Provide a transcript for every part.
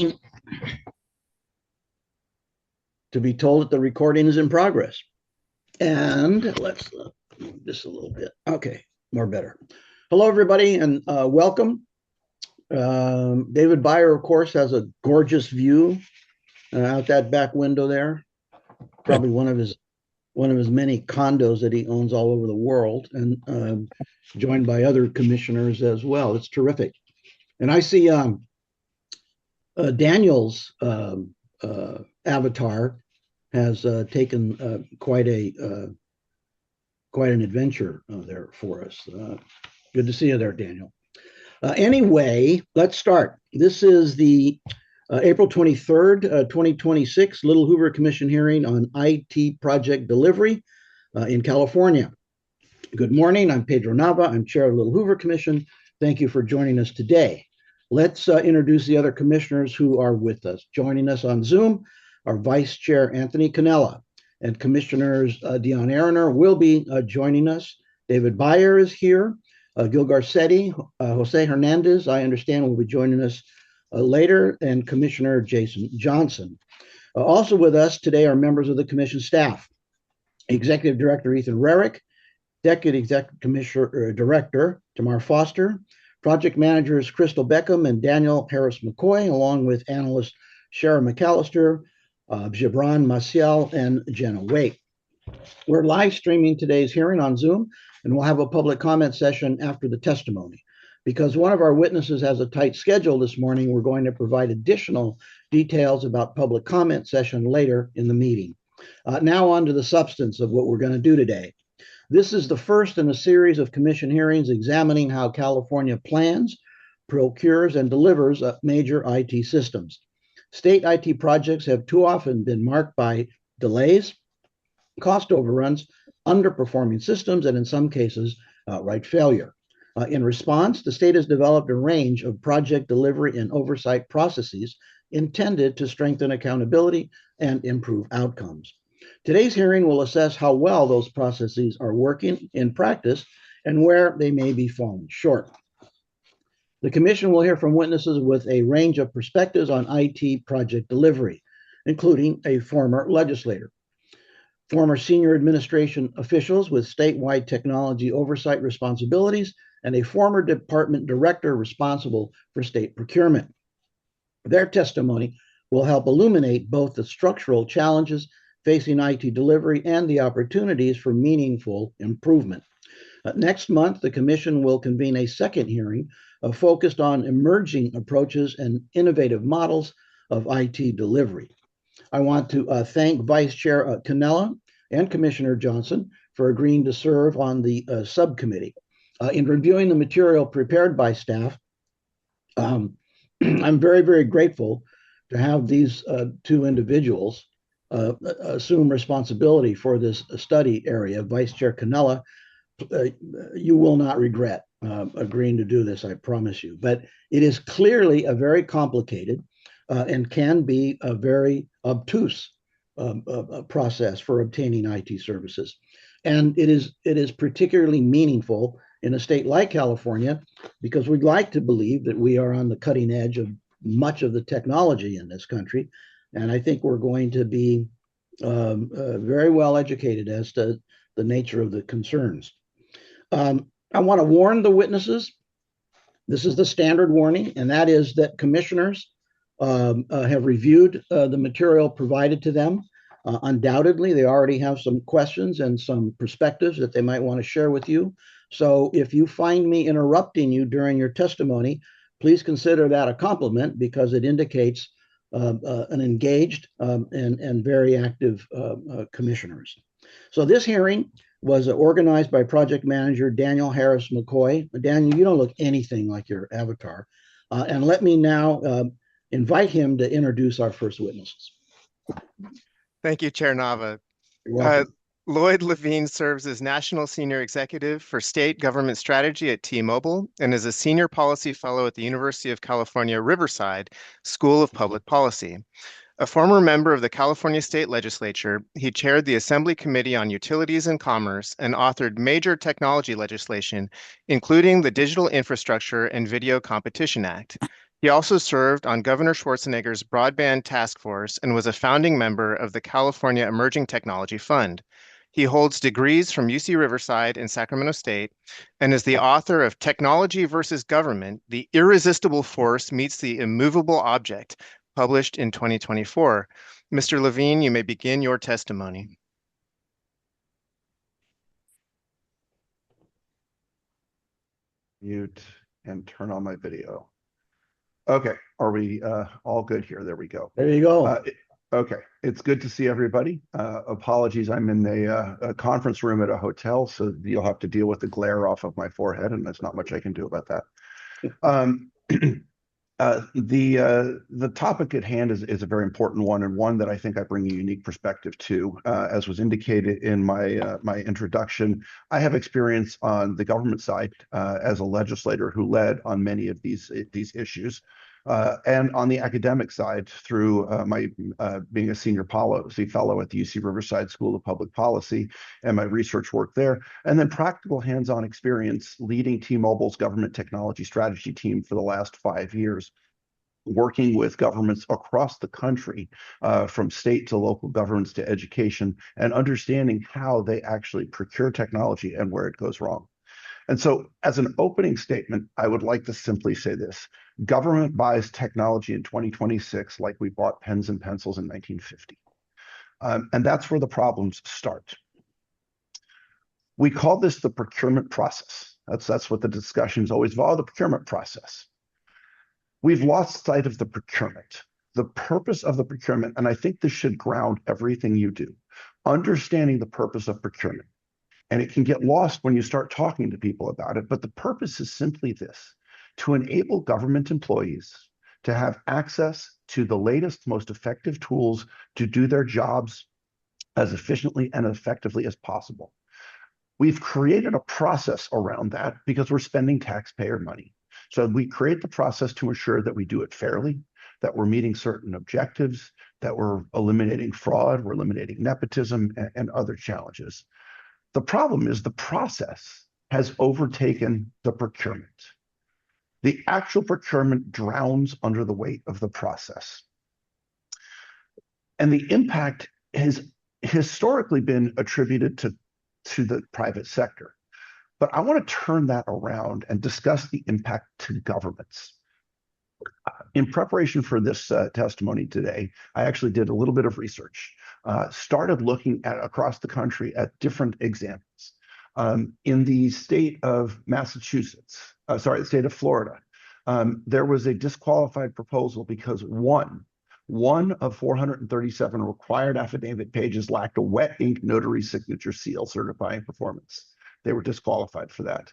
To be told that the recording is in progress. And let's move this a little bit. Okay, more better. Hello, everybody, and welcome. David Byer, of course, has a gorgeous view out that back window there. Probably one of his many condos that he owns all over the world, and joined by other commissioners as well. It's terrific. And I see Daniel's avatar has taken quite an adventure there for us. Good to see you there, Daniel. Anyway, let's start. This is the April 23rd, 2026 Little Hoover Commission hearing on IT project delivery in California. Good morning. I'm Pedro Nava. I'm chair of Little Hoover Commission. Thank you for joining us today. Let's introduce the other commissioners who are with us. Joining us on Zoom, our Vice Chair, Anthony Cannella, and Commissioners Dion Aroner will be joining us. David Byer is here. Gil Garcetti, Jose Hernandez, I understand, will be joining us later, and Commissioner Jason Johnson. Also with us today are members of the Commission staff. Executive Director Ethan Rarick, Deputy Executive Commissioner Director Tamar Foster, Project Managers Crystal Beckham and Daniel Harris McCoy, along with analysts Sharon McAllister, Gibran Maciel, and Jenna Wake. We're live streaming today's hearing on Zoom, and we'll have a public comment session after the testimony. Because one of our witnesses has a tight schedule this morning, we're going to provide additional details about public comment session later in the meeting. Now on to the substance of what we're going to do today. This is the first in a series of commission hearings examining how California plans, procures, and delivers major IT systems. State IT projects have too often been marked by delays, cost overruns, underperforming systems, and in some cases, outright failure. In response, the state has developed a range of project delivery and oversight processes intended to strengthen accountability and improve outcomes. Today's hearing will assess how well those processes are working in practice and where they may be falling short. The Commission will hear from witnesses with a range of perspectives on IT project delivery, including a former legislator, former senior administration officials with statewide technology oversight responsibilities, and a former department director responsible for state procurement. Their testimony will help illuminate both the structural challenges facing IT delivery and the opportunities for meaningful improvement. Next month, the Commission will convene a second hearing focused on emerging approaches and innovative models of IT delivery. I want to thank Vice Chair Cannella and Commissioner Johnson for agreeing to serve on the subcommittee. In reviewing the material prepared by staff, I'm very, very grateful to have these two individuals assume responsibility for this study area. Vice Chair Cannella, you will not regret agreeing to do this, I promise you. But it is clearly a very complicated and can be a very obtuse process for obtaining IT services. And it is particularly meaningful in a state like California, because we'd like to believe that we are on the cutting edge of much of the technology in this country. And I think we're going to be very well educated as to the nature of the concerns. I want to warn the witnesses. This is the standard warning, and that is that commissioners have reviewed the material provided to them. Undoubtedly, they already have some questions and some perspectives that they might want to share with you. So if you find me interrupting you during your testimony, please consider that a compliment, because it indicates an engaged and very active commissioners. So this hearing was organized by project manager Daniel Harris McCoy. Daniel, you don't look anything like your avatar. And let me now invite him to introduce our first witnesses. Thank you, Chair Nava. Lloyd Levine serves as National Senior Executive for State Government Strategy at T-Mobile and is a Senior Policy Fellow at the University of California, Riverside School of Public Policy. A former member of the California State Legislature, he chaired the Assembly Committee on Utilities and Commerce and authored major technology legislation, including the Digital Infrastructure and Video Competition Act. He also served on Governor Schwarzenegger's broadband task force and was a founding member of the California Emerging Technology Fund. He holds degrees from UC Riverside and Sacramento State and is the author of Technology versus Government: The Irresistible Force Meets the Immovable Object, published in 2024. Mr. Levine, you may begin your testimony. Mute and turn on my video. Okay, are we all good here? There we go. There you go. Okay, it's good to see everybody. Apologies, I'm in a conference room at a hotel, so you'll have to deal with the glare off of my forehead, and there's not much I can do about that. The topic at hand is a very important one, and one that I think I bring a unique perspective to. As was indicated in my introduction, I have experience on the government side as a legislator who led on many of these issues, and on the academic side through my being a senior policy fellow at the UC Riverside School of Public Policy and my research work there, and then practical hands-on experience leading T-Mobile's government technology strategy team for the last 5 years, working with governments across the country, from state to local governments to education, and understanding how they actually procure technology and where it goes wrong. And so as an opening statement, I would like to simply say this: government buys technology in 2026 like we bought pens and pencils in 1950. And that's where the problems start. We call this the procurement process. That's what the discussions always involve, the procurement process. We've lost sight of the procurement, the purpose of the procurement, and I think this should ground everything you do. Understanding the purpose of procurement. And it can get lost when you start talking to people about it, but the purpose is simply this: to enable government employees to have access to the latest, most effective tools to do their jobs as efficiently and effectively as possible. We've created a process around that because we're spending taxpayer money. So we create the process to ensure that we do it fairly, that we're meeting certain objectives, that we're eliminating fraud, we're eliminating nepotism, and other challenges. The problem is the process has overtaken the procurement. The actual procurement drowns under the weight of the process. And the impact has historically been attributed to the private sector. But I want to turn that around and discuss the impact to governments. In preparation for this testimony today, I actually did a little bit of research, started looking at across the country at different examples. In the state of Massachusetts, the state of Florida, there was a disqualified proposal because one of 437 required affidavit pages lacked a wet ink notary signature seal certifying performance. They were disqualified for that.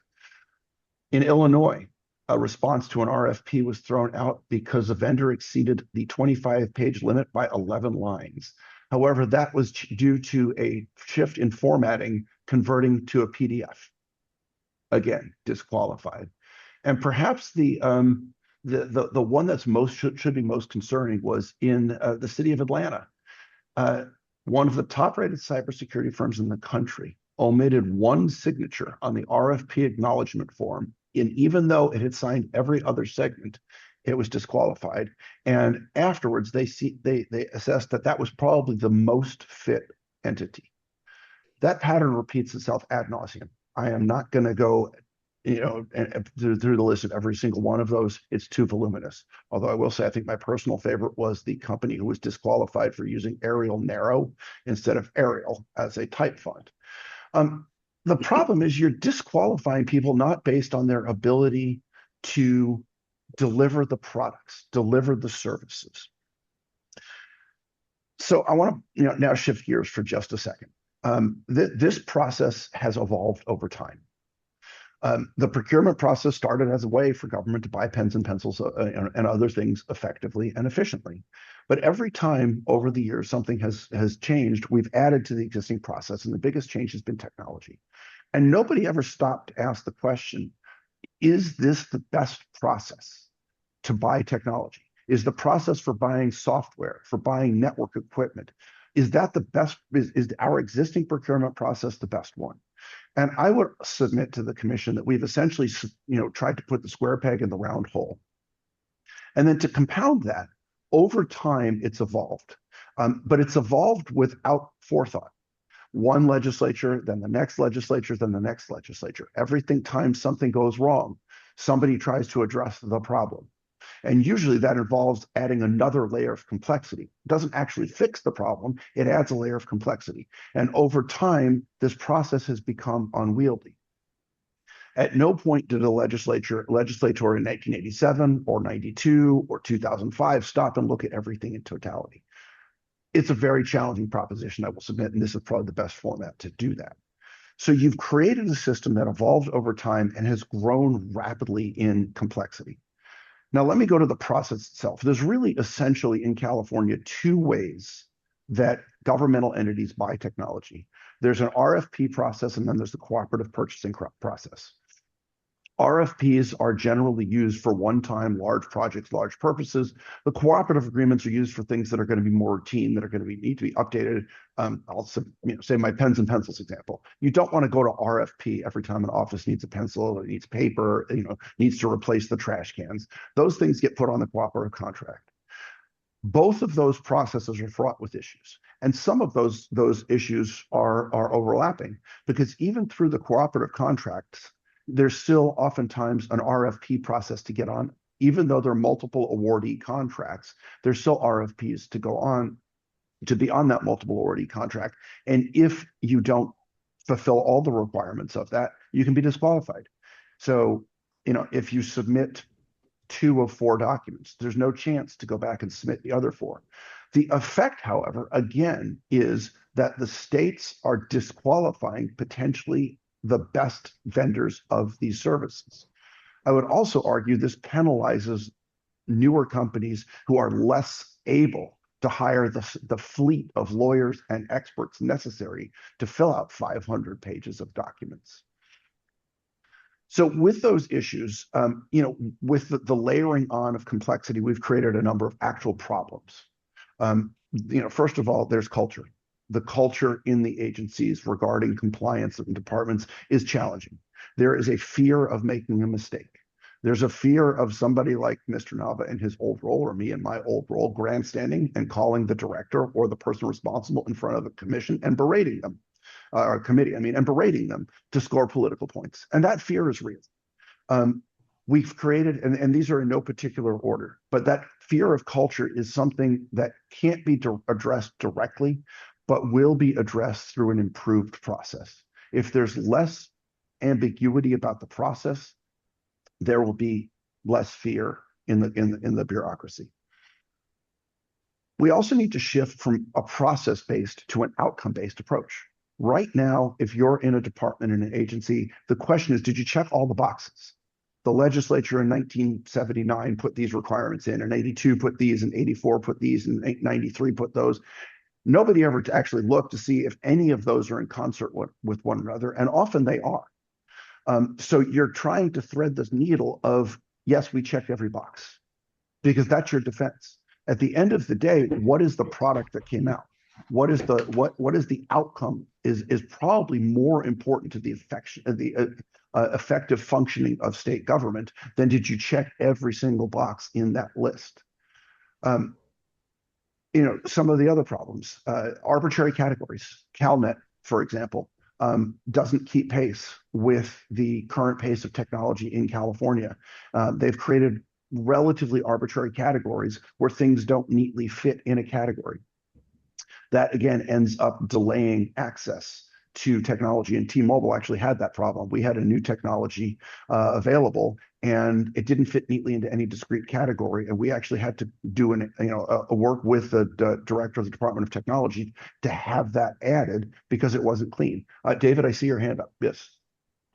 In Illinois, a response to an RFP was thrown out because the vendor exceeded the 25-page limit by 11 lines. However, that was due to a shift in formatting, converting to a PDF. Again, disqualified. And perhaps the one that's should be most concerning was in the city of Atlanta. One of the top-rated cybersecurity firms in the country omitted one signature on the RFP acknowledgement form, and even though it had signed every other segment, it was disqualified. And afterwards, they assessed that was probably the most fit entity. That pattern repeats itself ad nauseum. I am not going to go, through the list of every single one of those. It's too voluminous. Although I will say, I think my personal favorite was the company who was disqualified for using Arial Narrow instead of Arial as a type font. The problem is you're disqualifying people not based on their ability to deliver the products, deliver the services. So I want to now shift gears for just a second. This process has evolved over time. The procurement process started as a way for government to buy pens and pencils and other things effectively and efficiently. But every time over the years something has changed, we've added to the existing process, and the biggest change has been technology. And nobody ever stopped to ask the question, is this the best process to buy technology? Is the process for buying software, for buying network equipment, is that the best? Is our existing procurement process the best one? And I would submit to the commission that we've essentially, tried to put the square peg in the round hole. And then to compound that, over time, it's evolved. But it's evolved without forethought. One legislature, then the next legislature, then the next legislature. Every time something goes wrong, somebody tries to address the problem. And usually that involves adding another layer of complexity. It doesn't actually fix the problem, it adds a layer of complexity. And over time, this process has become unwieldy. At no point did a legislator in 1987 or 92 or 2005 stop and look at everything in totality. It's a very challenging proposition, I will submit, and this is probably the best format to do that. So you've created a system that evolved over time and has grown rapidly in complexity. Now, let me go to the process itself. There's really essentially in California two ways that governmental entities buy technology. There's an RFP process, and then there's the cooperative purchasing process. RFPs are generally used for one-time large projects, large purposes. The cooperative agreements are used for things that are going to be more routine, that are going to need to be updated. I'll say my pens and pencils example. You don't want to go to RFP every time an office needs a pencil or needs paper, needs to replace the trash cans. Those things get put on the cooperative contract. Both of those processes are fraught with issues. And some of those issues are overlapping, because even through the cooperative contracts, there's still oftentimes an RFP process to get on. Even though there are multiple awardee contracts, there's still RFPs to go on, to be on that multiple awardee contract. And if you don't fulfill all the requirements of that, you can be disqualified. So, if you submit 2 of 4 documents, there's no chance to go back and submit the other 4. The effect, however, again, is that the states are disqualifying potentially the best vendors of these services. I would also argue this penalizes newer companies who are less able to hire the fleet of lawyers and experts necessary to fill out 500 pages of documents. So with those issues, with the layering on of complexity, we've created a number of actual problems. First of all, there's culture. The culture in the agencies regarding compliance in departments is challenging. There is a fear of making a mistake. There's a fear of somebody like Mr. Nava in his old role, or me in my old role, grandstanding and calling the director or the person responsible in front of the commission and berating them, or committee, and berating them to score political points. And that fear is real. We've created, and these are in no particular order, but that fear of culture is something that can't be addressed directly, but will be addressed through an improved process. If there's less ambiguity about the process, there will be less fear in the bureaucracy. We also need to shift from a process-based to an outcome-based approach. Right now, if you're in a department, in an agency, the question is, did you check all the boxes? The legislature in 1979 put these requirements in 82 put these, in 84 put these, in 93 put those. Nobody ever actually looked to see if any of those are in concert with one another, and often they are. So you're trying to thread this needle of, yes, we checked every box, because that's your defense. At the end of the day, what is the product that came out? What is the outcome is probably more important to the effective functioning of state government than did you check every single box in that list. Some of the other problems, arbitrary categories. CalNet, for example, doesn't keep pace with the current pace of technology in California. They've created relatively arbitrary categories where things don't neatly fit in a category. That, again, ends up delaying access to technology, and T-Mobile actually had that problem. We had a new technology available, and it didn't fit neatly into any discrete category, and we actually had to do a work with the director of the Department of Technology to have that added because it wasn't clean. David, I see your hand up. Yes.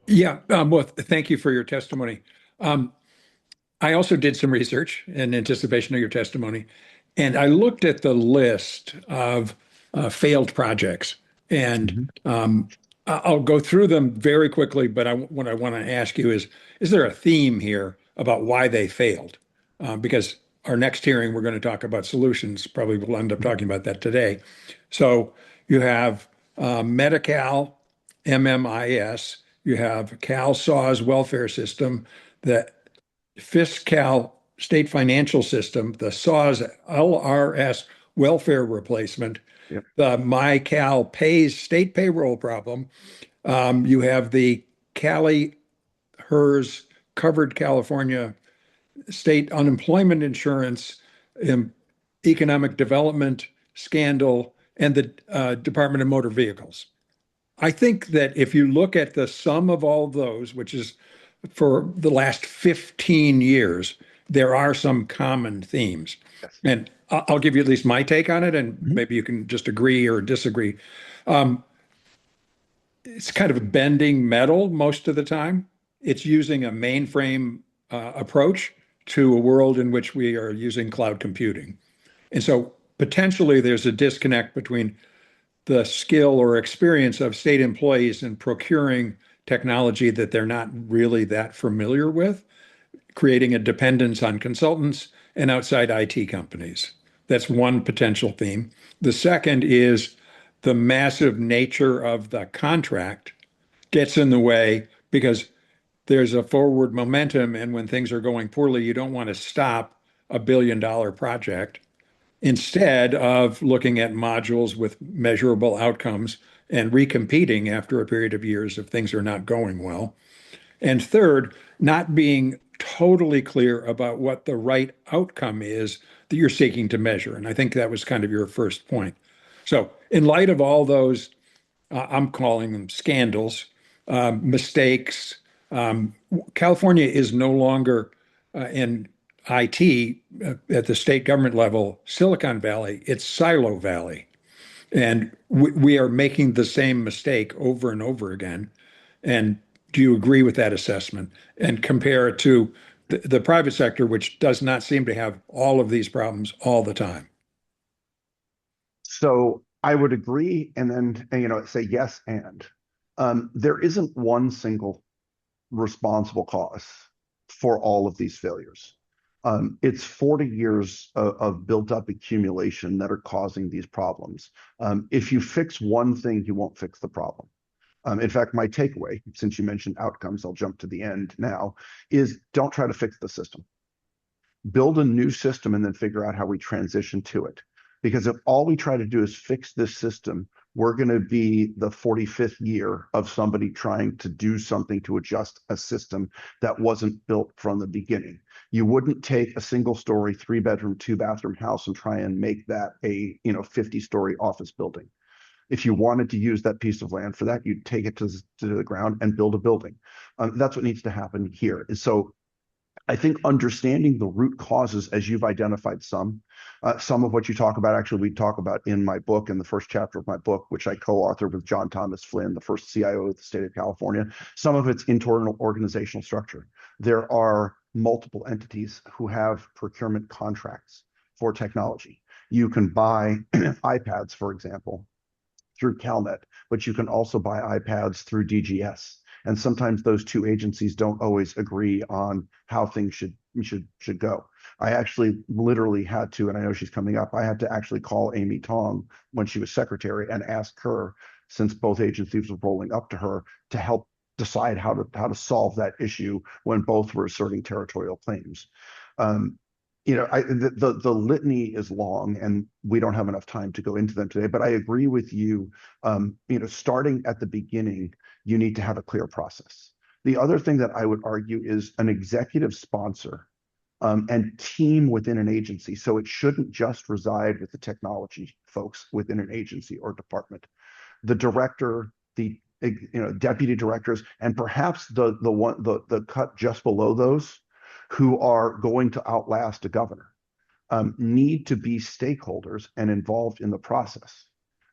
Yeah. Well, thank you for your testimony. I also did some research in anticipation of your testimony, and I looked at the list of failed projects. And I'll go through them very quickly, but what I want to ask you is there a theme here about why they failed? Because our next hearing, we're going to talk about solutions. Probably we'll end up talking about that today. So you have Medi-Cal, MMIS, you have CalSAWS welfare system, the Fiscal state financial system, the SAWS LRS welfare replacement, Yep. the MyCal pays state payroll problem. You have the HERS covered California state unemployment insurance, economic development scandal, and the Department of Motor Vehicles. I think that if you look at the sum of all those, which is for the last 15 years, there are some common themes. Yes. And I'll give you at least my take on it, and maybe you can just agree or disagree. It's kind of bending metal most of the time. It's using a mainframe approach to a world in which we are using cloud computing. And so potentially there's a disconnect between the skill or experience of state employees in procuring technology that they're not really that familiar with, creating a dependence on consultants and outside IT companies. That's one potential theme. The second is the massive nature of the contract gets in the way because there's a forward momentum, and when things are going poorly, you don't want to stop a billion-dollar project. Instead of looking at modules with measurable outcomes and recompeting after a period of years if things are not going well. And third, not being totally clear about what the right outcome is that you're seeking to measure. And I think that was kind of your first point. So in light of all those, I'm calling them scandals, mistakes, California is no longer in IT at the state government level, Silicon Valley, it's Silo Valley. And we are making the same mistake over and over again. And do you agree with that assessment? And compare it to the private sector, which does not seem to have all of these problems all the time. So I would agree, and then say yes, and there isn't one single responsible cause for all of these failures. It's 40 years of built-up accumulation that are causing these problems. If you fix one thing, you won't fix the problem. In fact, my takeaway, since you mentioned outcomes, I'll jump to the end now, is don't try to fix the system. Build a new system and then figure out how we transition to it. Because if all we try to do is fix this system, we're going to be the 45th year of somebody trying to do something to adjust a system that wasn't built from the beginning. You wouldn't take a single-story, 3-bedroom, 2-bathroom house and try and make that a 50-story office building. If you wanted to use that piece of land for that, you'd take it to the ground and build a building. That's what needs to happen here. So I think understanding the root causes, as you've identified some of what you talk about, actually, we talk about in my book, in the first chapter of my book, which I co-authored with John Thomas Flynn, the first CIO of the state of California. Some of it's internal organizational structure. There are multiple entities who have procurement contracts for technology. You can buy iPads, for example, through CalNet, but you can also buy iPads through DGS. And sometimes those two agencies don't always agree on how things should go. I actually literally had to, and I know she's coming up, I had to actually call Amy Tong when she was secretary and ask her, since both agencies were rolling up to her, to help decide how to solve that issue when both were asserting territorial claims. The litany is long, and we don't have enough time to go into them today, but I agree with you. Starting at the beginning, you need to have a clear process. The other thing that I would argue is an executive sponsor and team within an agency. So it shouldn't just reside with the technology folks within an agency or department. The director, the deputy directors, and perhaps the cut just below those, who are going to outlast a governor, need to be stakeholders and involved in the process,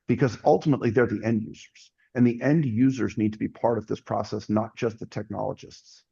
because ultimately they're the end users, and the end users need to be part of this process, not just the technologists,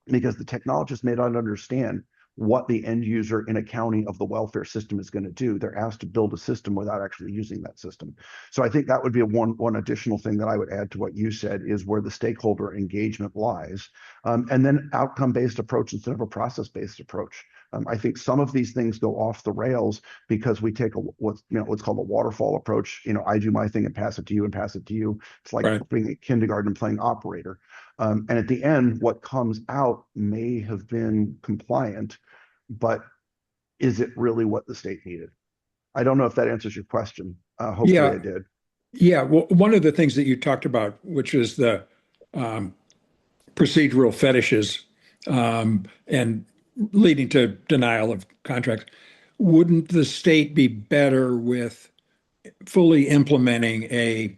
because the technologists may not understand what the end user in a county of the welfare system is going to do. They're asked to build a system without actually using that system. So I think that would be one additional thing that I would add to what you said, is where the stakeholder engagement lies, and then outcome-based approach instead of a process-based approach. I think some of these things go off the rails because we take what's called a waterfall approach. I do my thing and pass it to you and pass it to you. It's like being a kindergarten playing operator. And at the end, what comes out may have been compliant, but is it really what the state needed? I don't know if that answers your question. Hopefully Yeah. I did. Yeah. Well, one of the things that you talked about, which is the procedural fetishes and leading to denial of contracts, wouldn't the state be better with fully implementing a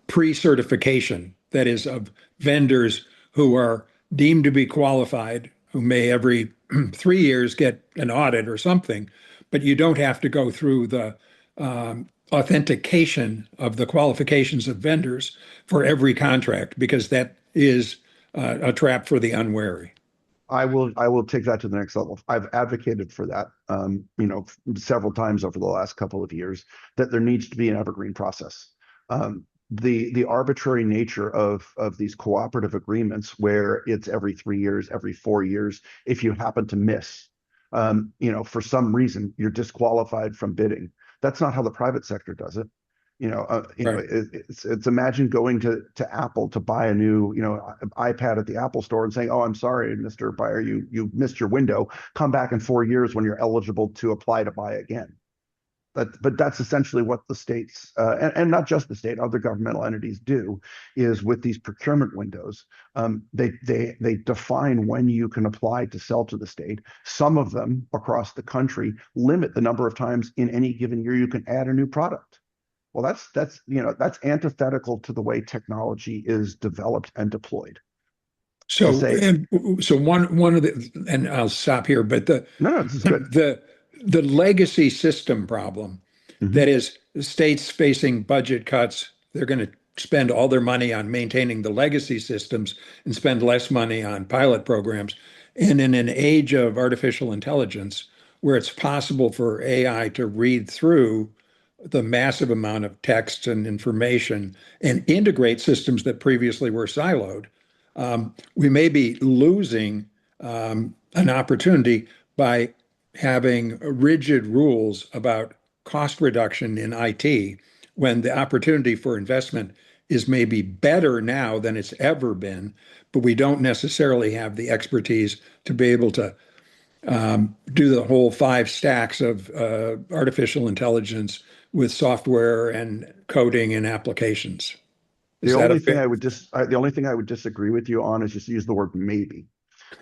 pre-certification, that is, of vendors who are deemed to be qualified, who may every 3 years get an audit or something, but you don't have to go through the authentication of the qualifications of vendors for every contract, because that is a trap for the unwary. I will take that to the next level. I've advocated for that, several times over the last couple of years, that there needs to be an evergreen process. The arbitrary nature of these cooperative agreements, where it's every 3 years, every 4 years, if you happen to miss, for some reason you're disqualified from bidding. That's not how the private sector does it. Right. It's imagine going to Apple to buy a new, iPad at the Apple store and saying, "Oh, I'm sorry, Mr. Buyer, you missed your window. Come back in 4 years when you're eligible to apply to buy again." But that's essentially what the states, and not just the state, other governmental entities do, is with these procurement windows. They define when you can apply to sell to the state. Some of them across the country limit the number of times in any given year you can add a new product. Well, that's antithetical to the way technology is developed and deployed. So, say, one of the, and I'll stop here, but no, this is good. The legacy system problem, that is, states facing budget cuts, they're going to spend all their money on maintaining the legacy systems and spend less money on pilot programs. And in an age of artificial intelligence, where it's possible for AI to read through the massive amount of text and information and integrate systems that previously were siloed, we may be losing an opportunity by having rigid rules about cost reduction in IT, when the opportunity for investment is maybe better now than it's ever been, but we don't necessarily have the expertise to be able to do the whole 5 stacks of artificial intelligence with software and coding and applications. The only thing I would disagree with you on is just use the word maybe,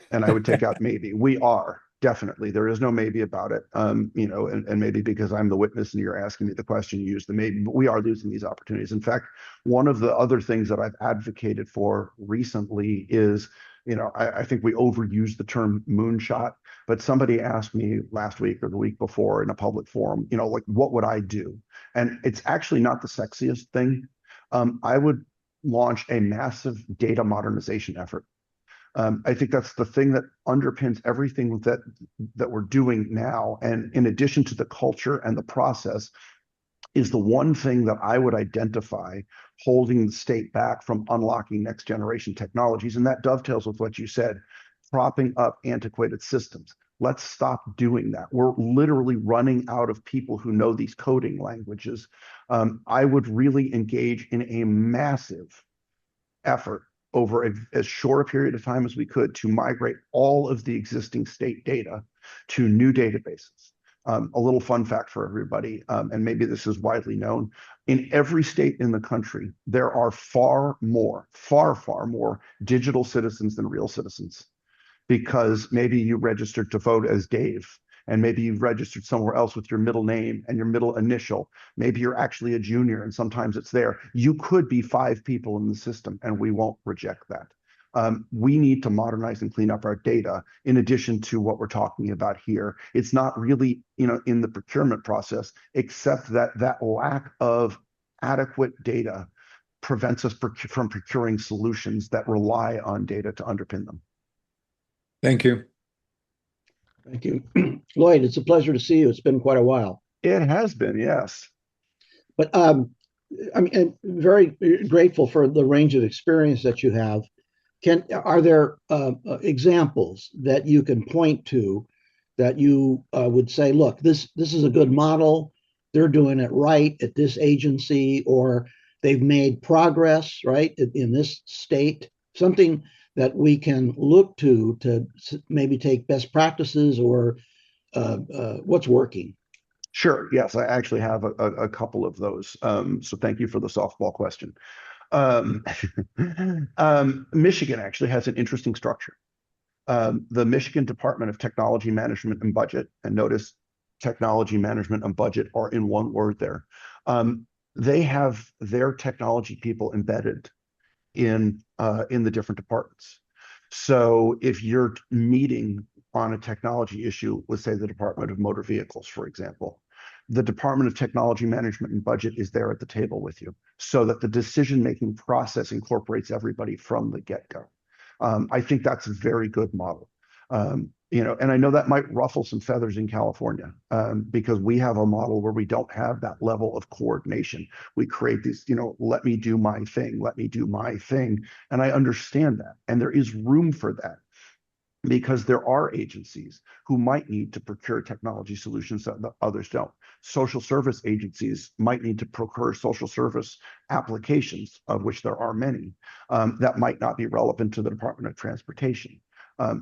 and I would take out maybe. We are definitely, there is no maybe about it. And maybe because I'm the witness and you're asking me the question, you use the maybe, but we are losing these opportunities. In fact, one of the other things that I've advocated for recently is, I think we overuse the term moonshot, but somebody asked me last week or the week before in a public forum, like, what would I do? And it's actually not the sexiest thing. I would launch a massive data modernization effort. I think that's the thing that underpins everything that we're doing now. And in addition to the culture and the process, is the one thing that I would identify holding the state back from unlocking next generation technologies. And that dovetails with what you said, propping up antiquated systems. Let's stop doing that. We're literally running out of people who know these coding languages. I would really engage in a massive effort over as short a period of time as we could to migrate all of the existing state data to new databases. A little fun fact for everybody, and maybe this is widely known, in every state in the country, there are far more digital citizens than real citizens, because maybe you registered to vote as Dave, and maybe you've registered somewhere else with your middle name and your middle initial. Maybe you're actually a junior and sometimes it's there. You could be 5 people in the system, and we won't reject that. We need to modernize and clean up our data in addition to what we're talking about here. It's not really, in the procurement process, except that lack of adequate data prevents us from procuring solutions that rely on data to underpin them. Thank you. Thank you. Lloyd, it's a pleasure to see you. It's been quite a while. It has been, yes. But I'm very grateful for the range of experience that you have. Are there examples that you can point to that you would say, look, this is a good model, they're doing it right at this agency, or they've made progress, right, in this state, something that we can look to maybe take best practices or what's working? Sure. Yes, I actually have a couple of those. So thank you for the softball question. Um, Michigan actually has an interesting structure. The Michigan Department of Technology Management and Budget, and notice technology management and budget are in one word there. They have their technology people embedded in the different departments. So if you're meeting on a technology issue with, say, the Department of Motor Vehicles, for example, the Department of Technology Management and Budget is there at the table with you, so that the decision-making process incorporates everybody from the get-go. I think that's a very good model. And I know that might ruffle some feathers in California, because we have a model where we don't have that level of coordination. We create these, let me do my thing, let me do my thing. And I understand that. And there is room for that, because there are agencies who might need to procure technology solutions that the others don't. Social service agencies might need to procure social service applications, of which there are many, that might not be relevant to the Department of Transportation.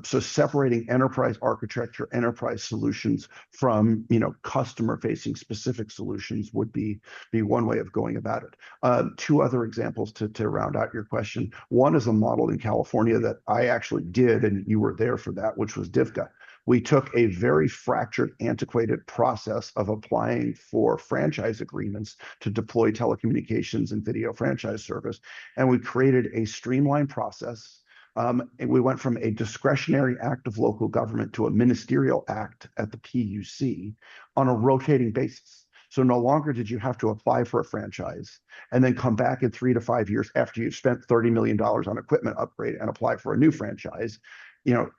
So separating enterprise architecture, enterprise solutions from customer-facing specific solutions would be one way of going about it. Two other examples to round out your question. One is a model in California that I actually did, and you were there for that, which was DIVCA. We took a very fractured, antiquated process of applying for franchise agreements to deploy telecommunications and video franchise service, and we created a streamlined process. And we went from a discretionary act of local government to a ministerial act at the PUC on a rotating basis. So no longer did you have to apply for a franchise and then come back in 3 to 5 years after you've spent $30 million on equipment upgrade and apply for a new franchise.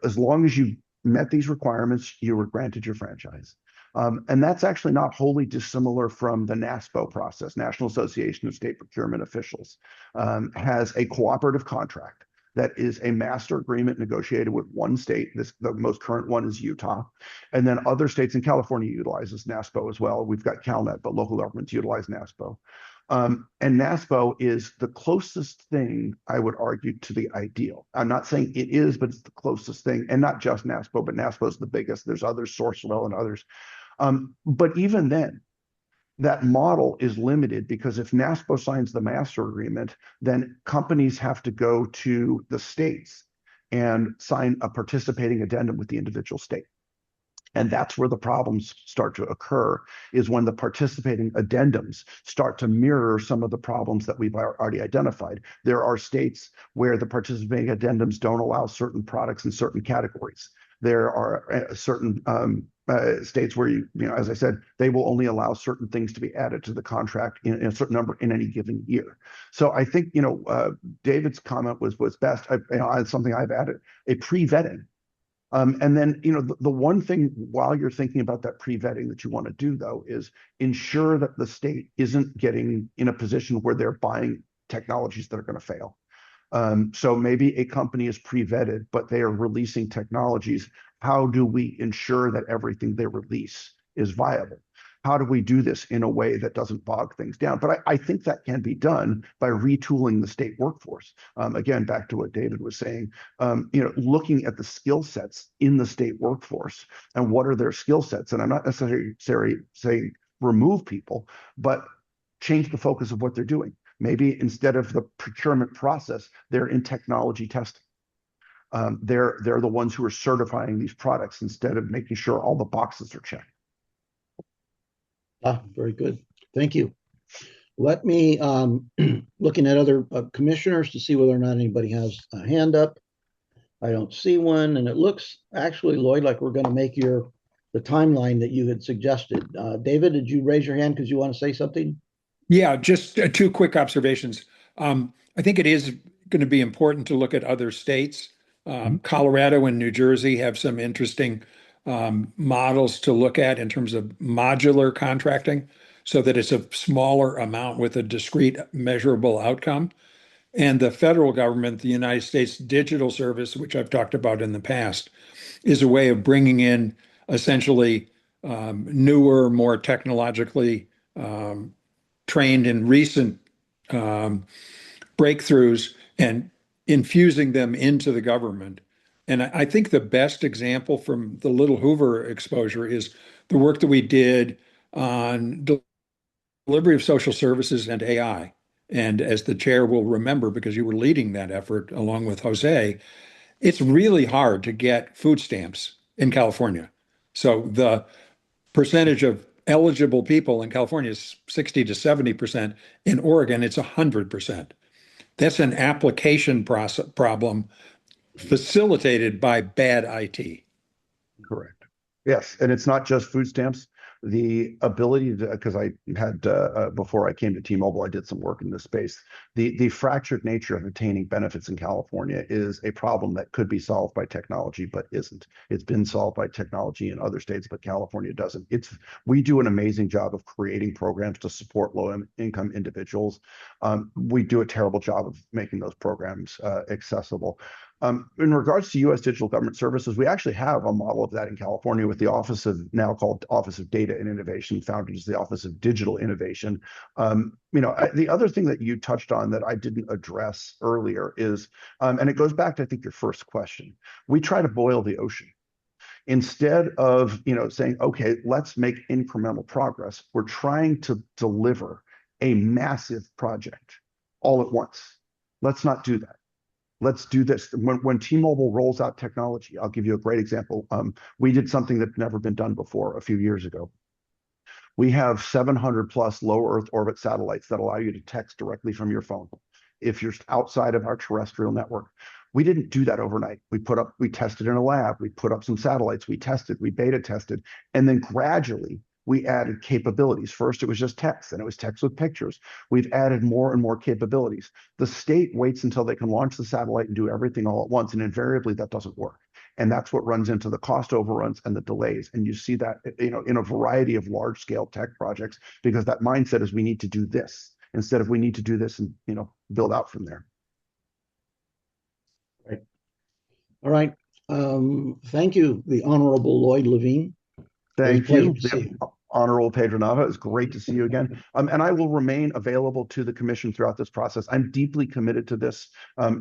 As long as you met these requirements, you were granted your franchise. And that's actually not wholly dissimilar from the NASPO process. National Association of State Procurement Officials has a cooperative contract that is a master agreement negotiated with one state. The most current one is Utah. And then other states, and California utilizes NASPO as well. We've got CalNet, but local governments utilize NASPO. And NASPO is the closest thing, I would argue, to the ideal. I'm not saying it is, but it's the closest thing. And not just NASPO, but NASPO is the biggest. There's others, Sourcewell and others. But even then, that model is limited, because if NASPO signs the master agreement, then companies have to go to the states and sign a participating addendum with the individual state. And that's where the problems start to occur, is when the participating addendums start to mirror some of the problems that we've already identified. There are states where the participating addendums don't allow certain products in certain categories. There are certain states where as I said, they will only allow certain things to be added to the contract in a certain number in any given year. So I think David's comment was best. Something I've added, a pre-vetting. And then the one thing while you're thinking about that pre-vetting that you want to do, though, is ensure that the state isn't getting in a position where they're buying technologies that are going to fail. So maybe a company is pre-vetted, but they are releasing technologies. How do we ensure that everything they release is viable? How do we do this in a way that doesn't bog things down? But I think that can be done by retooling the state workforce. Again, back to what David was saying, looking at the skill sets in the state workforce and what are their skill sets. And I'm not necessarily saying remove people, but change the focus of what they're doing. Maybe instead of the procurement process, they're in technology testing. They're the ones who are certifying these products instead of making sure all the boxes are checked. Very good. Thank you. Let me, looking at other commissioners to see whether or not anybody has a hand up. I don't see one, and it looks actually, Lloyd, like we're going to make the timeline that you had suggested. David, did you raise your hand because you want to say something? Yeah, just two quick observations. I think it is going to be important to look at other states. Colorado and New Jersey have some interesting models to look at in terms of modular contracting, so that it's a smaller amount with a discrete measurable outcome. And the federal government, the United States Digital Service, which I've talked about in the past, is a way of bringing in essentially newer, more technologically trained in recent breakthroughs and infusing them into the government. And I think the best example from the Little Hoover exposure is the work that we did on delivery of social services and AI. And as the chair will remember, because you were leading that effort along with Jose, it's really hard to get food stamps in California. So the percentage of eligible people in California is 60 to 70%. In Oregon, it's 100%. That's an application process problem facilitated by bad IT. Correct. Yes, and it's not just food stamps. The ability to, because I had before I came to T-Mobile, I did some work in this space. The fractured nature of obtaining benefits in California is a problem that could be solved by technology, but isn't. It's been solved by technology in other states, but California doesn't. We do an amazing job of creating programs to support low-income individuals. We do a terrible job of making those programs accessible. In regards to U.S. digital government services, we actually have a model of that in California with the Office of, now called Office of Data and Innovation, founded as the Office of Digital Innovation. The other thing that you touched on that I didn't address earlier is, and it goes back to, I think, your first question. We try to boil the ocean. Instead of, saying, okay, let's make incremental progress, we're trying to deliver a massive project all at once. Let's not do that. Let's do this. When T-Mobile rolls out technology, I'll give you a great example. We did something that's never been done before a few years ago. We have 700 plus low Earth orbit satellites that allow you to text directly from your phone if you're outside of our terrestrial network. We didn't do that overnight. We tested in a lab, we put up some satellites, we tested, we beta tested, and then gradually we added capabilities. First, it was just text, and it was text with pictures. We've added more and more capabilities. The state waits until they can launch the satellite and do everything all at once, and invariably that doesn't work. And that's what runs into the cost overruns and the delays. And you see that, in a variety of large-scale tech projects, because that mindset is we need to do this instead of we need to do this and build out from there. Right. All right. Thank you, the Honorable Lloyd Levine. Thank you. To see you. Honorable Pedro Nava, it's great to see you again. And I will remain available to the commission throughout this process. I'm deeply committed to this.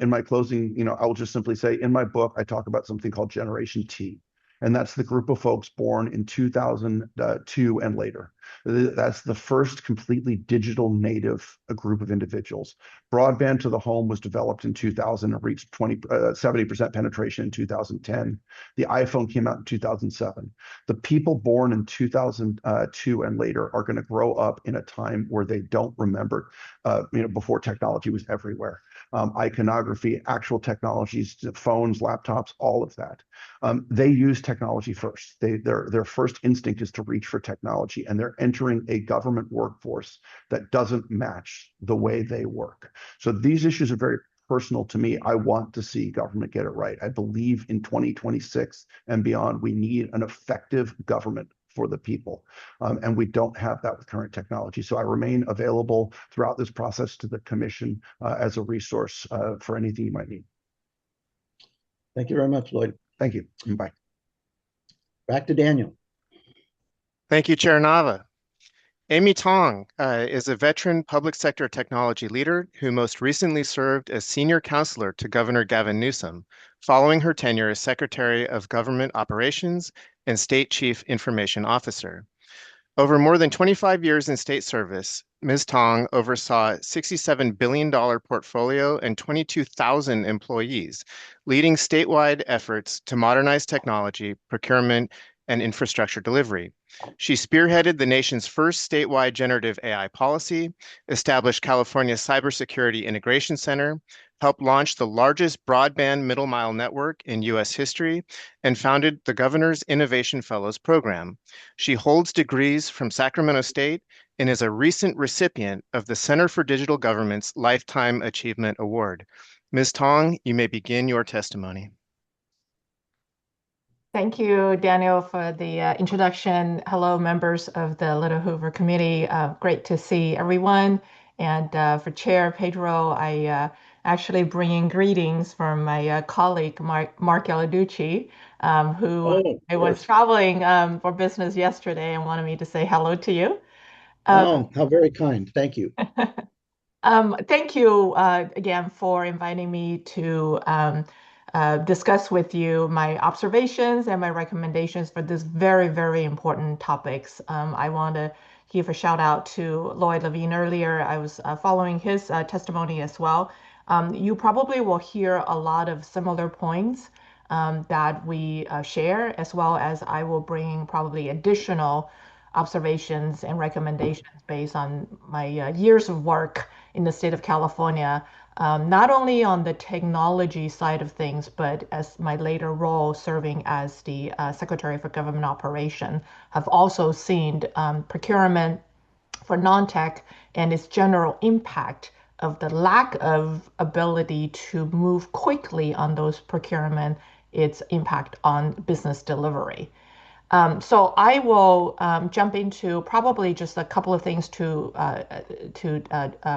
In my closing, I will just simply say, in my book, I talk about something called Generation T. And that's the group of folks born in 2002 and later. That's the first completely digital native group of individuals. Broadband to the home was developed in 2000 and reached 70% penetration in 2010. The iPhone came out in 2007. The people born in 2002 and later are going to grow up in a time where they don't remember, before technology was everywhere. Iconography, actual technologies, phones, laptops, all of that. They use technology first. Their first instinct is to reach for technology, and they're entering a government workforce that doesn't match the way they work. So these issues are very personal to me. I want to see government get it right. I believe in 2026 and beyond, we need an effective government for the people. And we don't have that with current technology. So I remain available throughout this process to the commission as a resource for anything you might need. Thank you very much, Lloyd. Thank you. Bye. Back to Daniel. Thank you, Chair Nava. Amy Tong is a veteran public sector technology leader who most recently served as senior counselor to Governor Gavin Newsom, following her tenure as Secretary of Government Operations and State Chief Information Officer. Over more than 25 years in state service, Ms. Tong oversaw a $67 billion portfolio and 22,000 employees, leading statewide efforts to modernize technology, procurement, and infrastructure delivery. She spearheaded the nation's first statewide generative AI policy, established California's Cybersecurity Integration Center, helped launch the largest broadband middle mile network in U.S. history, and founded the Governor's Innovation Fellows Program. She holds degrees from Sacramento State and is a recent recipient of the Center for Digital Government's Lifetime Achievement Award. Ms. Tong, you may begin your testimony. Thank you, Daniel, for the introduction. Hello, members of the Little Hoover Committee. Great to see everyone. And for Chair Pedro, I actually bring in greetings from my colleague, Mark Yaladucci, who I was traveling for business yesterday and wanted me to say hello to you. Oh, how very kind. Thank you. Thank you again for inviting me to discuss with you my observations and my recommendations for this very, very important topics. I want to give a shout out to Lloyd Levine earlier. I was following his testimony as well. You probably will hear a lot of similar points that we share, as well as I will bring probably additional observations and recommendations based on my years of work in the state of California, not only on the technology side of things, but as my later role serving as the Secretary for Government Operation, have also seen procurement for non-tech and its general impact of the lack of ability to move quickly on those procurement, its impact on business delivery. So I will jump into probably just a couple of things to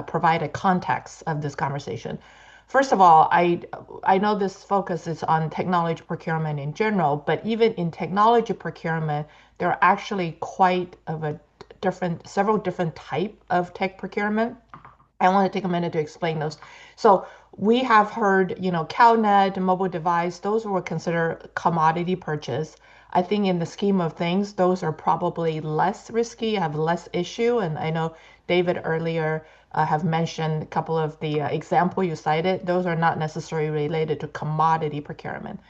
provide a context of this conversation. First of all, I know this focus is on technology procurement in general, but even in technology procurement, there are actually quite of a several different type of tech procurement. I want to take a minute to explain those. So we have heard, CalNet, mobile device, those were considered commodity purchase. I think in the scheme of things, those are probably less risky, have less issue. And I know David earlier have mentioned a couple of the example you cited. Those are not necessarily related to commodity procurement.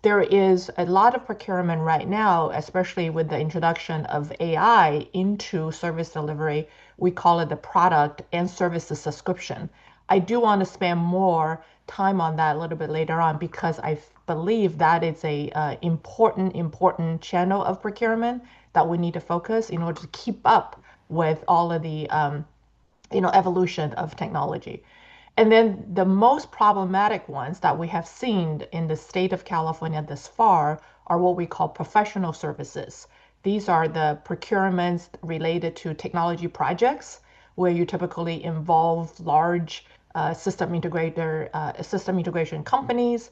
There is a lot of procurement right now, especially with the introduction of AI into service delivery. We call it the product and services subscription. I do want to spend more time on that a little bit later on because I believe that is a important channel of procurement that we need to focus in order to keep up with all of the evolution of technology. And then the most problematic ones that we have seen in the state of California thus far are what we call professional services. These are the procurements related to technology projects where you typically involve large system integration companies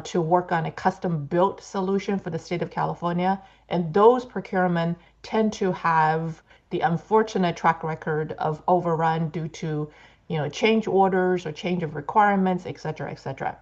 to work on a custom built solution for the state of California. And those procurement tend to have the unfortunate track record of overrun due to change orders or change of requirements, et cetera, et cetera.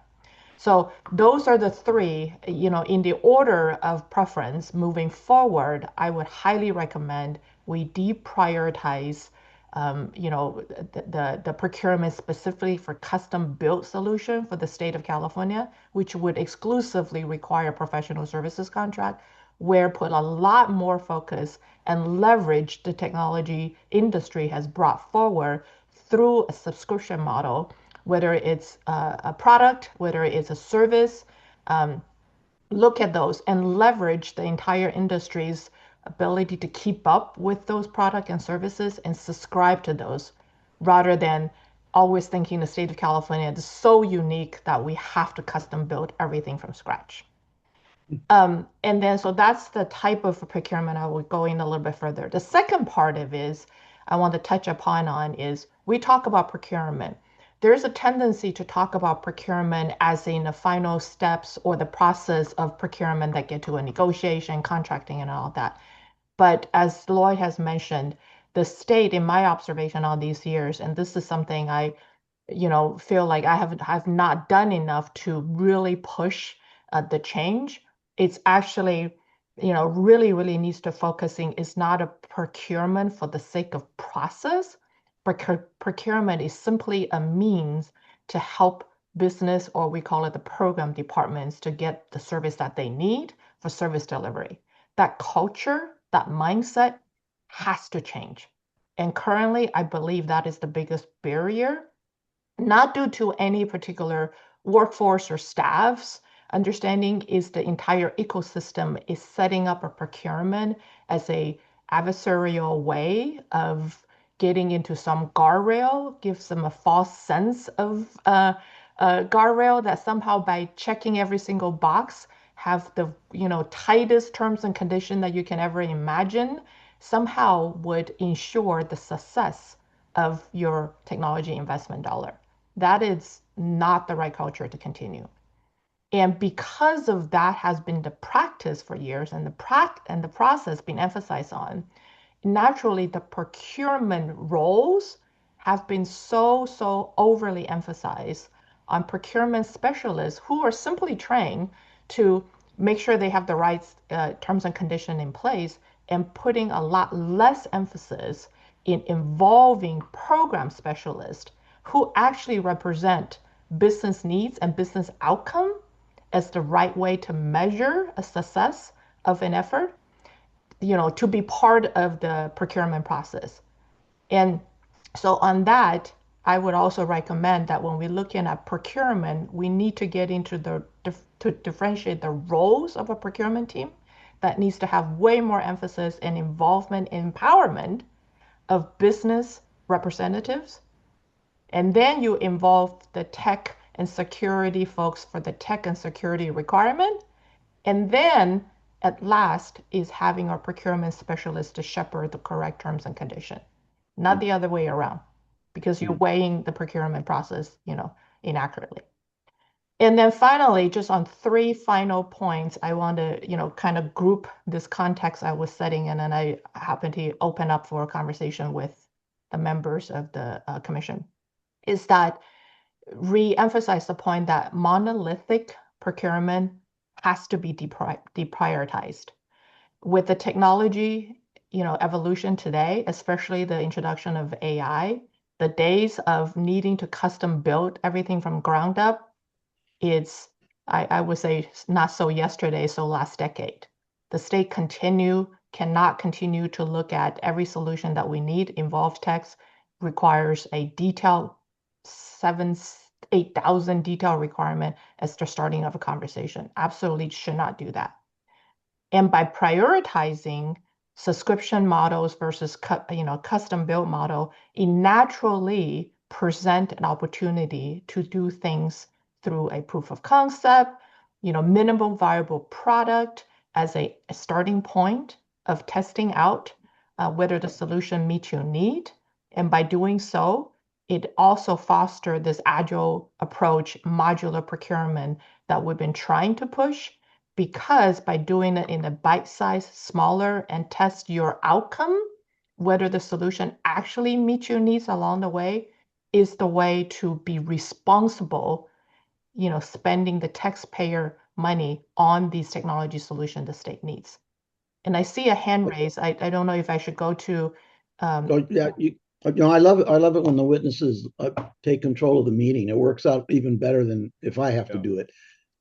So those are the three, in the order of preference moving forward, I would highly recommend we deprioritize, the procurement specifically for custom built solution for the state of California, which would exclusively require professional services contract, where put a lot more focus and leverage the technology industry has brought forward through a subscription model, whether it's a product, whether it's a service. Look at those and leverage the entire industry's ability to keep up with those products and services and subscribe to those rather than always thinking the state of California is so unique that we have to custom build everything from scratch. And then, so that's the type of procurement I will go in a little bit further. The second part of is I want to touch upon on is we talk about procurement. There's a tendency to talk about procurement as in the final steps or the process of procurement that get to a negotiation, contracting, and all that. But as Lloyd has mentioned, the state, in my observation all these years, and this is something I, feel like I have not done enough to really push the change. It's actually, really needs to focusing is not a procurement for the sake of process. Procurement is simply a means to help business, or we call it the program departments, to get the service that they need for service delivery. That culture, that mindset has to change. And currently, I believe that is the biggest barrier, not due to any particular workforce or staff's understanding is the entire ecosystem is setting up a procurement as a adversarial way of getting into some guardrail, gives them a false sense of guardrail that somehow by checking every single box have the tightest terms and conditions that you can ever imagine, somehow would ensure the success of your technology investment dollar. That is not the right culture to continue. And because of that has been the practice for years and the process being emphasized on, naturally the procurement roles have been so overly emphasized on procurement specialists who are simply trained to make sure they have the right terms and conditions in place, and putting a lot less emphasis in involving program specialists who actually represent business needs and business outcome as the right way to measure a success of an effort, to be part of the procurement process. And so on that, I would also recommend that when we're looking at procurement, we need to get into to differentiate the roles of a procurement team that needs to have way more emphasis and involvement and empowerment of business representatives. And then you involve the tech and security folks for the tech and security requirement. And then at last is having our procurement specialist to shepherd the correct terms and conditions, not the other way around, because you're weighing the procurement process, inaccurately. And then finally, just on 3 final points, I want to, kind of group this context I was setting, and then I happen to open up for a conversation with the members of the commission, is that re-emphasize the point that monolithic procurement has to be deprioritized. With the technology, evolution today, especially the introduction of AI, the days of needing to custom build everything from ground up, I would say, not so yesterday, so last decade. The state cannot continue to look at every solution that we need, involve text, requires a detailed 8,000 detail requirement as the starting of a conversation. Absolutely should not do that. And by prioritizing subscription models versus custom build model, it naturally present an opportunity to do things through a proof of concept, minimum viable product as a starting point of testing out whether the solution meets your need. And by doing so, it also fosters this agile approach, modular procurement that we've been trying to push, because by doing it in a bite size, smaller, and test your outcome, whether the solution actually meets your needs along the way, is the way to be responsible, spending the taxpayer money on these technology solutions the state needs. And I see a hand raised. I don't know if I should go to. Yeah, I love it. I love it when the witnesses take control of the meeting. It works out even better than if I have to do it.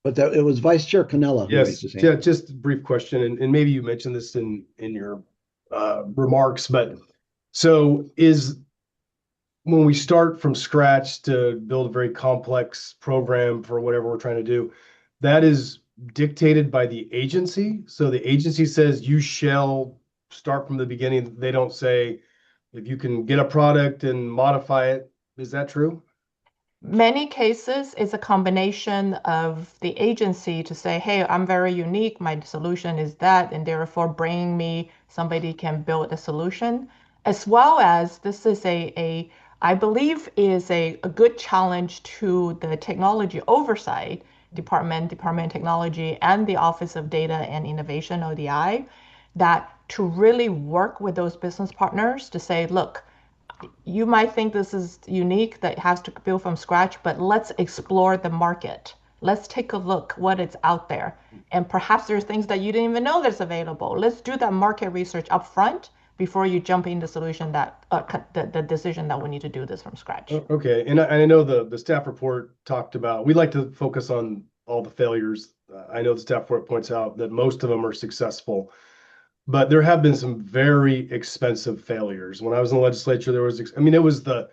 But it was Vice Chair Cannella who raised his hand. Yeah, just a brief question, and maybe you mentioned this in your remarks, but so when we start from scratch to build a very complex program for whatever we're trying to do, that is dictated by the agency. So the agency says you shall start from the beginning. They don't say if you can get a product and modify it. Is that true? Many cases, it's a combination of the agency to say, hey, I'm very unique, my solution is that, and therefore bringing me somebody can build a solution, as well as this is I believe is a good challenge to the technology oversight department of technology, and the Office of Data and Innovation, ODI, that to really work with those business partners to say, look, you might think this is unique that has to build from scratch, but let's explore the market. Let's take a look what is out there. And perhaps there's things that you didn't even know that's available. Let's do that market research up front before you jump in the solution that the decision that we need to do this from scratch. Okay, and I know the staff report talked about, we like to focus on all the failures. I know the staff report points out that most of them are successful, but there have been some very expensive failures. When I was in the legislature, there was, Mr.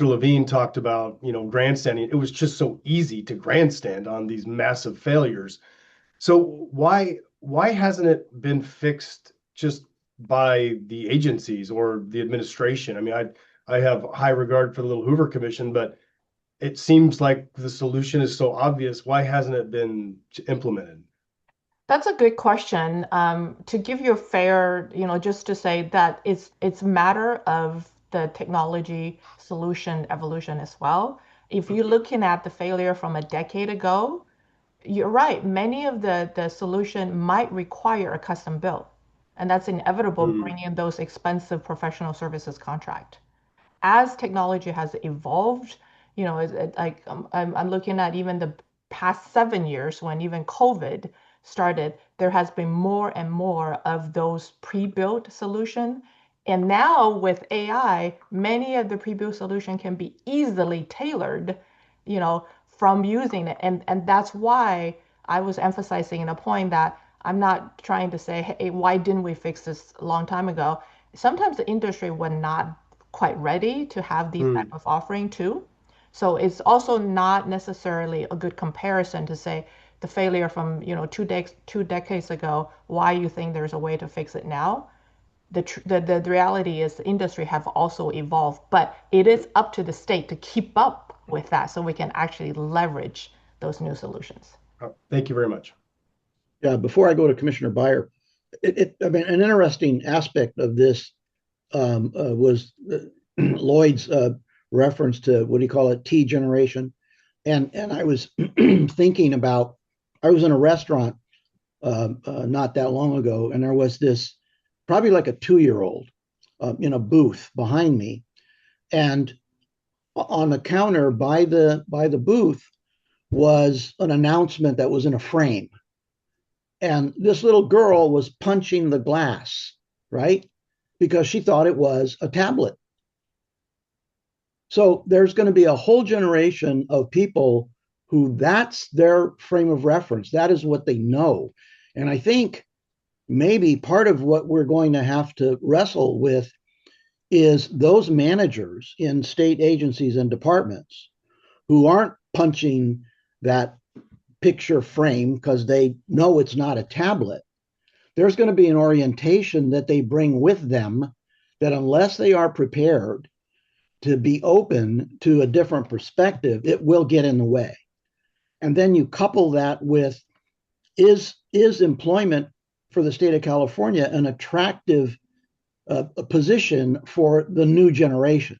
Levine talked about, grandstanding. It was just so easy to grandstand on these massive failures. So why hasn't it been fixed just by the agencies or the administration? I mean, I have high regard for the Little Hoover Commission, but it seems like the solution is so obvious. Why hasn't it been implemented? That's a good question. To give you a fair, just to say that it's a matter of the technology solution evolution as well. If you're looking at the failure from a decade ago, you're right. Many of the solution might require a custom build. And that's inevitable bringing those expensive professional services contract. As technology has evolved, like I'm looking at even the past 7 years when even COVID started, there has been more and more of those pre-built solution. And now with AI, many of the pre-built solution can be easily tailored, from using it. And that's why I was emphasizing in a point that I'm not trying to say, hey, why didn't we fix this a long time ago? Sometimes the industry was not quite ready to have these type of offering too. So it's also not necessarily a good comparison to say the failure from 2 decades ago, why you think there's a way to fix it now. The reality is the industry have also evolved, but it is up to the state to keep up with that so we can actually leverage those new solutions. Thank you very much. Yeah, before I go to Commissioner Byer, I mean, an interesting aspect of this was Lloyd's reference to, what do you call it, T generation. And I was thinking about, I was in a restaurant not that long ago, and there was this probably like a 2-year-old in a booth behind me. And on the counter by the booth was an announcement that was in a frame. And this little girl was punching the glass, right? Because she thought it was a tablet. So there's going to be a whole generation of people who that's their frame of reference. That is what they know. And I think maybe part of what we're going to have to wrestle with is those managers in state agencies and departments who aren't punching that picture frame because they know it's not a tablet. There's going to be an orientation that they bring with them that unless they are prepared to be open to a different perspective, it will get in the way. And then you couple that with, is employment for the state of California an attractive position for the new generation?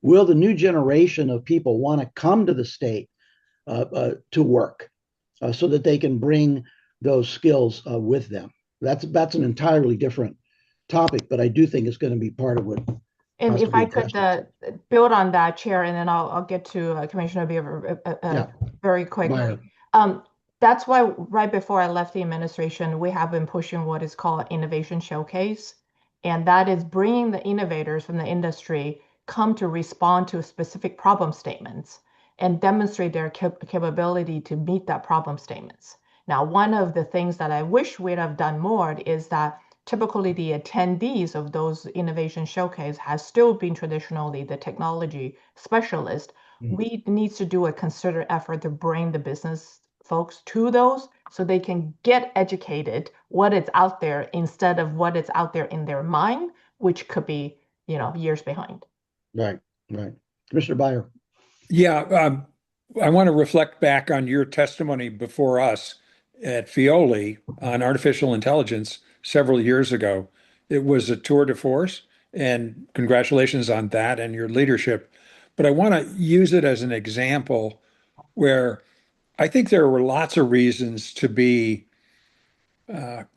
Will the new generation of people want to come to the state to work so that they can bring those skills with them? That's an entirely different topic, but I do think it's going to be part of what. And if I could build on that, Chair, and then I'll get to Commissioner Beaver very quickly. That's why right before I left the administration, we have been pushing what is called Innovation Showcase. And that is bringing the innovators from the industry come to respond to specific problem statements and demonstrate their capability to meet that problem statements. Now, one of the things that I wish we'd have done more is that typically the attendees of those innovation showcase has still been traditionally the technology specialist. We need to do a concerted effort to bring the business folks to those so they can get educated what is out there instead of what is out there in their mind, which could be, years behind. Right. Commissioner Byer. Yeah, I want to reflect back on your testimony before us at Fioli on artificial intelligence several years ago. It was a tour de force, and congratulations on that and your leadership. But I want to use it as an example where I think there were lots of reasons to be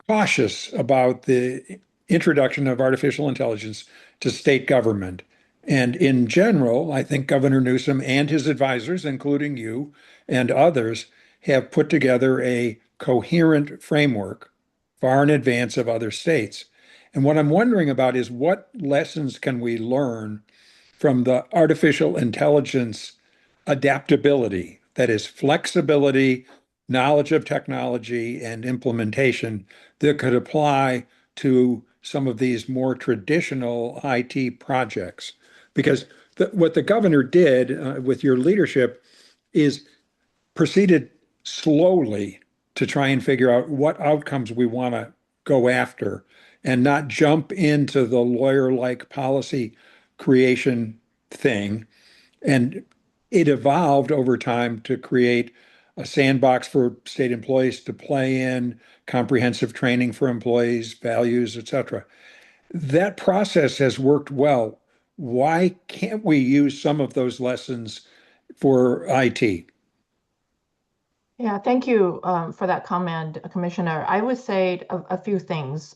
cautious about the introduction of artificial intelligence to state government. And in general, I think Governor Newsom and his advisors, including you and others, have put together a coherent framework far in advance of other states. And what I'm wondering about is what lessons can we learn from the artificial intelligence adaptability, that is flexibility, knowledge of technology, and implementation that could apply to some of these more traditional IT projects? Because what the governor did with your leadership is proceeded slowly to try and figure out what outcomes we want to go after and not jump into the lawyer-like policy creation thing. And it evolved over time to create a sandbox for state employees to play in, comprehensive training for employees, values, et cetera. That process has worked well. Why can't we use some of those lessons for IT? Yeah, thank you for that comment, Commissioner. I would say a few things.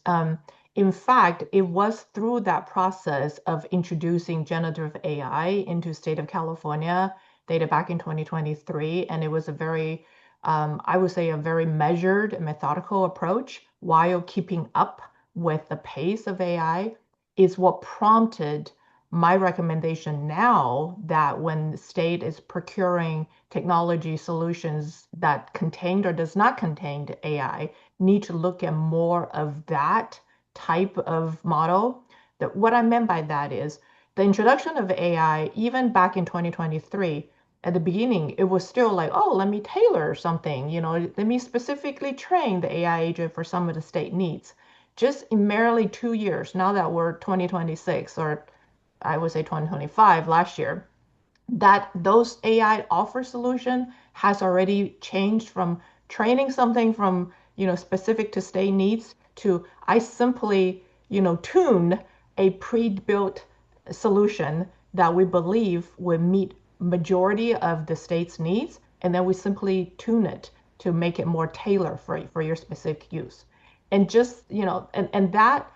in fact, it was through that process of introducing generative AI into state of California, dated back in 2023, and it was a very, I would say, a very measured, methodical approach while keeping up with the pace of AI, is what prompted my recommendation now that when the state is procuring technology solutions that contained or does not contain AI, need to look at more of that type of model. That what I meant by that is the introduction of AI, even back in 2023, at the beginning, it was still like, oh, let me tailor something, let me specifically train the AI agent for some of the state needs. Just in merely 2 years, now that we're 2026, or I would say 2025, last year, that those AI offer solution has already changed from training something from specific to state needs to I simply tune a pre-built solution that we believe will meet majority of the state's needs, and then we simply tune it to make it more tailored for your specific use. And just and that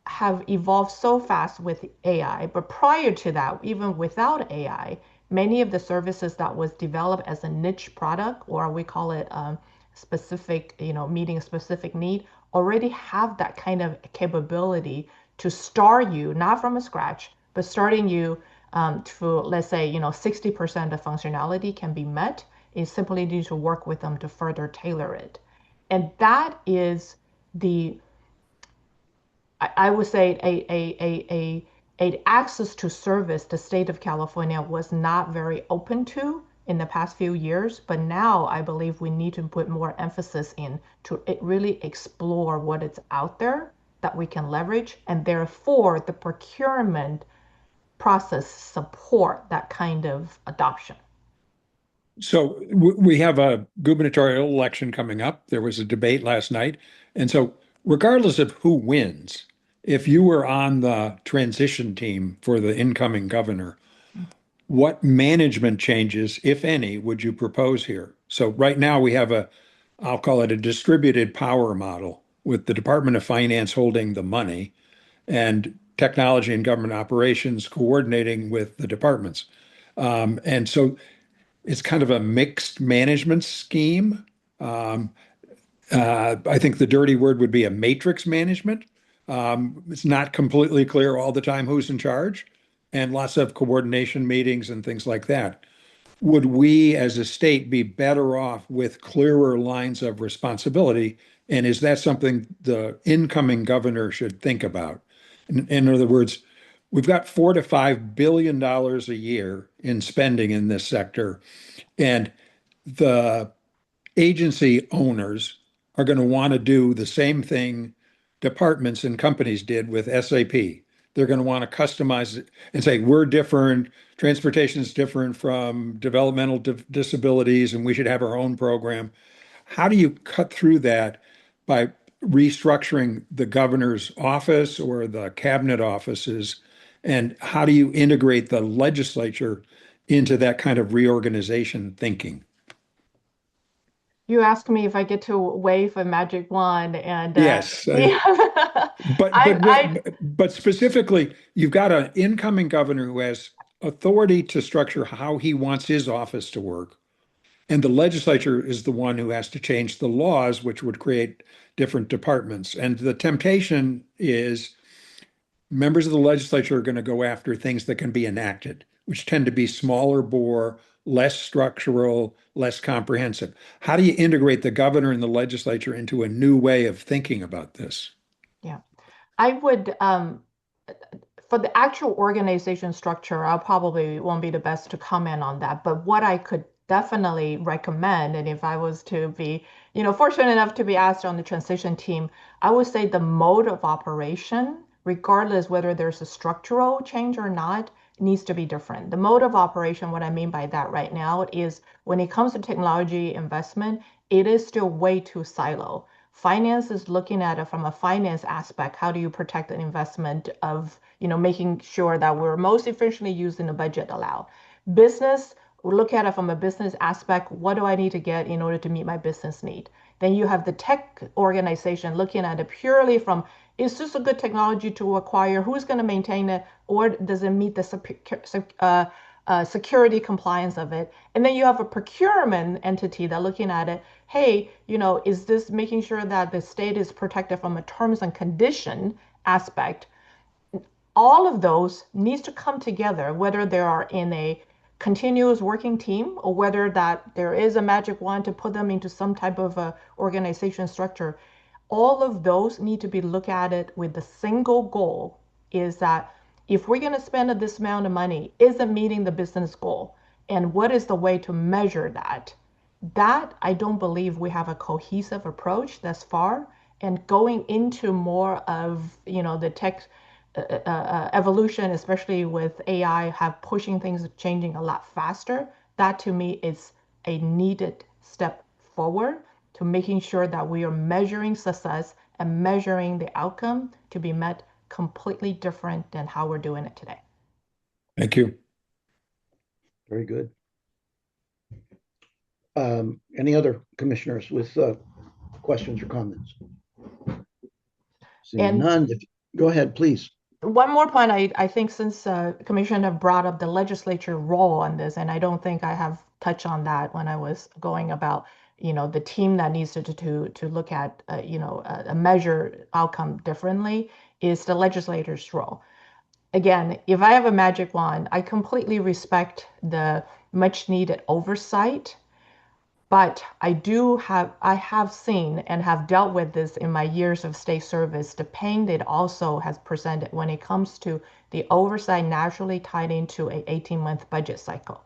have evolved so fast with AI. But prior to that, even without AI, many of the services that was developed as a niche product, or we call it specific, meeting a specific need, already have that kind of capability to start you, not from a scratch, but starting you to, let's say, 60% of functionality can be met. You simply need to work with them to further tailor it. And that is the I would say a access to service the state of California was not very open to in the past few years, but now I believe we need to put more emphasis in to really explore what is out there that we can leverage, and therefore the procurement process support that kind of adoption. So we have a gubernatorial election coming up. There was a debate last night. And so regardless of who wins, if you were on the transition team for the incoming governor, what management changes, if any, would you propose here? So right now we have I'll call it a distributed power model with the Department of Finance holding the money and technology and government operations coordinating with the departments. And so it's kind of a mixed management scheme. I think the dirty word would be a matrix management. It's not completely clear all the time who's in charge, and lots of coordination meetings and things like that. Would we as a state be better off with clearer lines of responsibility? And is that something the incoming governor should think about? In other words, we've got $4 to $5 billion a year in spending in this sector, and the agency owners are going to want to do the same thing departments and companies did with SAP. They're going to want to customize it and say, we're different. Transportation is different from developmental disabilities, and we should have our own program. How do you cut through that by restructuring the governor's office or the cabinet offices? And how do you integrate the legislature into that kind of reorganization thinking? You ask me if I get to wave a magic wand and Yes. But specifically, you've got an incoming governor who has authority to structure how he wants his office to work. And the legislature is the one who has to change the laws, which would create different departments. And the temptation is members of the legislature are going to go after things that can be enacted, which tend to be smaller bore, less structural, less comprehensive. How do you integrate the governor and the legislature into a new way of thinking about this? Yeah, I would, for the actual organization structure, I probably won't be the best to comment on that. But what I could definitely recommend, and if I was to be, fortunate enough to be asked on the transition team, I would say the mode of operation, regardless whether there's a structural change or not, needs to be different. The mode of operation, what I mean by that right now is when it comes to technology investment, it is still way too silo. Finance is looking at it from a finance aspect. How do you protect an investment of, making sure that we're most efficiently using the budget allowed? Business, we look at it from a business aspect. What do I need to get in order to meet my business need? Then you have the tech organization looking at it purely from is this a good technology to acquire? Who's going to maintain it? Or does it meet the security compliance of it? And then you have a procurement entity that looking at it. Hey, is this making sure that the state is protected from a terms and condition aspect? All of those needs to come together, whether they are in a continuous working team or whether that there is a magic wand to put them into some type of a organization structure. All of those need to be looked at it with the single goal is that if we're going to spend this amount of money, is it meeting the business goal? And what is the way to measure that? That I don't believe we have a cohesive approach thus far. And going into more of the tech evolution, especially with AI, have pushing things changing a lot faster. That to me is a needed step forward to making sure that we are measuring success and measuring the outcome to be met completely different than how we're doing it today. Thank you. Very good. Any other commissioners with questions or comments? Seeing none, go ahead, please. One more point, I think since Commissioner brought up the legislature role on this, and I don't think I have touched on that when I was going about, the team that needs to look at, a measure outcome differently is the legislator's role. Again, if I have a magic wand, I completely respect the much needed oversight. But I have seen and have dealt with this in my years of state service, the pain that also has presented when it comes to the oversight naturally tied into an 18-month budget cycle.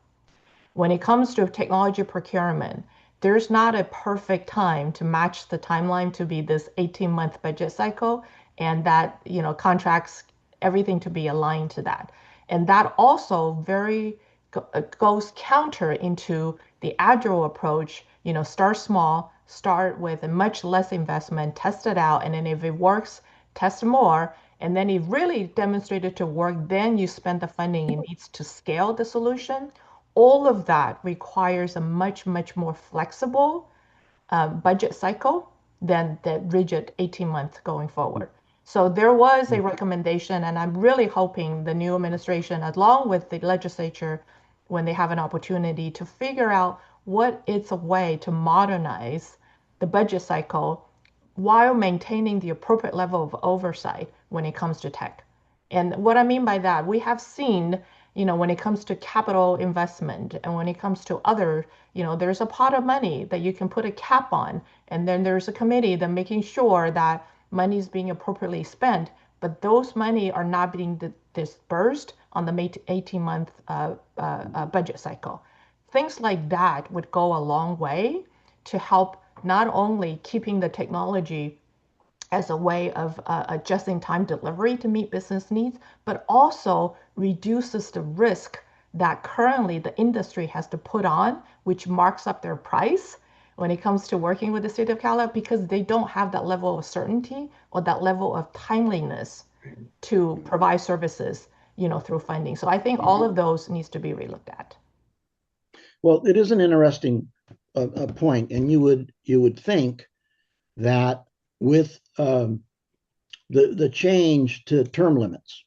When it comes to technology procurement, there's not a perfect time to match the timeline to be this 18-month budget cycle and that, contracts, everything to be aligned to that. And that also goes counter into the agile approach, start small, start with a much less investment, test it out, and then if it works, test more, and then it really demonstrated to work, then you spend the funding it needs to scale the solution. All of that requires a much, much more flexible budget cycle than the rigid 18 months going forward. So there was a recommendation, and I'm really hoping the new administration, along with the legislature, when they have an opportunity to figure out what is a way to modernize the budget cycle while maintaining the appropriate level of oversight when it comes to tech. And what I mean by that, we have seen, when it comes to capital investment and when it comes to other, there's a pot of money that you can put a cap on, and then there's a committee that making sure that money is being appropriately spent, but those money are not being dispersed on the 18-month budget cycle. Things like that would go a long way to help not only keeping the technology as a way of adjusting time delivery to meet business needs, but also reduces the risk that currently the industry has to put on, which marks up their price when it comes to working with the state of California, because they don't have that level of certainty or that level of timeliness to provide services, through funding. So I think all of those needs to be relooked at. Well, it is an interesting point, and you would think that with the change to term limits,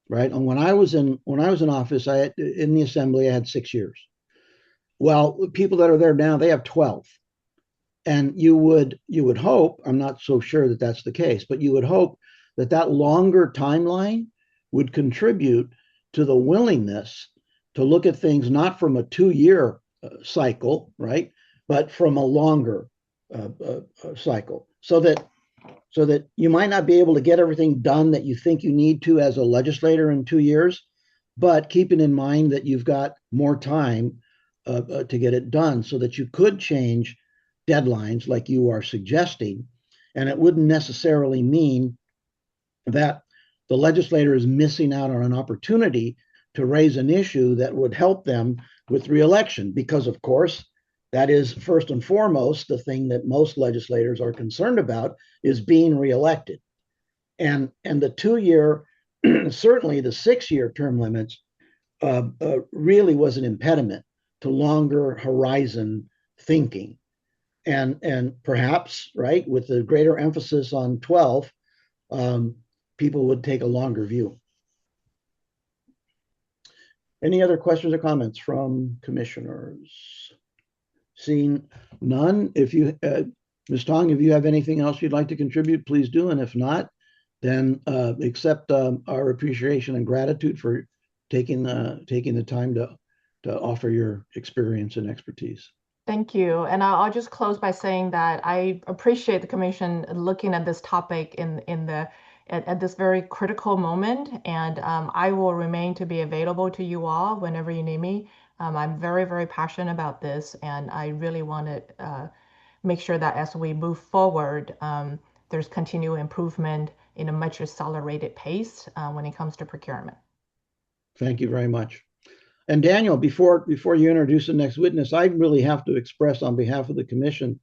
right? And when I was in office, in the assembly, I had 6 years. Well, people that are there now, they have 12. And you would hope, I'm not so sure that that's the case, but you would hope that longer timeline would contribute to the willingness to look at things not from a 2-year cycle, right, but from a longer cycle, so that you might not be able to get everything done that you think you need to as a legislator in 2 years, but keeping in mind that you've got more time to get it done, so that you could change deadlines like you are suggesting, and it wouldn't necessarily mean that the legislator is missing out on an opportunity to raise an issue that would help them with reelection, because of course that is first and foremost the thing that most legislators are concerned about, is being reelected. And the 2-year, certainly the 6-year term limits really was an impediment to longer horizon thinking. And perhaps, right, with the greater emphasis on 12, people would take a longer view. Any other questions or comments from commissioners? Seeing none, if you, Ms. Tong, if you have anything else you'd like to contribute, please do. And if not, then accept our appreciation and gratitude for taking the time to offer your experience and expertise. Thank you. And I'll just close by saying that I appreciate the commission looking at this topic at this very critical moment. And I will remain to be available to you all whenever you need me. I'm very, very passionate about this, and I really want to make sure that as we move forward, there's continual improvement in a much accelerated pace when it comes to procurement. Thank you very much. And Daniel, before you introduce the next witness, I really have to express on behalf of the commission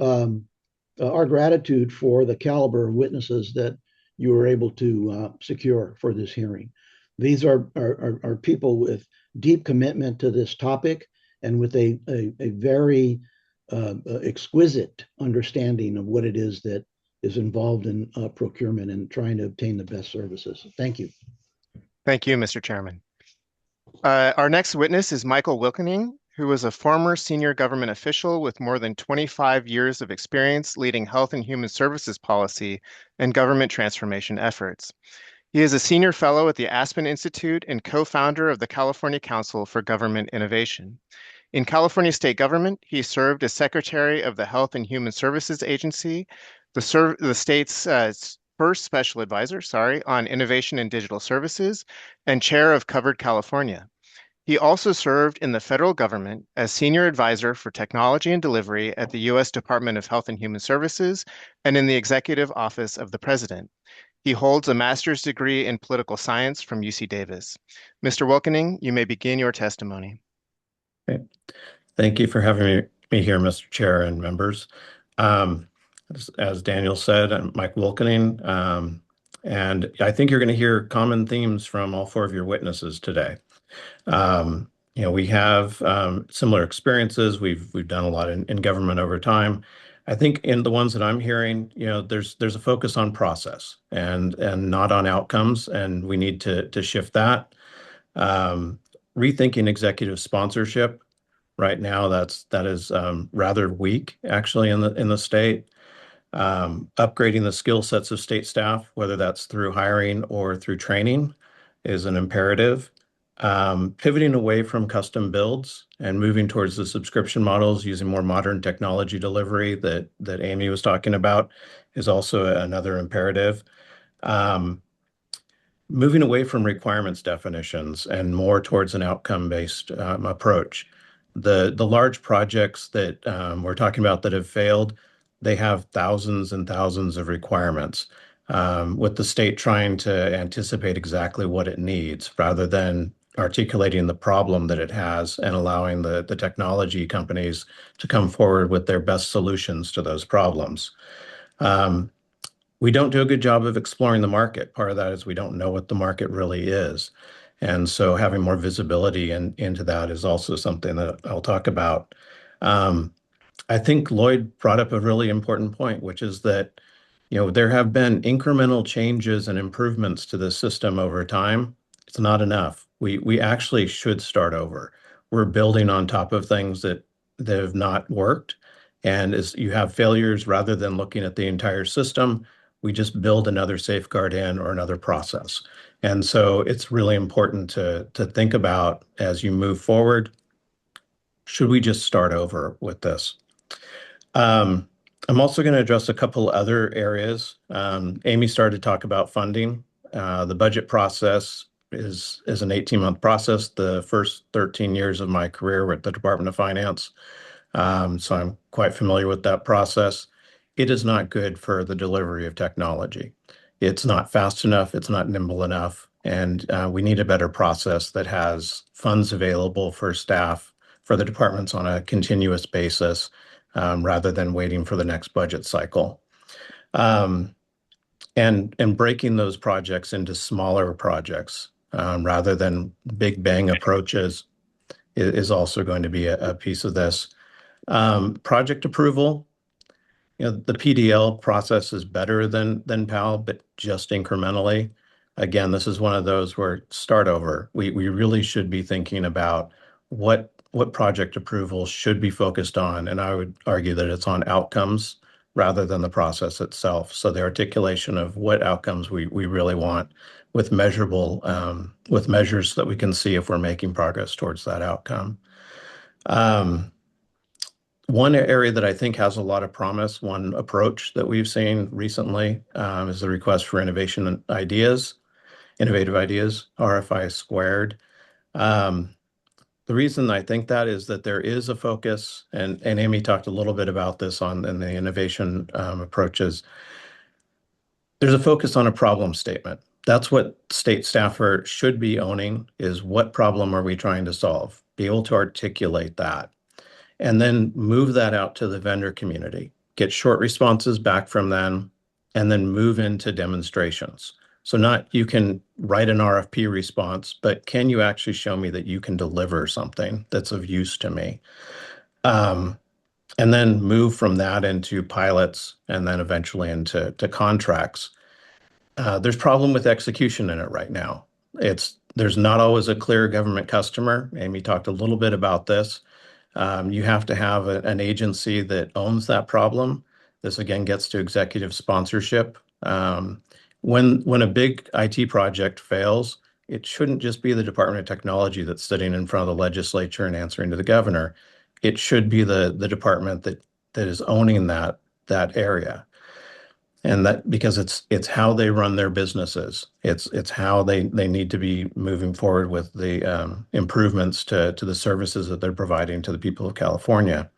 our gratitude for the caliber of witnesses that you were able to secure for this hearing. These are people with deep commitment to this topic and with a very exquisite understanding of what it is that is involved in procurement and trying to obtain the best services. Thank you. Thank you, Mr. Chairman. Our next witness is Michael Wilkening, who was a former senior government official with more than 25 years of experience leading health and human services policy and government transformation efforts. He is a senior fellow at the Aspen Institute and co-founder of the California Council for Government Innovation. In California state government, he served as secretary of the Health and Human Services Agency, the state's first special advisor, on innovation and digital services, and chair of Covered California. He also served in the federal government as senior advisor for technology and delivery at the U.S. Department of Health and Human Services and in the executive office of the president. He holds a master's degree in political science from UC Davis. Mr. Wilkening, you may begin your testimony. Okay. Thank you for having me here, Mr. Chair and members. As Daniel said, I'm Mike Wilkening, and I think you're going to hear common themes from all four of your witnesses today. We have similar experiences. We've done a lot in government over time. I think in the ones that I'm hearing, there's a focus on process and not on outcomes, and we need to shift that. Rethinking executive sponsorship right now, that is rather weak actually in the state. Upgrading the skill sets of state staff, whether that's through hiring or through training, is an imperative. Pivoting away from custom builds and moving towards the subscription models using more modern technology delivery that Amy was talking about is also another imperative. Moving away from requirements definitions and more towards an outcome-based approach. The large projects that we're talking about that have failed, they have thousands and thousands of requirements, with the state trying to anticipate exactly what it needs rather than articulating the problem that it has and allowing the technology companies to come forward with their best solutions to those problems. We don't do a good job of exploring the market. Part of that is we don't know what the market really is. And so having more visibility into that is also something that I'll talk about. I think Lloyd brought up a really important point, which is that there have been incremental changes and improvements to the system over time. It's not enough. We actually should start over. We're building on top of things that have not worked. And as you have failures, rather than looking at the entire system, we just build another safeguard in or another process. And so it's really important to think about as you move forward, should we just start over with this? I'm also going to address a couple other areas. Amy started to talk about funding. The budget process is an 18-month process. The first 13 years of my career were at the Department of Finance. So I'm quite familiar with that process. It is not good for the delivery of technology. It's not fast enough. It's not nimble enough. And we need a better process that has funds available for staff, for the departments on a continuous basis, rather than waiting for the next budget cycle. And breaking those projects into smaller projects rather than big bang approaches is also going to be a piece of this. Project approval. The PDL process is better than PAL, but just incrementally. Again, this is one of those where start over. We really should be thinking about what project approval should be focused on, and I would argue that it's on outcomes rather than the process itself. So the articulation of what outcomes we really want with measurable with measures that we can see if we're making progress towards that outcome. One area that I think has a lot of promise, one approach that we've seen recently is the request for innovative ideas, RFI squared. The reason I think that is that there is a focus, and Amy talked a little bit about this in the innovation approaches. There's a focus on a problem statement. That's what state staffer should be owning, is what problem are we trying to solve? Be able to articulate that. And then move that out to the vendor community, get short responses back from them, and then move into demonstrations. So not you can write an RFP response, but can you actually show me that you can deliver something that's of use to me? And then move from that into pilots and then eventually into contracts. There's problem with execution in it right now. There's not always a clear government customer. Amy talked a little bit about this. You have to have an agency that owns that problem. This again gets to executive sponsorship. When a big IT project fails, it shouldn't just be the Department of Technology that's sitting in front of the legislature and answering to the governor. It should be the department that is owning that area. And that because it's how they run their businesses. It's how they need to be moving forward with the improvements to the services that they're providing to the people of California.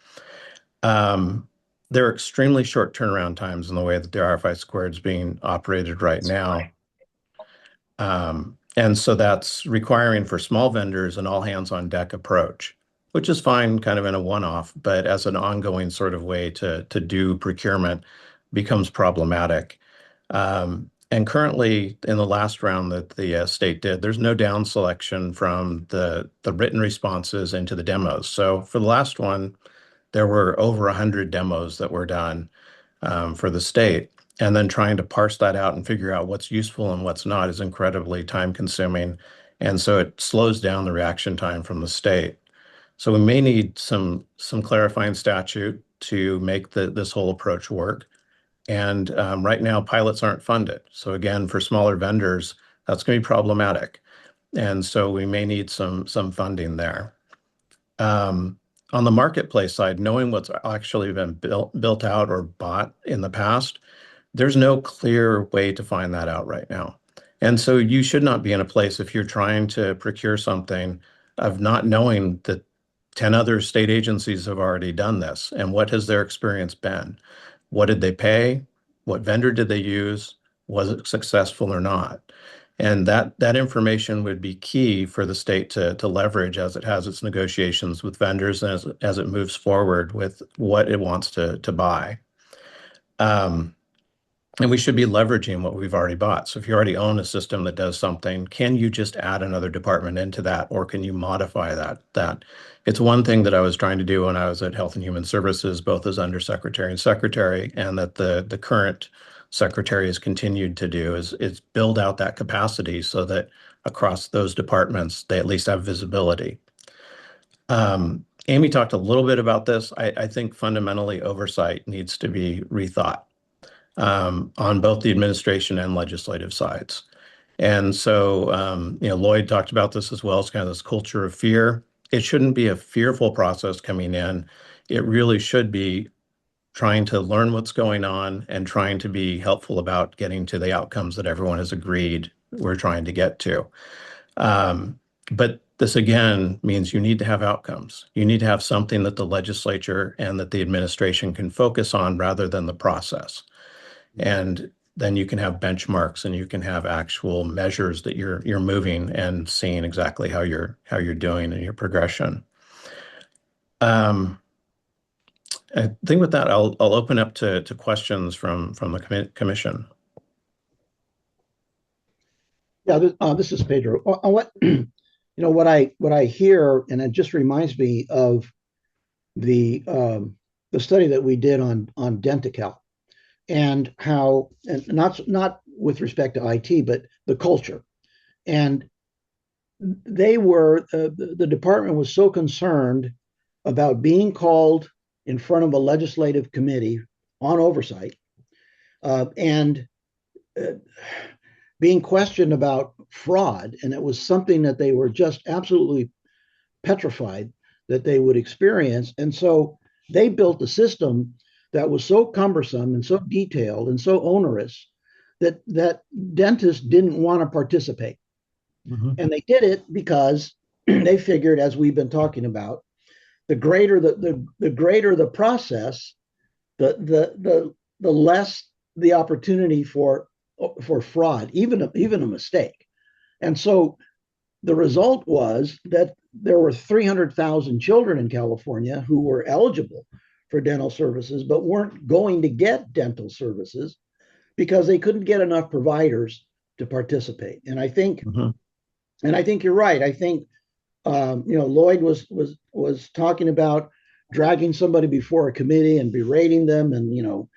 There are extremely short turnaround times in the way that the RFI squared is being operated right now. And so that's requiring for small vendors an all hands on deck approach, which is fine kind of in a one-off, but as an ongoing sort of way to do procurement becomes problematic. And currently in the last round that the state did, there's no down selection from the written responses into the demos. So for the last one, there were over 100 demos that were done for the state. And then trying to parse that out and figure out what's useful and what's not is incredibly time consuming. And so it slows down the reaction time from the state. So we may need some clarifying statute to make this whole approach work. And right now, pilots aren't funded. So again, for smaller vendors, that's going to be problematic. And so we may need some funding there. On the marketplace side, knowing what's actually been built out or bought in the past, there's no clear way to find that out right now. And so you should not be in a place if you're trying to procure something of not knowing that 10 other state agencies have already done this. And what has their experience been? What did they pay? What vendor did they use? Was it successful or not? And that information would be key for the state to leverage as it has its negotiations with vendors and as it moves forward with what it wants to buy. And we should be leveraging what we've already bought. So if you already own a system that does something, can you just add another department into that, or can you modify that? It's one thing that I was trying to do when I was at Health and Human Services, both as undersecretary and secretary, and that the current secretary has continued to do is build out that capacity so that across those departments, they at least have visibility. Amy talked a little bit about this. I think fundamentally oversight needs to be rethought. On both the administration and legislative sides. And so, Lloyd talked about this as well. It's kind of this culture of fear. It shouldn't be a fearful process coming in. It really should be trying to learn what's going on and trying to be helpful about getting to the outcomes that everyone has agreed we're trying to get to. But this again means you need to have outcomes. You need to have something that the legislature and that the administration can focus on rather than the process. And then you can have benchmarks and you can have actual measures that you're moving and seeing exactly how you're doing in your progression. I think with that, I'll open up to questions from the commission. Yeah, this is Pedro. What I hear, and it just reminds me of the the study that we did on Dentical and how, and not with respect to IT, but the culture. And they were, the department was so concerned about being called in front of a legislative committee on oversight and being questioned about fraud. And it was something that they were just absolutely petrified that they would experience. And so they built a system that was so cumbersome and so detailed and so onerous that dentists didn't want to participate. Mm-hmm. And they did it because they figured, as we've been talking about, the greater the greater the process, the less the opportunity for fraud, even a mistake. And so the result was that there were 300,000 children in California who were eligible for dental services, but weren't going to get dental services because they couldn't get enough providers to participate. And I think, mm-hmm. and I think you're right. I think, Lloyd was talking about dragging somebody before a committee and berating them and,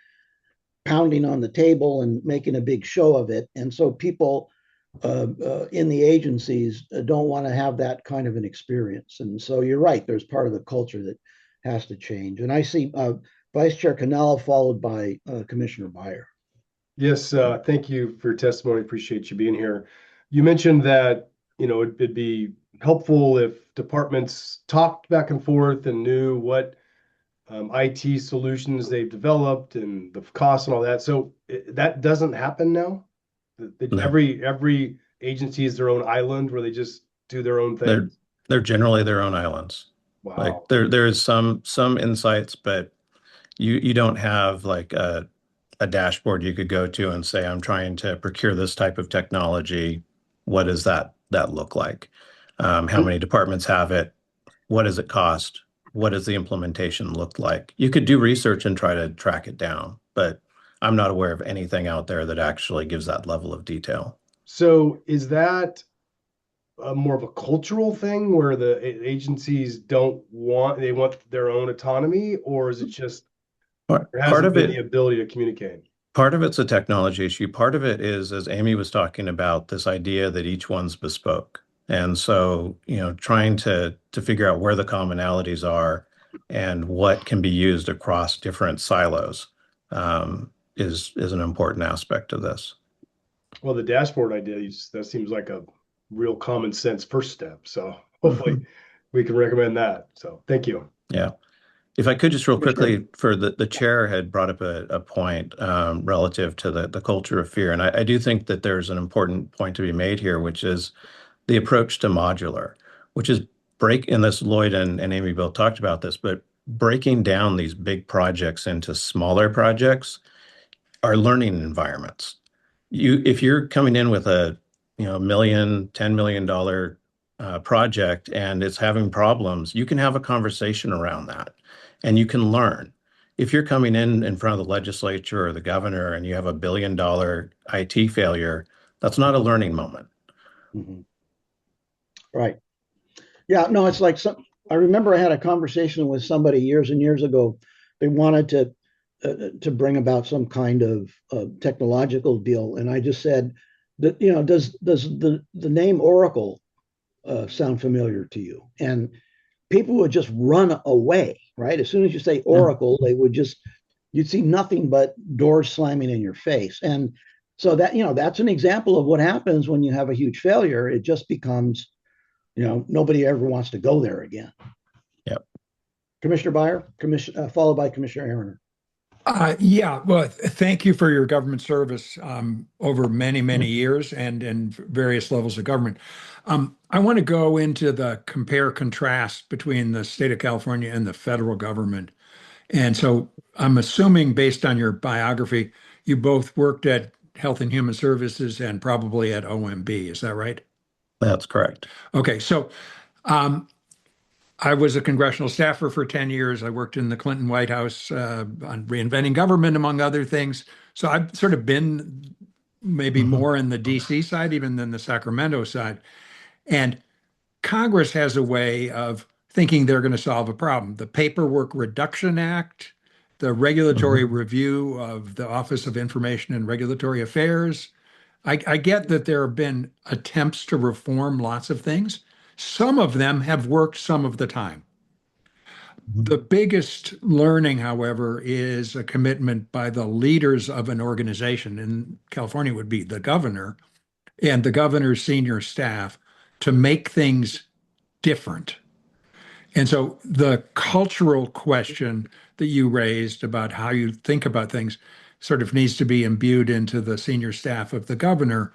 pounding on the table and making a big show of it. And so people in the agencies don't want to have that kind of an experience. And so you're right. There's part of the culture that has to change. And I see Vice Chair Canala followed by Commissioner Byer. Yes, thank you for your testimony. Appreciate you being here. You mentioned that, it'd be helpful if departments talked back and forth and knew what IT solutions they've developed and the costs and all that. So that doesn't happen now. No. Every agency is their own island where they just do their own thing. They're generally their own islands. Wow. Like there is some insights, but you don't have like a dashboard you could go to and say, I'm trying to procure this type of technology. What does that look like? How many departments have it? What does it cost? What does the implementation look like? You could do research and try to track it down, but I'm not aware of anything out there that actually gives that level of detail. So is that more of a cultural thing where the agencies want their own autonomy, or is it just part of it the ability to communicate? Part of it's a technology issue. Part of it is, as Amy was talking about, this idea that each one's bespoke. And so, trying to figure out where the commonalities are and what can be used across different silos is an important aspect of this. Well, the dashboard idea, that seems like a real common sense first step. So hopefully we can recommend that. So thank you. Yeah. If I could just real quickly, for the chair had brought up a point relative to the culture of fear. And I do think that there's an important point to be made here, which is the approach to modular, which is and this Lloyd and Amy both talked about this, but breaking down these big projects into smaller projects are learning environments. If you're coming in with a $1 million, $10 million project and it's having problems, you can have a conversation around that and you can learn. If you're coming in front of the legislature or the governor and you have $1 billion IT failure, that's not a learning moment. Mm-hmm. Right. Yeah, no, it's like I remember I had a conversation with somebody years and years ago. They wanted to bring about some kind of technological deal. And I just said that, does the name Oracle sound familiar to you? And people would just run away, right? As soon as you say Oracle, they would you'd see nothing but doors slamming in your face. And so that, that's an example of what happens when you have a huge failure. It just becomes, nobody ever wants to go there again. Yep. Commissioner Byer, followed by Commissioner Erner. Yeah, well, thank you for your government service over many, many years and in various levels of government. I want to go into the compare-contrast between the state of California and the federal government. And so I'm assuming, based on your biography, you both worked at Health and Human Services and probably at OMB. Is that right? That's correct. Okay, so I was a congressional staffer for 10 years. I worked in the Clinton White House on reinventing government, among other things. So I've sort of been maybe more in the DC side, even than the Sacramento side. And Congress has a way of thinking they're going to solve a problem. The Paperwork Reduction Act the regulatory review of the Office of Information and Regulatory Affairs. I get that there have been attempts to reform lots of things. Some of them have worked some of the time. The biggest learning, however, is a commitment by the leaders of an organization. In California, it would be the governor and the governor's senior staff to make things different. And so the cultural question that you raised about how you think about things sort of needs to be imbued into the senior staff of the governor.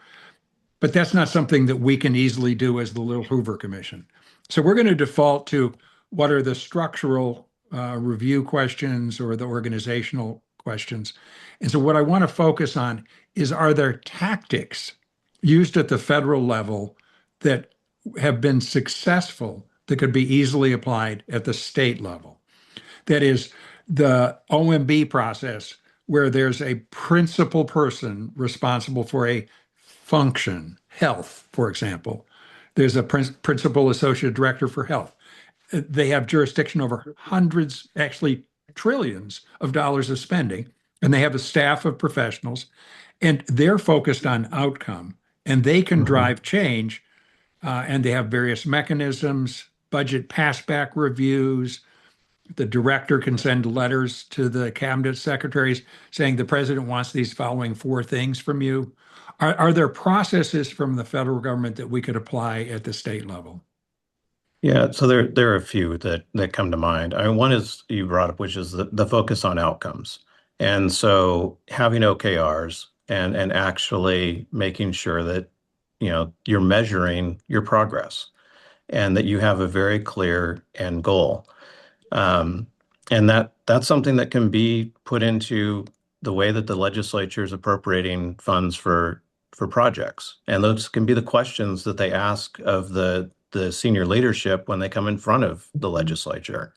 But that's not something that we can easily do as the Little Hoover Commission. So we're going to default to what are the structural review questions or the organizational questions. And so what I want to focus on is, are there tactics used at the federal level that have been successful that could be easily applied at the state level? That is the OMB process, where there's a principal person responsible for a function, health, for example. There's a principal associate director for health. They have jurisdiction over hundreds, actually trillions of dollars of spending, and they have a staff of professionals, and they're focused on outcome, and they can drive change, and they have various mechanisms, budget passback reviews. The director can send letters to the cabinet secretaries saying the president wants these following 4 things from you. Are there processes from the federal government that we could apply at the state level? Yeah, so there are a few that come to mind. I mean, one is you brought up, which is the focus on outcomes. And so having OKRs and actually making sure that you're measuring your progress and that you have a very clear end goal. And that's something that can be put into the way that the legislature is appropriating funds for projects. And those can be the questions that they ask of the senior leadership when they come in front of the legislature.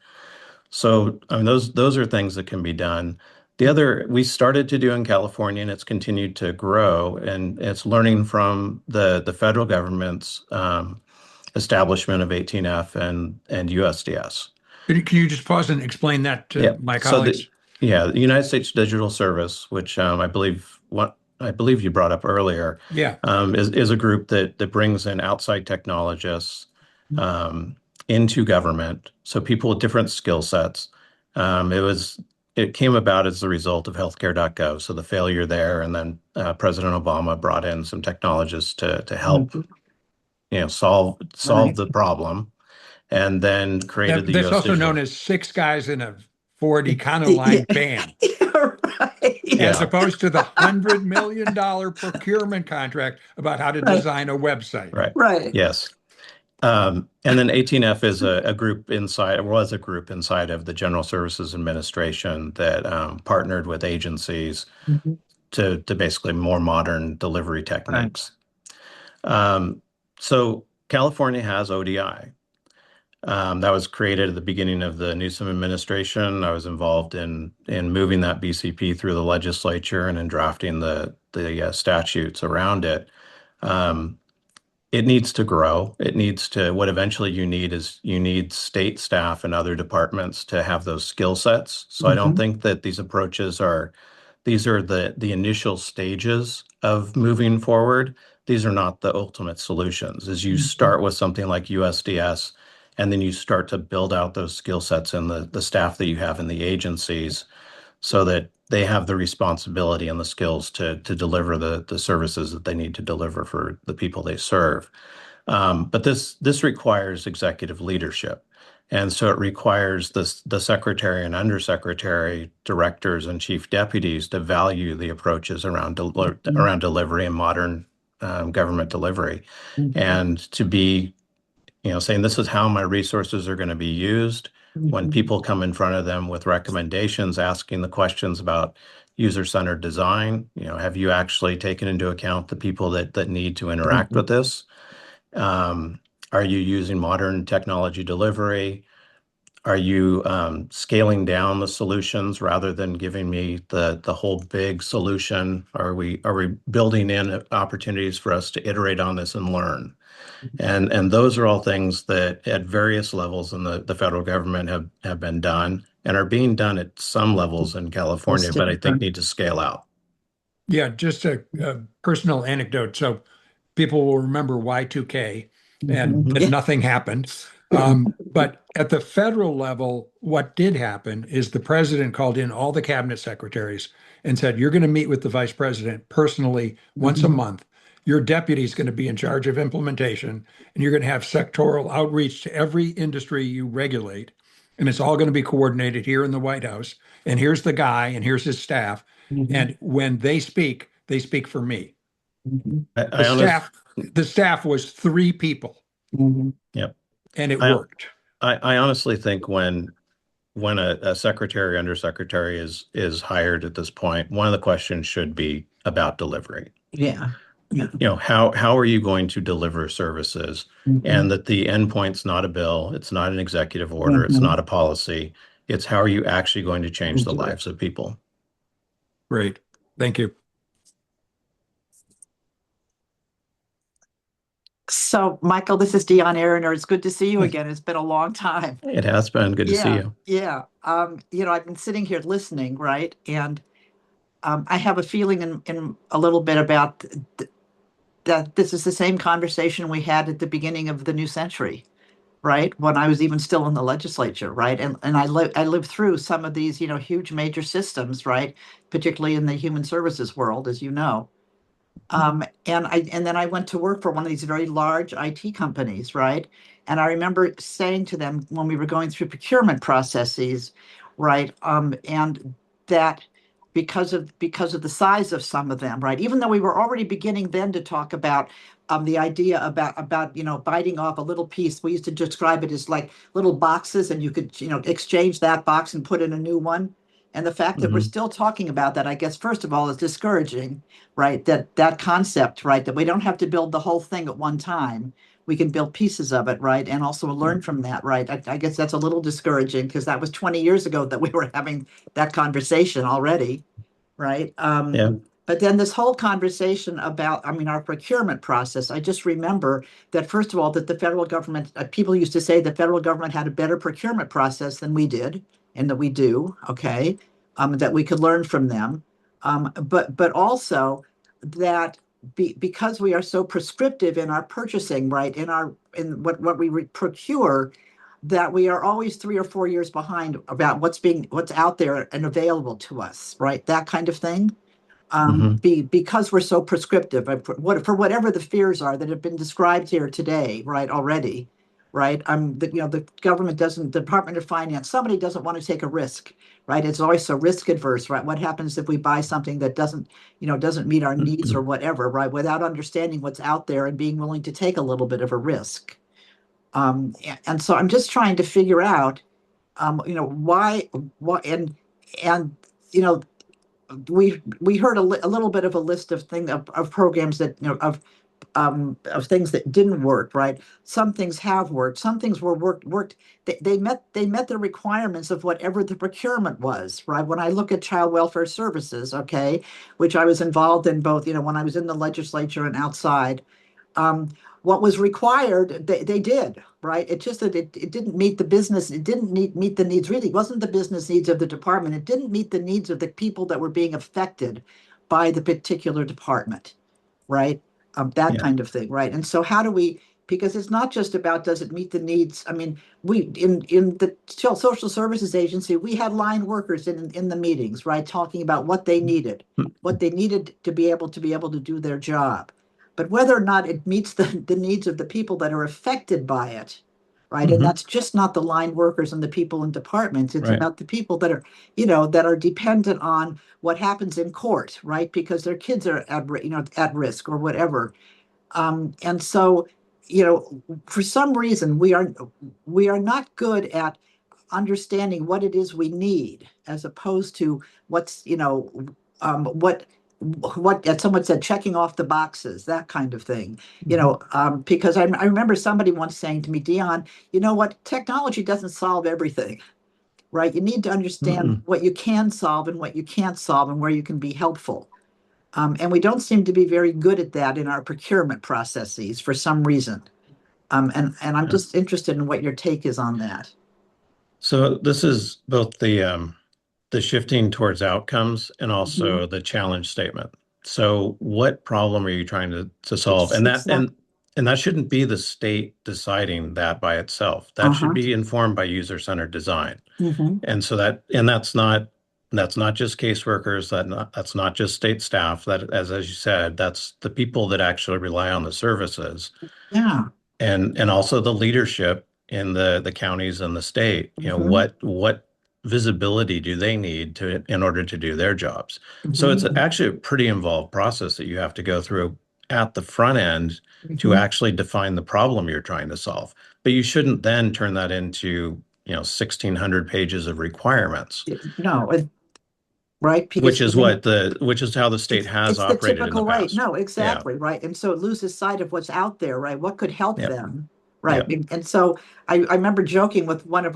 So, I mean, those are things that can be done. The other we started to do in California, and it's continued to grow, and it's learning from the federal government's establishment of 18F and USDS. Can you just pause and explain that to my colleagues? The United States Digital Service, which I believe you brought up earlier, is a group that brings in outside technologists into government, so people with different skill sets. It came about as a result of healthcare.gov, so the failure there, and then President Obama brought in some technologists to help solve the problem, and then created the That's US also Digital. known as 6 guys in a Ford Econoline van. As opposed to the $100 million procurement contract about how to design a website. Right. Yes. And then 18F is a group inside of the General Services Administration that partnered with agencies to basically more modern delivery techniques. So California has ODI. That was created at the beginning of the Newsom administration. I was involved in moving that BCP through the legislature and in drafting the statutes around it. It needs to grow. What eventually you need state staff and other departments to have those skill sets. So I don't think that these approaches these are the initial stages of moving forward. These are not the ultimate solutions. As you start with something like USDS, and then you start to build out those skill sets in the staff that you have in the agencies so that they have the responsibility and the skills to deliver the services that they need to deliver for the people they serve. But this requires executive leadership. And so it requires the secretary and undersecretary, directors and chief deputies to value the approaches around delivery and modern government delivery, and to be saying this is how my resources are going to be used. When people come in front of them with recommendations, asking the questions about user-centered design, have you actually taken into account the people that need to interact with this? Are you using modern technology delivery? Are you scaling down the solutions rather than giving me the whole big solution? Are we building in opportunities for us to iterate on this and learn? And those are all things that at various levels in the federal government have been done. and are being done at some levels in California, but I think need to scale out. Yeah, just a personal anecdote. So people will remember Y2K and that nothing happened. But at the federal level, what did happen is the president called in all the cabinet secretaries and said, you're going to meet with the vice president personally once a month. Your deputy is going to be in charge of implementation, and you're going to have sectoral outreach to every industry you regulate. And it's all going to be coordinated here in the White House. And here's the guy, and here's his staff. And when they speak for me. The staff was 3 people. Yep. And it worked. I honestly think when a secretary, undersecretary is hired at this point, one of the questions should be about delivery. Yeah. You know, how are you going to deliver services? And that the endpoint's not a bill, it's not an executive order, it's not a policy. It's how are you actually going to change the lives of people? Great. Thank you. So, Michael, this is Dion Aaroner. It's good to see you again. It's been a long time. It has been good to see you. Yeah. I've been sitting here listening, right? And I have a feeling in a little bit about that this is the same conversation we had at the beginning of the new century, right? When I was even still in the legislature, right? And I lived through some of these, huge major systems, right? Particularly in the human services world, as you know. And then I went to work for one of these very large IT companies, right? And I remember saying to them when we were going through procurement processes, right? And that because of the size of some of them, right? Even though we were already beginning then to talk about the idea about biting off a little piece. We used to describe it as like little boxes, and you could exchange that box and put in a new one. And the fact that we're still talking about that, I guess, first of all, is discouraging, right? That concept, right? That we don't have to build the whole thing at one time. We can build pieces of it, right? And also learn from that, right? I guess that's a little discouraging because that was 20 years ago that we were having that conversation already, right? But then this whole conversation about, our procurement process, I just remember that, first of all, that the federal government, people used to say the federal government had a better procurement process than we did. And that we do, okay, that we could learn from them, but also that because we are so prescriptive in our purchasing, right, in what we procure, that we are always 3 or 4 years behind about what's out there and available to us, right, that kind of thing, because we're so prescriptive for whatever the fears are that have been described here today, right, already. Right. The government the Department of Finance, somebody doesn't want to take a risk. Right. It's always so risk adverse. Right. What happens if we buy something that doesn't meet our needs or whatever. Right. Without understanding what's out there and being willing to take a little bit of a risk. And so I'm just trying to figure out, why and we heard a little bit of a list of programs that of things that didn't work, right? Some things have worked. Some things worked. They met the requirements of whatever the procurement was, right? When I look at child welfare services, okay, which I was involved in both, when I was in the legislature and outside, what was required, they did, right? It just that it didn't meet the business. It didn't meet the needs. Really, it wasn't the business needs of the department. It didn't meet the needs of the people that were being affected by the particular department, right? That kind of thing, right? And so how do we, because it's not just about does it meet the needs? We in the social services agency, we had line workers in the meetings, right, talking about what they needed to be able to do their job. But whether or not it meets the needs of the people that are affected by it, right? And that's just not the line workers and the people in departments. It's about the people that are, that are dependent on what happens in court, right? Because their kids are at risk or whatever. And so, for some reason, we are not good at understanding what it is we need, as opposed to what's, what as someone said, checking off the boxes, that kind of thing, because I remember somebody once saying to me, Dion, you know what, technology doesn't solve everything, right? You need to understand what you can solve and what you can't solve and where you can be helpful. And we don't seem to be very good at that in our procurement processes for some reason. And I'm just interested in what your take is on that. So this is both the shifting towards outcomes and also the challenge statement. So what problem are you trying to solve? And that shouldn't be the state deciding that by itself. That should be informed by user-centered design. And so that's not just caseworkers, that's not just state staff, that as you said, that's the people that actually rely on the services. Yeah. And also the leadership in the counties and the state. You know, what visibility do they need in order to do their jobs? So it's actually a pretty involved process that you have to go through at the front end to actually define the problem you're trying to solve. But you shouldn't then turn that into, 1,600 pages of requirements. No, right? Which is how the state has operated in the past. Right. No, exactly. Yeah. Right. And so it loses sight of what's out there, right? What could help them? Right. Yep. And so I remember joking with one of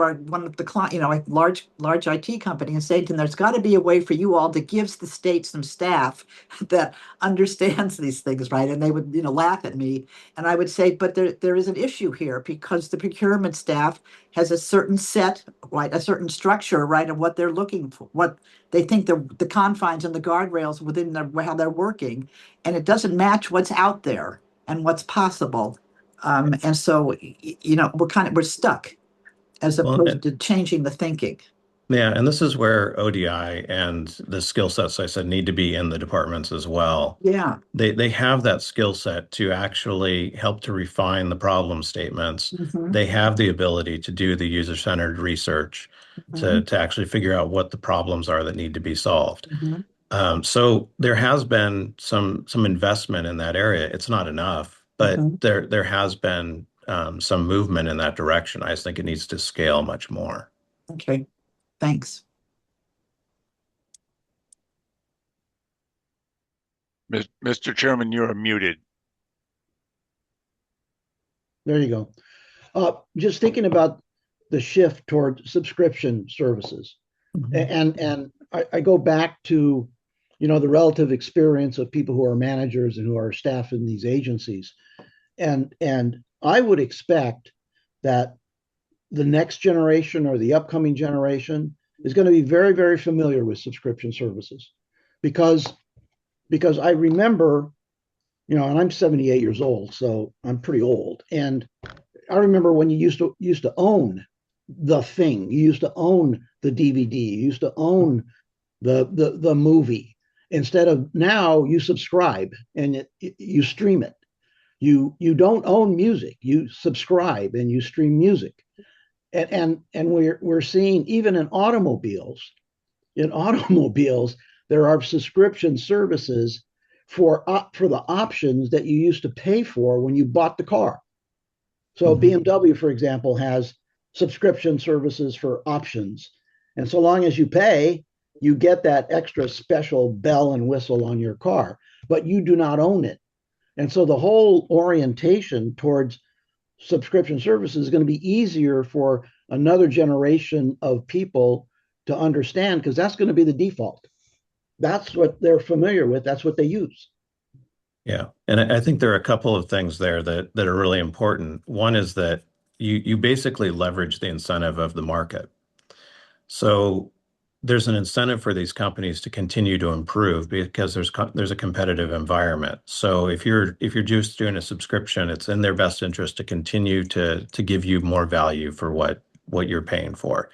the client, a large IT company, and saying to them, there's got to be a way for you all to give the state some staff that understands these things, right? And they would, laugh at me. And I would say, but there is an issue here, because the procurement staff has a certain set, right, a certain structure, right, of what they're looking for, what they think the confines and the guardrails within how they're working, and it doesn't match what's out there and what's possible. And so, we're stuck as opposed to changing the thinking. Yeah, and this is where ODI and the skill sets I said need to be in the departments as well. Yeah. They have that skill set to actually help to refine the problem statements. They have the ability to do the user-centered research to actually figure out what the problems are that need to be solved. So there has been some investment in that area. It's not enough, but there has been some movement in that direction. I just think it needs to scale much more. Okay. Thanks. Mr. Chairman, you're muted. There you go. Just thinking about the shift toward subscription services. And I go back to, the relative experience of people who are managers and who are staff in these agencies. And I would expect that the next generation or the upcoming generation is going to be very, very familiar with subscription services, because I remember, and I'm 78 years old, so I'm pretty old. And I remember when you used to own the thing, you used to own the DVD, you used to own the movie. Instead of now, you subscribe and you stream it. You don't own music, you subscribe and you stream music. And we're seeing, even in automobiles, there are subscription services for the options that you used to pay for when you bought the car. So BMW, for example, has subscription services for options. And so long as you pay, you get that extra special bell and whistle on your car, but you do not own it. And so the whole orientation towards subscription services is going to be easier for another generation of people to understand, because that's going to be the default. That's what they're familiar with. That's what they use. Yeah. And I think there are a couple of things there that are really important. One is that you basically leverage the incentive of the market. So there's an incentive for these companies to continue to improve because there's a competitive environment. So if you're just doing a subscription, it's in their best interest to continue to give you more value for what you're paying for.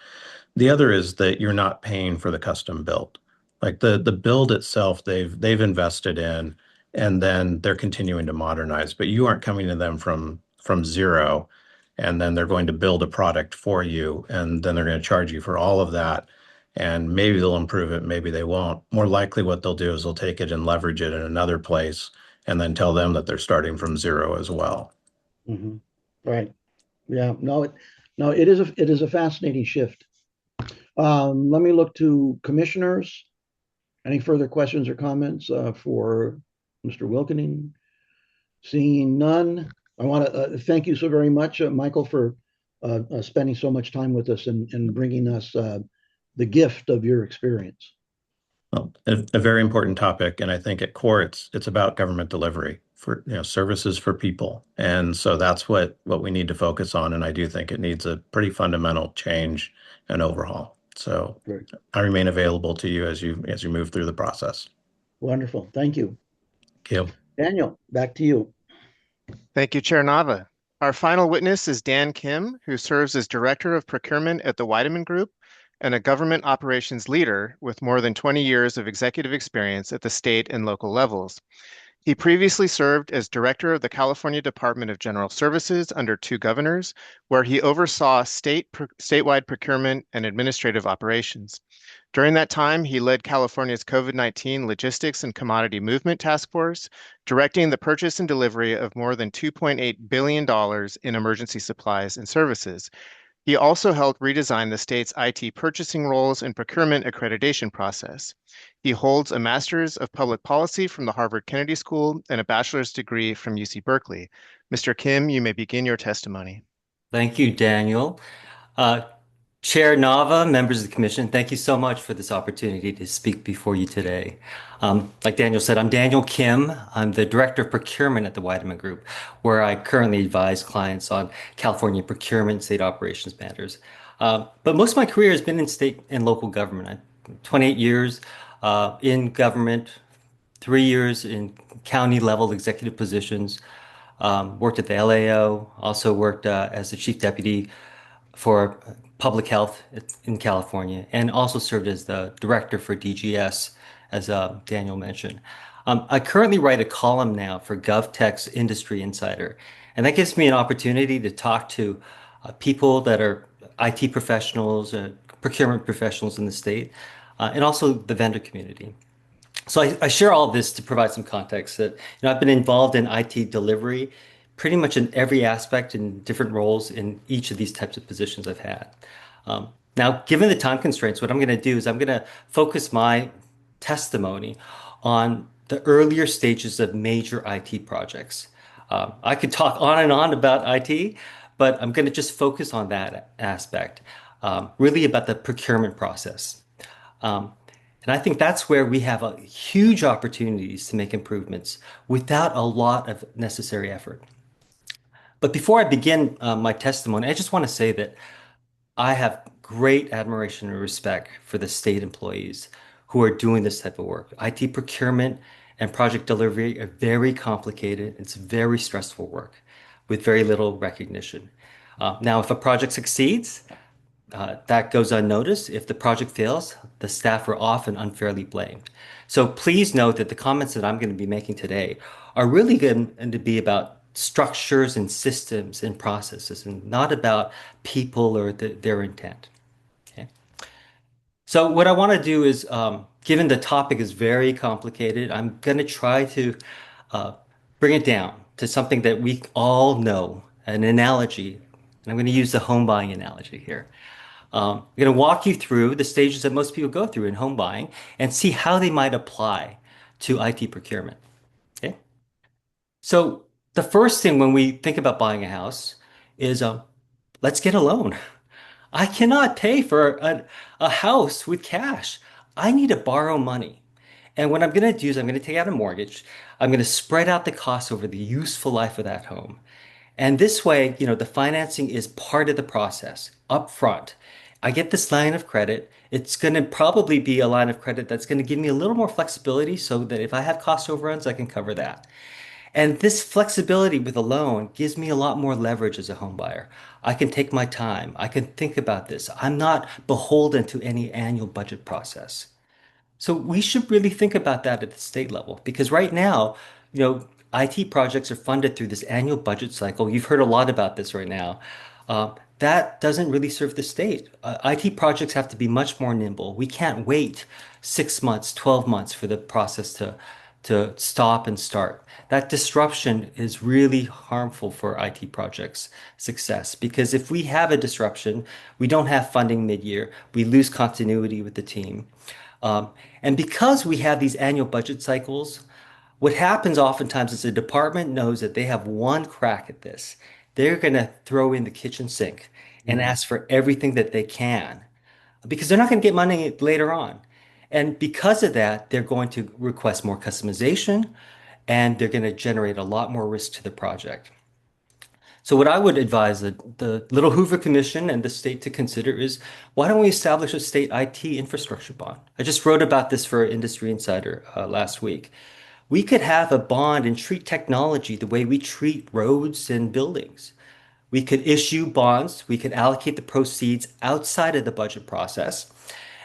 The other is that you're not paying for the custom build. Like the build itself, they've invested in, and then they're continuing to modernize, but you aren't coming to them from zero, and then they're going to build a product for you, and then they're going to charge you for all of that. And maybe they'll improve it, maybe they won't. More likely what they'll do is they'll take it and leverage it in another place and then tell them that they're starting from zero as well. Right. Yeah. No, it is a fascinating shift. Let me look to commissioners. Any further questions or comments for Mr. Wilkening? Seeing none, I want to thank you so very much, Michael, for spending so much time with us and bringing us the gift of your experience. Well, a very important topic, and I think at core it's about government delivery. for services for people. And so that's what we need to focus on. And I do think it needs a pretty fundamental change and overhaul. So Great. I remain available to you as you move through the process. Wonderful. Thank you. Thank you. Daniel, back to you. Thank you, Chair Nava. Our final witness is Dan Kim, who serves as Director of Procurement at the Weideman Group and a government operations leader with more than 20 years of executive experience at the state and local levels. He previously served as Director of the California Department of General Services under two governors, where he oversaw statewide procurement and administrative operations. During that time, he led California's COVID-19 Logistics and Commodity Movement Task Force, directing the purchase and delivery of more than $2.8 billion in emergency supplies and services. He also helped redesign the state's IT purchasing roles and procurement accreditation process. He holds a Master's of Public Policy from the Harvard Kennedy School and a bachelor's degree from UC Berkeley. Mr. Kim, you may begin your testimony. Thank you, Daniel. Chair Nava, members of the commission, thank you so much for this opportunity to speak before you today. Like Daniel said, I'm Daniel Kim. I'm the Director of Procurement at the Weideman Group, where I currently advise clients on California procurement state operations matters. But most of my career has been in state and local government. 28 years in government, 3 years in county level executive positions, worked at the LAO, also worked as the Chief Deputy for Public Health in California, and also served as the Director for DGS, as Daniel mentioned. I currently write a column now for GovTech's Industry Insider, and that gives me an opportunity to talk to people that are IT professionals, procurement professionals in the state, and also the vendor community. So I share all of this to provide some context that I've been involved in IT delivery pretty much in every aspect in different roles in each of these types of positions I've had. Now, given the time constraints, what I'm going to do is I'm going to focus my testimony on the earlier stages of major IT projects. I could talk on and on about IT, but I'm going to just focus on that aspect, really about the procurement process. And I think that's where we have huge opportunities to make improvements without a lot of necessary effort. But before I begin my testimony, I just want to say that I have great admiration and respect for the state employees who are doing this type of work. IT procurement and project delivery are very complicated. It's very stressful work with very little recognition. Now, if a project succeeds, that goes unnoticed. If the project fails, the staff are often unfairly blamed. So please note that the comments that I'm going to be making today are really going to be about structures and systems and processes and not about people or their intent. Okay. So what I want to do is, given the topic is very complicated, I'm going to try to bring it down to something that we all know, an analogy. And I'm going to use the home buying analogy here. I'm going to walk you through the stages that most people go through in home buying and see how they might apply to IT procurement. Okay. So the first thing when we think about buying a house is let's get a loan. I cannot pay for a house with cash. I need to borrow money. And what I'm going to do is I'm going to take out a mortgage. I'm going to spread out the costs over the useful life of that home. And this way, the financing is part of the process up front. I get this line of credit. It's going to probably be a line of credit that's going to give me a little more flexibility so that if I have cost overruns, I can cover that. And this flexibility with a loan gives me a lot more leverage as a home buyer. I can take my time. I can think about this. I'm not beholden to any annual budget process. So we should really think about that at the state level because right now, IT projects are funded through this annual budget cycle. You've heard a lot about this right now. That doesn't really serve the state. IT projects have to be much more nimble. We can't wait 6 months, 12 months for the process to stop and start. That disruption is really harmful for IT projects' success because if we have a disruption, we don't have funding mid-year, we lose continuity with the team. And because we have these annual budget cycles, what happens oftentimes is the department knows that they have one crack at this. They're going to throw in the kitchen sink and ask for everything that they can because they're not going to get money later on. And because of that, they're going to request more customization and they're going to generate a lot more risk to the project. So what I would advise the Little Hoover Commission and the state to consider is, why don't we establish a state IT infrastructure bond? I just wrote about this for Industry Insider last week. We could have a bond and treat technology the way we treat roads and buildings. We could issue bonds, we could allocate the proceeds outside of the budget process,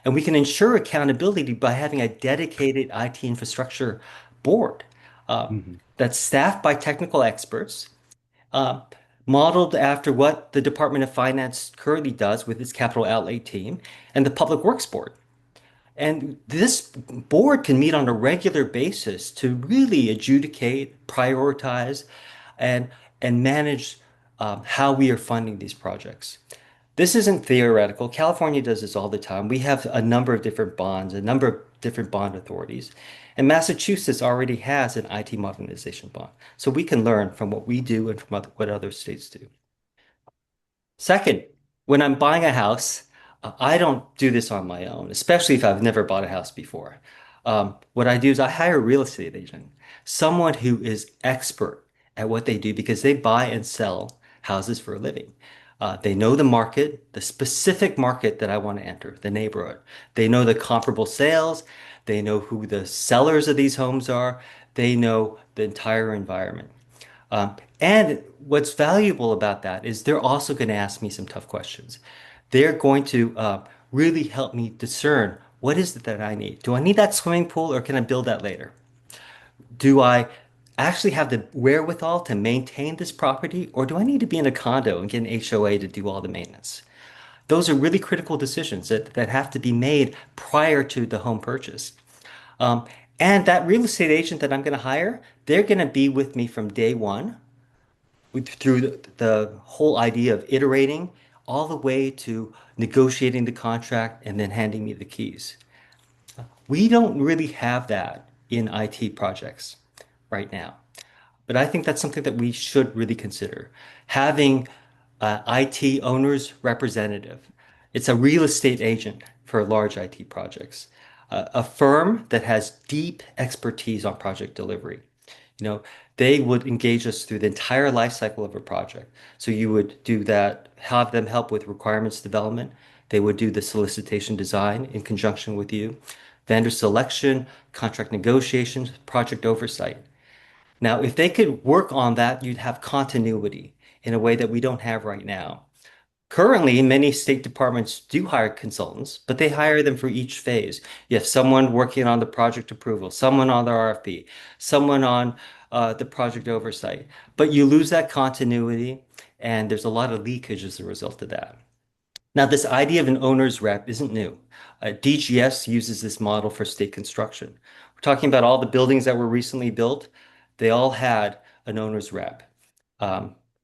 and we can ensure accountability by having a dedicated IT infrastructure board that's staffed by technical experts, uh, modeled after what the Department of Finance currently does with its capital outlay team and the Public Works Board. And this board can meet on a regular basis to really adjudicate, prioritize, and manage how we are funding these projects. This isn't theoretical. California does this all the time. We have a number of different bonds, a number of different bond authorities. And Massachusetts already has an IT modernization bond. So we can learn from what we do and from what other states do. Second, when I'm buying a house, I don't do this on my own, especially if I've never bought a house before. What I do is I hire a real estate agent, someone who is expert at what they do because they buy and sell houses for a living. They know the market, the specific market that I want to enter, the neighborhood. They know the comparable sales. They know who the sellers of these homes are. They know the entire environment. And what's valuable about that is they're also going to ask me some tough questions. They're going to really help me discern, what is it that I need? Do I need that swimming pool, or can I build that later? Do I actually have the wherewithal to maintain this property, or do I need to be in a condo and get an HOA to do all the maintenance? Those are really critical decisions that have to be made prior to the home purchase. And that real estate agent that I'm going to hire, they're going to be with me from day one through the whole idea of iterating all the way to negotiating the contract and then handing me the keys. We don't really have that in IT projects right now. But I think that's something that we should really consider. Having an IT owner's representative. It's a real estate agent for large IT projects. A firm that has deep expertise on project delivery. You know, they would engage us through the entire life cycle of a project. So you would do that, have them help with requirements development. They would do the solicitation design in conjunction with you, vendor selection, contract negotiations, project oversight. Now, if they could work on that, you'd have continuity in a way that we don't have right now. Currently, many state departments do hire consultants, but they hire them for each phase. You have someone working on the project approval, someone on the RFP, someone on the project oversight. But you lose that continuity, and there's a lot of leakage as a result of that. Now, this idea of an owner's rep isn't new. DGS uses this model for state construction. We're talking about all the buildings that were recently built. They all had an owner's rep.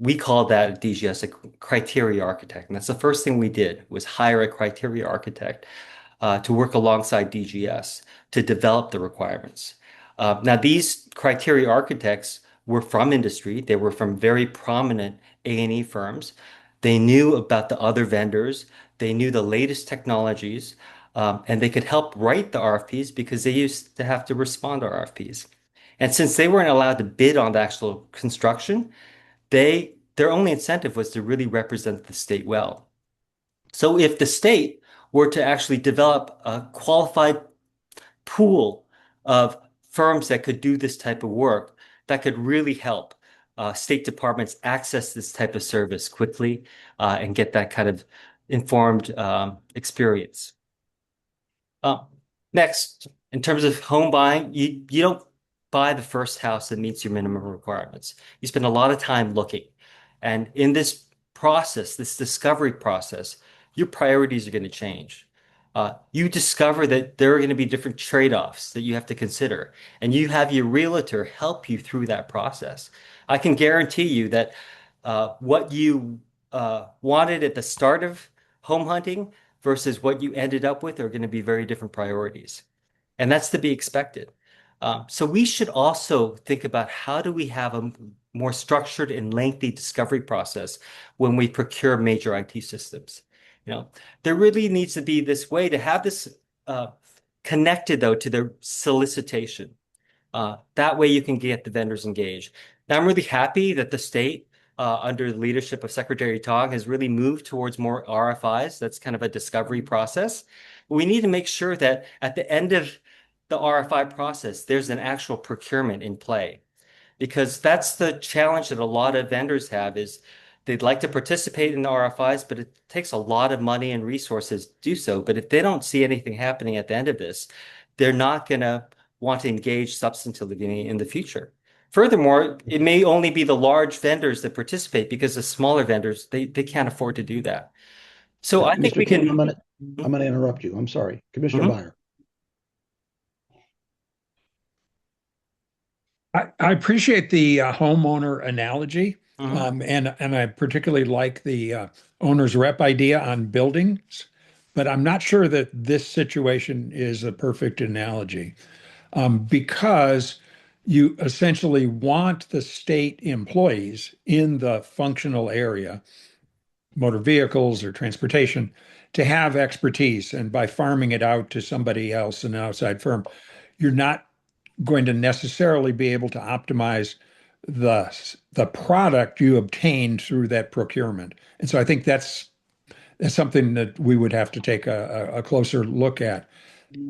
We called that at DGS a criteria architect. And that's the first thing we did, was hire a criteria architect to work alongside DGS to develop the requirements. Now, these criteria architects were from industry. They were from very prominent A&E firms. They knew about the other vendors. They knew the latest technologies, and they could help write the RFPs because they used to have to respond to RFPs. And since they weren't allowed to bid on the actual construction, their only incentive was to really represent the state well. So if the state were to actually develop a qualified pool of firms that could do this type of work, that could really help state departments access this type of service quickly and get that kind of informed experience. Next, in terms of home buying, you don't buy the first house that meets your minimum requirements. You spend a lot of time looking. And in this process, this discovery process, your priorities are going to change. You discover that there are going to be different trade-offs that you have to consider, and you have your realtor help you through that process. I can guarantee you that what you wanted at the start of home hunting versus what you ended up with are going to be very different priorities. And that's to be expected. So we should also think about, how do we have a more structured and lengthy discovery process when we procure major IT systems? You know, there really needs to be this way to have this connected, though, to the solicitation. That way you can get the vendors engaged. Now, I'm really happy that the state, under the leadership of Secretary Tong, has really moved towards more RFIs. That's kind of a discovery process. We need to make sure that at the end of the RFI process, there's an actual procurement in play. Because that's the challenge that a lot of vendors have is they'd like to participate in the RFIs, but it takes a lot of money and resources to do so. But if they don't see anything happening at the end of this, they're not going to want to engage substantively in the future. Furthermore, it may only be the large vendors that participate because the smaller vendors, they can't afford to do that. So I think Mr. we Kim, can. I'm going to interrupt you. I'm sorry. Commissioner Mhm. Meyer. I appreciate the homeowner analogy, Mhm. and I particularly like the owner's rep idea on buildings, but I'm not sure that this situation is a perfect analogy because you essentially want the state employees in the functional area, motor vehicles or transportation, to have expertise. And by farming it out to somebody else, an outside firm, you're not going to necessarily be able to optimize the product you obtained through that procurement. And so I think that's something that we would have to take a closer look at.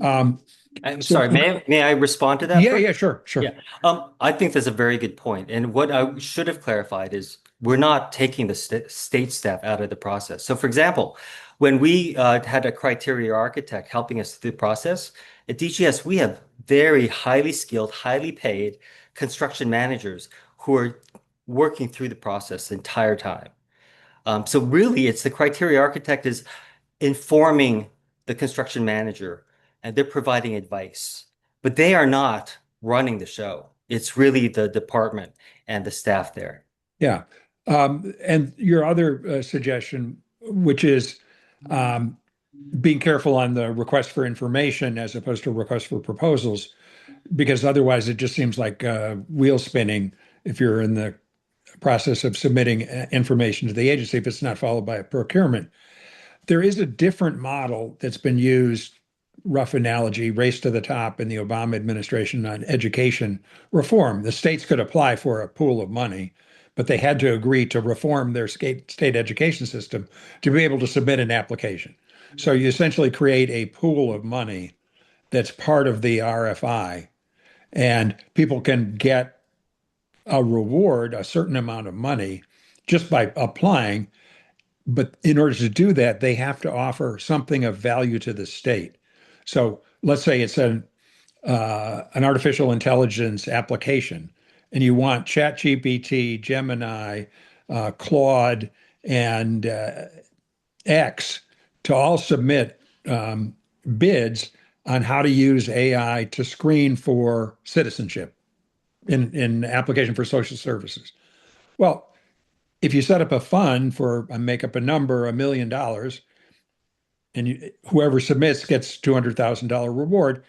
I'm So sorry, may I respond to that yeah, first? yeah, sure, Yeah. sure. I think that's a very good point. And what I should have clarified is we're not taking the state staff out of the process. So, for example, when we had a criteria architect helping us through the process, at DGS, we have very highly skilled, highly paid construction managers who are working through the process the entire time. So really, it's the criteria architect is informing the construction manager and they're providing advice, but they are not running the show. It's really the department and the staff there. Yeah. And your other suggestion, which is um, being careful on the request for information as opposed to request for proposals, because otherwise it just seems like wheel spinning if you're in the process of submitting information to the agency if it's not followed by a procurement. There is a different model that's been used, rough analogy, race to the top in the Obama administration on education reform. The states could apply for a pool of money, but they had to agree to reform their state education system to be able to submit an application. So you essentially create a pool of money that's part of the RFI, and people can get a reward, a certain amount of money, just by applying. But in order to do that, they have to offer something of value to the state. So let's say it's an artificial intelligence application, and you want ChatGPT, Gemini, Claude, and X to all submit bids on how to use AI to screen for citizenship in application for social services. Well, if you set up a fund for, I make up a number, $1 million, and whoever submits gets $200,000 reward,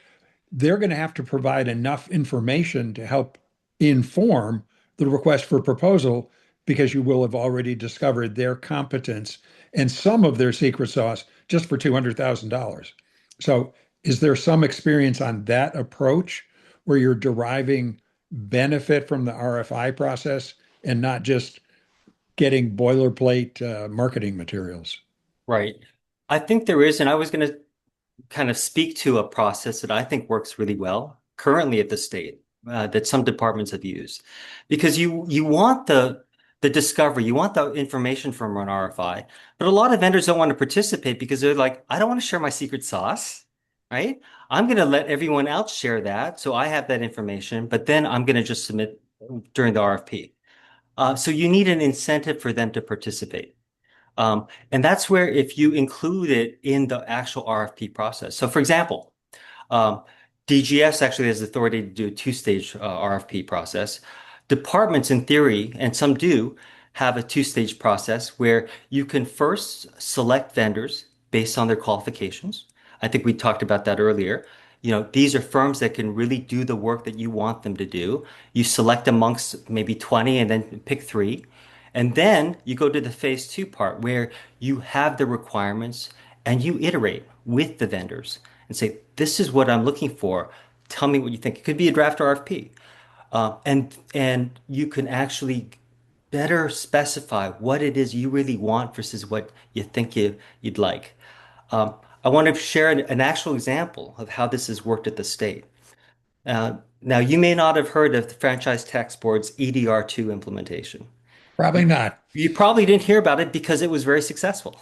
they're going to have to provide enough information to help inform the request for proposal because you will have already discovered their competence and some of their secret sauce just for $200,000. So, is there some experience on that approach where you're deriving benefit from the RFI process and not just getting boilerplate marketing materials? Right. I think there is, and I was going to kind of speak to a process that I think works really well currently at the state that some departments have used, because you want the discovery, you want the information from an RFI, but a lot of vendors don't want to participate because they're like, I don't want to share my secret sauce, right? I'm going to let everyone else share that, so I have that information, but then I'm going to just submit during the RFP. So you need an incentive for them to participate. And that's where if you include it in the actual RFP process. So for example, um, DGS actually has the authority to do a two-stage RFP process. Departments in theory, and some do, have a two-stage process where you can first select vendors based on their qualifications. I think we talked about that earlier. You know, these are firms that can really do the work that you want them to do. You select amongst maybe 20 and then pick three. And then you go to the phase two part where you have the requirements and you iterate with the vendors and say, this is what I'm looking for. tell me what you think. It could be a draft RFP. And you can actually better specify what it is you really want versus what you think you'd like. I want to share an actual example of how this has worked at the state. Now, you may not have heard of the Franchise Tax Board's EDR2 implementation. Probably not. You probably didn't hear about it because it was very successful.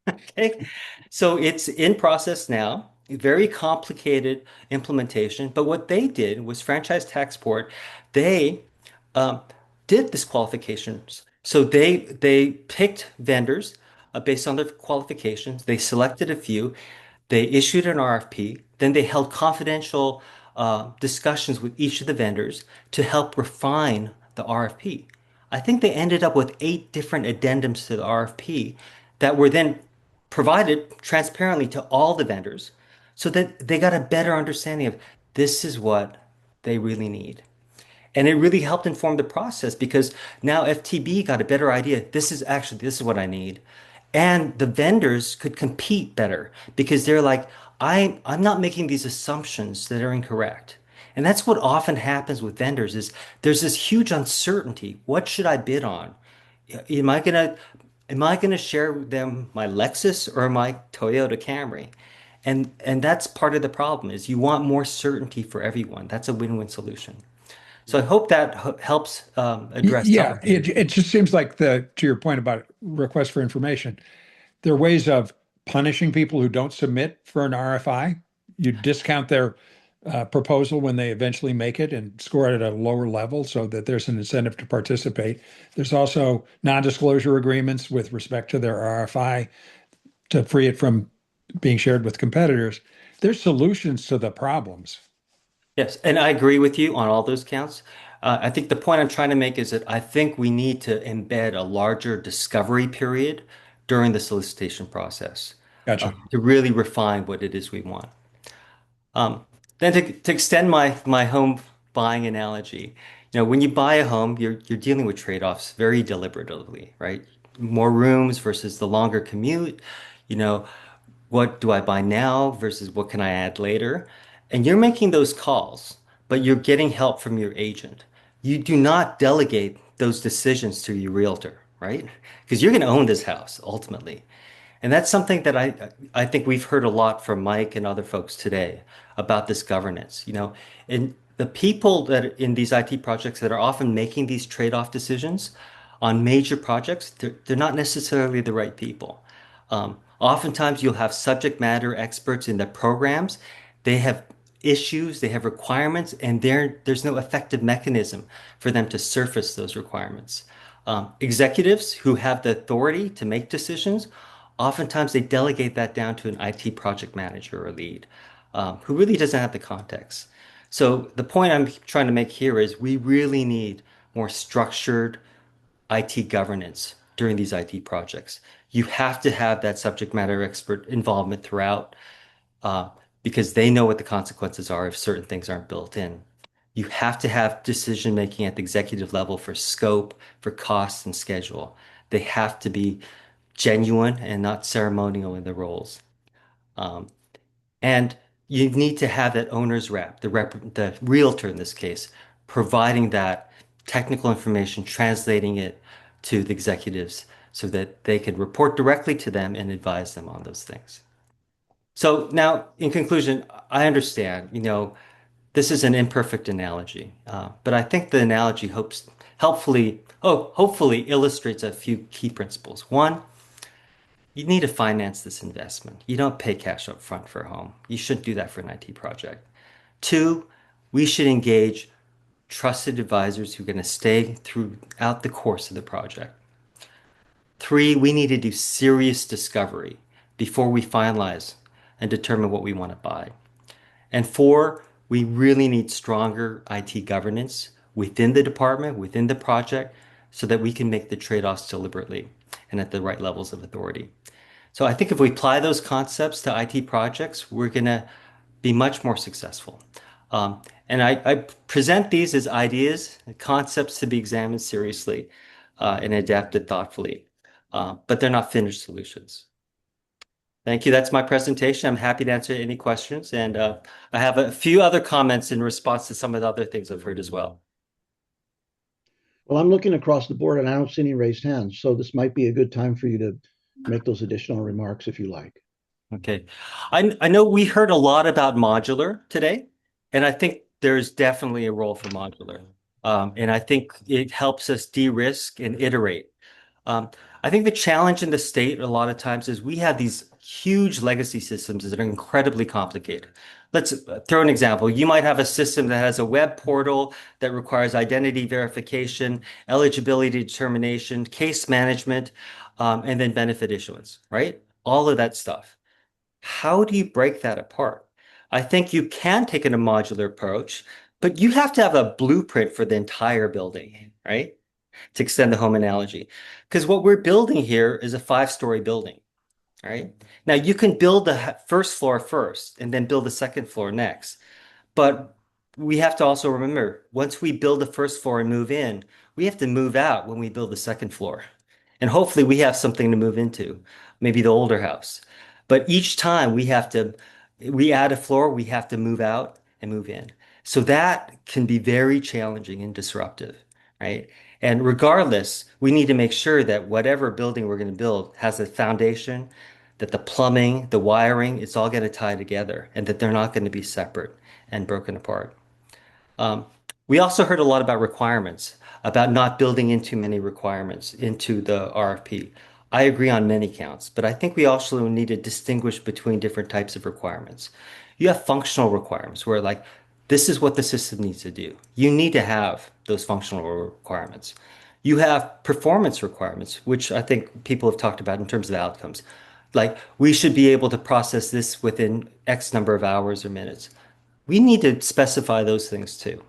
Okay, so it's in process now, a very complicated implementation. But what they did was Franchise Tax Board, they um, did this qualifications. So they picked vendors based on their qualifications. They selected a few. They issued an RFP. Then they held confidential discussions with each of the vendors to help refine the RFP. I think they ended up with 8 different addendums to the RFP that were then provided transparently to all the vendors so that they got a better understanding of this is what they really need. And it really helped inform the process because now FTB got a better idea. This is what I need. And the vendors could compete better because they're like, I'm not making these assumptions that are incorrect. And that's what often happens with vendors is there's this huge uncertainty. What should I bid on? Am I gonna share with them my Lexus or my Toyota Camry? And that's part of the problem is you want more certainty for everyone. That's a win-win solution. So I hope that helps address some Yeah, of the. it just seems like to your point about request for information, there are ways of punishing people who don't submit for an RFI. You discount their proposal when they eventually make it and score it at a lower level so that there's an incentive to participate. There's also non-disclosure agreements with respect to their RFI to free it from being shared with competitors. There's solutions to the problems. Yes, and I agree with you on all those counts. I think the point I'm trying to make is that I think we need to embed a larger discovery period during the solicitation process Gotcha. to really refine what it is we want. Um, then to extend my home buying analogy, when you buy a home, you're dealing with trade-offs very deliberately, right? More rooms versus the longer commute, you know, what do I buy now versus what can I add later? And you're making those calls, but you're getting help from your agent. You do not delegate those decisions to your realtor, right? Because you're going to own this house ultimately. And that's something that I think we've heard a lot from Mike and other folks today about this governance, and the people that in these IT projects that are often making these trade-off decisions on major projects, they're not necessarily the right people. Oftentimes you'll have subject matter experts in the programs. They have issues, they have requirements, and there's no effective mechanism for them to surface those requirements. Executives who have the authority to make decisions, oftentimes they delegate that down to an IT project manager or lead who really doesn't have the context. So the point I'm trying to make here is we really need more structured IT governance during these IT projects. You have to have that subject matter expert involvement throughout uh, because they know what the consequences are if certain things aren't built in. You have to have decision making at the executive level for scope, for cost, and schedule. They have to be genuine and not ceremonial in the roles. Um, and you need to have that owner's rep, the realtor in this case, providing that technical information, translating it to the executives so that they can report directly to them and advise them on those things. So now, in conclusion, I understand, this is an imperfect analogy, but I think the analogy hopefully illustrates a few key principles. One, you need to finance this investment. You don't pay cash up front for a home. You shouldn't do that for an IT project. Two, we should engage trusted advisors who are going to stay throughout the course of the project. Three, we need to do serious discovery before we finalize and determine what we want to buy. And four, we really need stronger IT governance within the department, within the project, so that we can make the trade-offs deliberately and at the right levels of authority. So I think if we apply those concepts to IT projects, we're going to be much more successful. And I present these as ideas, concepts to be examined seriously and adapted thoughtfully, but they're not finished solutions. Thank you. That's my presentation. I'm happy to answer any questions. And I have a few other comments in response to some of the other things I've heard as well. Well, I'm looking across the board and I don't see any raised hands. So this might be a good time for you to make those additional remarks if you like. Okay. I know we heard a lot about modular today, and I think there's definitely a role for modular. And I think it helps us de-risk and iterate. I think the challenge in the state a lot of times is we have these huge legacy systems that are incredibly complicated. Let's throw an example. You might have a system that has a web portal that requires identity verification, eligibility determination, case management, and then benefit issuance, right? All of that stuff. How do you break that apart? I think you can take a modular approach, but you have to have a blueprint for the entire building, right? To extend the home analogy. Because what we're building here is a 5-story building, right? Now you can build the first floor first and then build the second floor next. But we have to also remember, once we build the first floor and move in, we have to move out when we build the second floor. And hopefully we have something to move into, maybe the older house. But each time we add a floor, we have to move out and move in. So that can be very challenging and disruptive, right? And regardless, we need to make sure that whatever building we're going to build has a foundation, that the plumbing, the wiring, it's all going to tie together, and that they're not going to be separate and broken apart. We also heard a lot about requirements, about not building in too many requirements into the RFP. I agree on many counts, but I think we also need to distinguish between different types of requirements. You have functional requirements where like, this is what the system needs to do. You need to have those functional requirements. You have performance requirements, which I think people have talked about in terms of outcomes. Like, we should be able to process this within X number of hours or minutes. We need to specify those things too.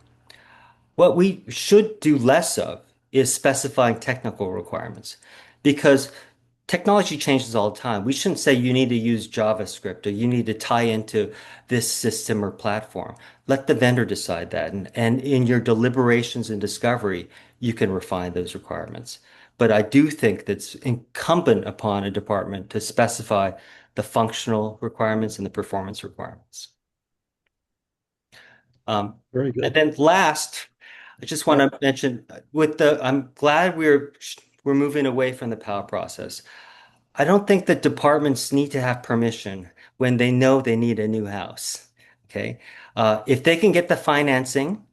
What we should do less of is specifying technical requirements because technology changes all the time. We shouldn't say you need to use JavaScript or you need to tie into this system or platform. Let the vendor decide that. And in your deliberations and discovery, you can refine those requirements. But I do think that's incumbent upon a department to specify the functional requirements and the performance requirements. Very good. And then last, I just want to mention I'm glad we're moving away from the POW process. I don't think that departments need to have permission when they know they need a new house. Okay. If they can get the financing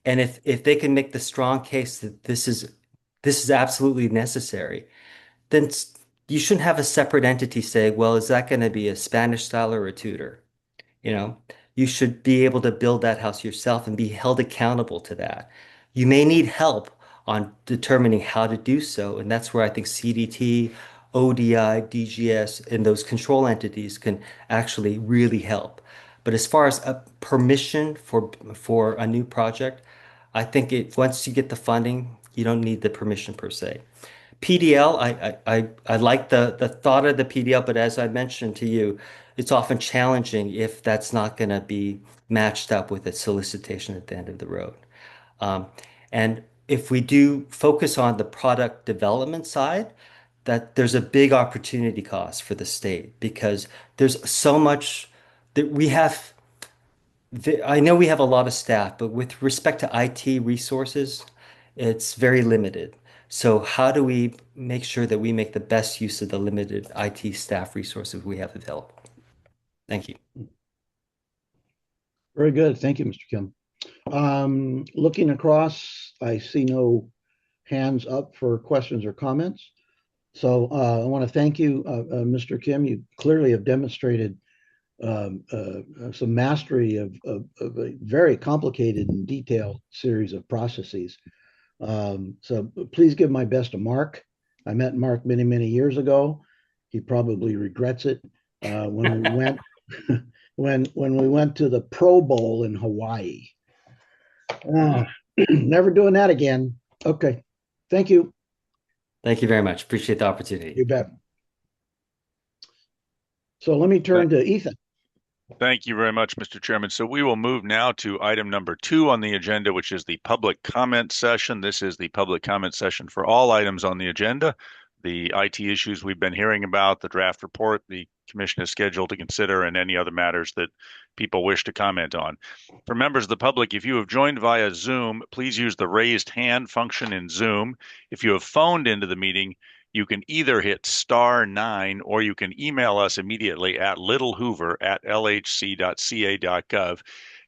and if they can make the strong case that this is absolutely necessary, then you shouldn't have a separate entity say, well, is that going to be a Spanish style or a tutor? You know, you should be able to build that house yourself and be held accountable to that. You may need help on determining how to do so. And that's where I think CDT, ODI, DGS, and those control entities can actually really help. But as far as a permission for a new project, I think once you get the funding, you don't need the permission per se. PDL, I like the thought of the PDL, but as I mentioned to you, it's often challenging if that's not going to be matched up with a solicitation at the end of the road. And if we do focus on the product development side, that there's a big opportunity cost for the state because there's so much that we have. I know we have a lot of staff, but with respect to IT resources, it's very limited. So how do we make sure that we make the best use of the limited IT staff resources we have available? Thank you. Very good. Thank you, Mr. Kim. Looking across, I see no hands up for questions or comments. So I want to thank you, Mr. Kim. You clearly have demonstrated some mastery of a very complicated and detailed series of processes. So please give my best to Mark. I met Mark many, many years ago. He probably regrets it. When we went when we went to the Pro Bowl in Hawaii. Never doing that again. Okay. Thank you. Thank you very much. Appreciate the opportunity. You bet. So let me turn to Ethan. Thank you very much, Mr. Chairman. So we will move now to item number 2 on the agenda, which is the public comment session. This is the public comment session for all items on the agenda. the IT issues we've been hearing about, the draft report the commission is scheduled to consider, and any other matters that people wish to comment on. For members of the public, if you have joined via Zoom, please use the raised hand function in Zoom. If you have phoned into the meeting, you can either hit *9 or you can email us immediately at littlehoover@lhc.ca.gov.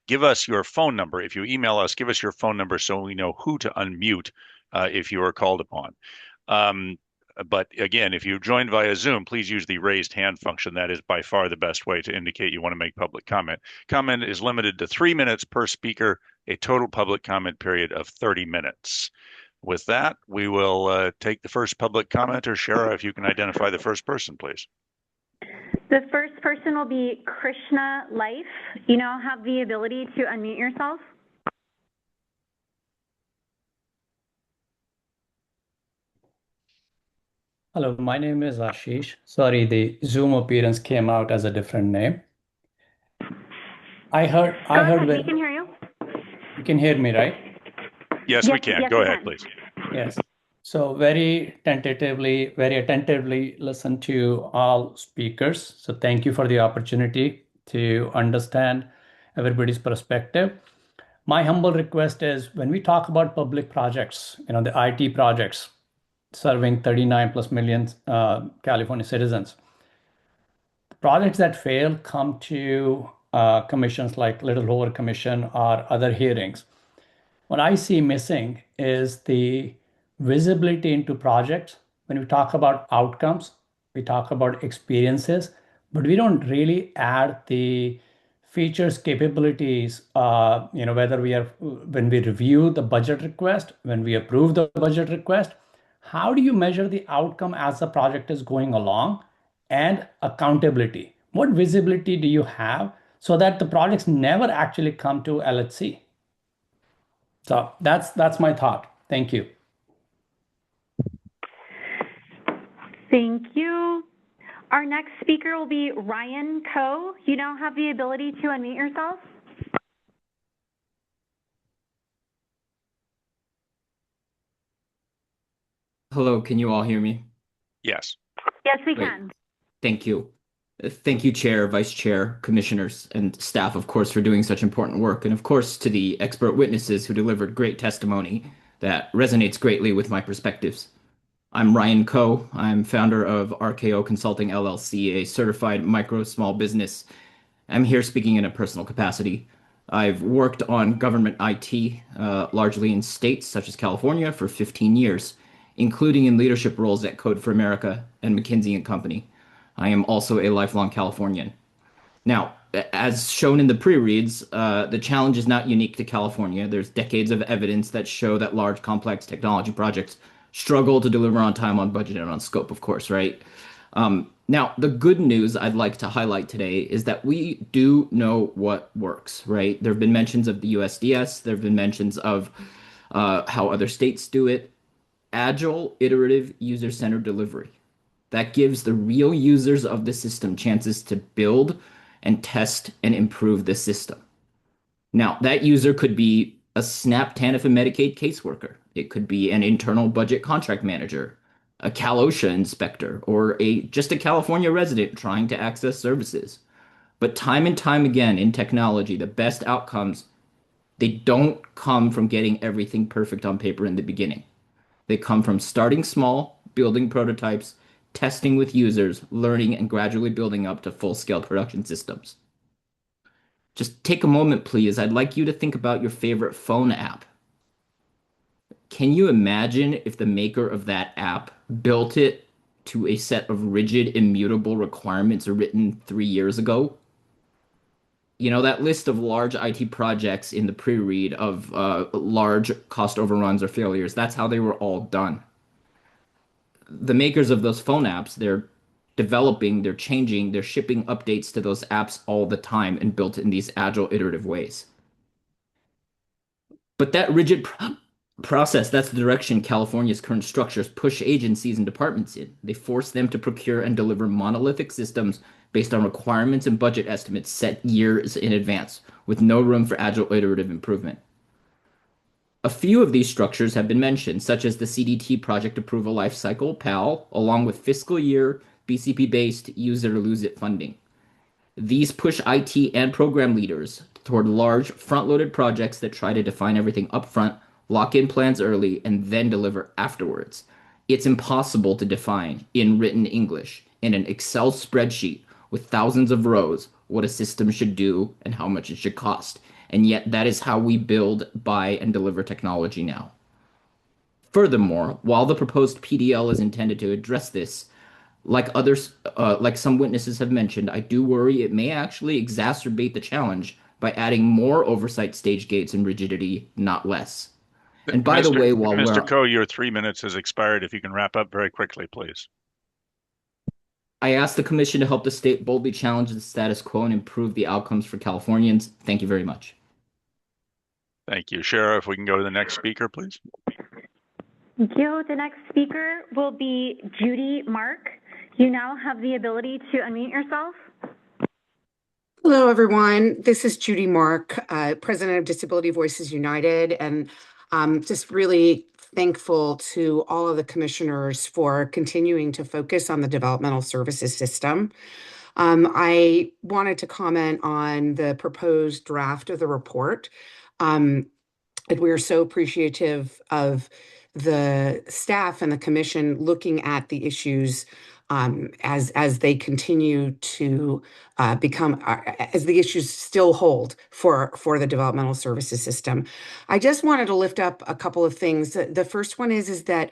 Give us your phone number. If you email us, give us your phone number so we know who to unmute if you are called upon. But again, if you joined via Zoom, please use the raised hand function. That is by far the best way to indicate you want to make public comment. Comment is limited to 3 minutes per speaker, a total public comment period of 30 minutes. With that, we will take the first public commenter. Shara, if you can identify the first person, please. The first person will be Krishna Life. You now have the ability to unmute yourself. Hello, my name is Ashish. Sorry, the Zoom appearance came out as a different name. I heard we can hear you. You can hear me, right? Yes, we can. Go ahead, please. Yes. So very attentively listen to all speakers. So thank you for the opportunity to understand everybody's perspective. My humble request is when we talk about public projects, the IT projects serving 39 plus million California citizens, projects that fail come to commissions like Little Hoover Commission or other hearings. What I see missing is the visibility into projects. When we talk about outcomes, we talk about experiences, but we don't really add the features, capabilities, whether when we review the budget request, when we approve the budget request, how do you measure the outcome as the project is going along, and accountability? What visibility do you have so that the projects never actually come to LHC? So that's my thought. Thank you. Thank you. Our next speaker will be Ryan Coe. You now have the ability to unmute yourself. Hello, can you all hear me? Yes. Yes, we Great. can. Thank you. Thank you, Chair, Vice Chair, Commissioners, and staff, of course, for doing such important work. And of course, to the expert witnesses who delivered great testimony that resonates greatly with my perspectives. I'm Ryan Coe. I'm founder of RKO Consulting LLC, a certified micro small business. I'm here speaking in a personal capacity. I've worked on government IT, largely in states such as California, for 15 years, including in leadership roles at Code for America and McKinsey & Company. I am also a lifelong Californian. Now, as shown in the pre-reads, the challenge is not unique to California. There's decades of evidence that show that large, complex technology projects struggle to deliver on time, on budget, and on scope, of course, right? Now, the good news I'd like to highlight today is that we do know what works, right? There have been mentions of the USDS. There have been mentions of how other states do it. Agile, iterative, user-centered delivery. That gives the real users of the system chances to build and test and improve the system. Now, that user could be a SNAP TANF and Medicaid caseworker. It could be an internal budget contract manager, a Cal OSHA inspector, or just a California resident trying to access services. But time and time again in technology, the best outcomes, they don't come from getting everything perfect on paper in the beginning. They come from starting small, building prototypes, testing with users, learning, and gradually building up to full-scale production systems. Just take a moment, please. I'd like you to think about your favorite phone app. Can you imagine if the maker of that app built it to a set of rigid, immutable requirements written 3 years ago? You know, that list of large IT projects in the pre-read of large cost overruns or failures, that's how they were all done. The makers of those phone apps, they're developing, they're changing, they're shipping updates to those apps all the time and built in these agile, iterative ways. But that rigid process, that's the direction California's current structures push agencies and departments in. They force them to procure and deliver monolithic systems based on requirements and budget estimates set years in advance, with no room for agile, iterative improvement. A few of these structures have been mentioned, such as the CDT Project Approval Lifecycle, PAL, along with fiscal year BCP-based use it or lose it funding. These push IT and program leaders toward large, front-loaded projects that try to define everything upfront, lock in plans early, and then deliver afterwards. It's impossible to define in written English in an Excel spreadsheet with thousands of rows what a system should do and how much it should cost. And yet that is how we build, buy, and deliver technology now. Furthermore, while the proposed PDL is intended to address this, like some witnesses have mentioned, I do worry it may actually exacerbate the challenge by adding more oversight stage gates and rigidity, not less. And by the way, while Mr. Coe, your 3 minutes has expired. If you can wrap up very quickly, please. I ask the Commission to help the state boldly challenge the status quo and improve the outcomes for Californians. Thank you very much. Thank you. Sheriff, we can go to the next speaker, please. Thank you. The next speaker will be Judy Mark. You now have the ability to unmute yourself. Hello, everyone. This is Judy Mark, President of Disability Voices United, and just really thankful to all of the commissioners for continuing to focus on the developmental services system. I wanted to comment on the proposed draft of the report. And we are so appreciative of the staff and the commission looking at the issues as they continue to as the issues still hold for the developmental services system. I just wanted to lift up a couple of things. The first one is that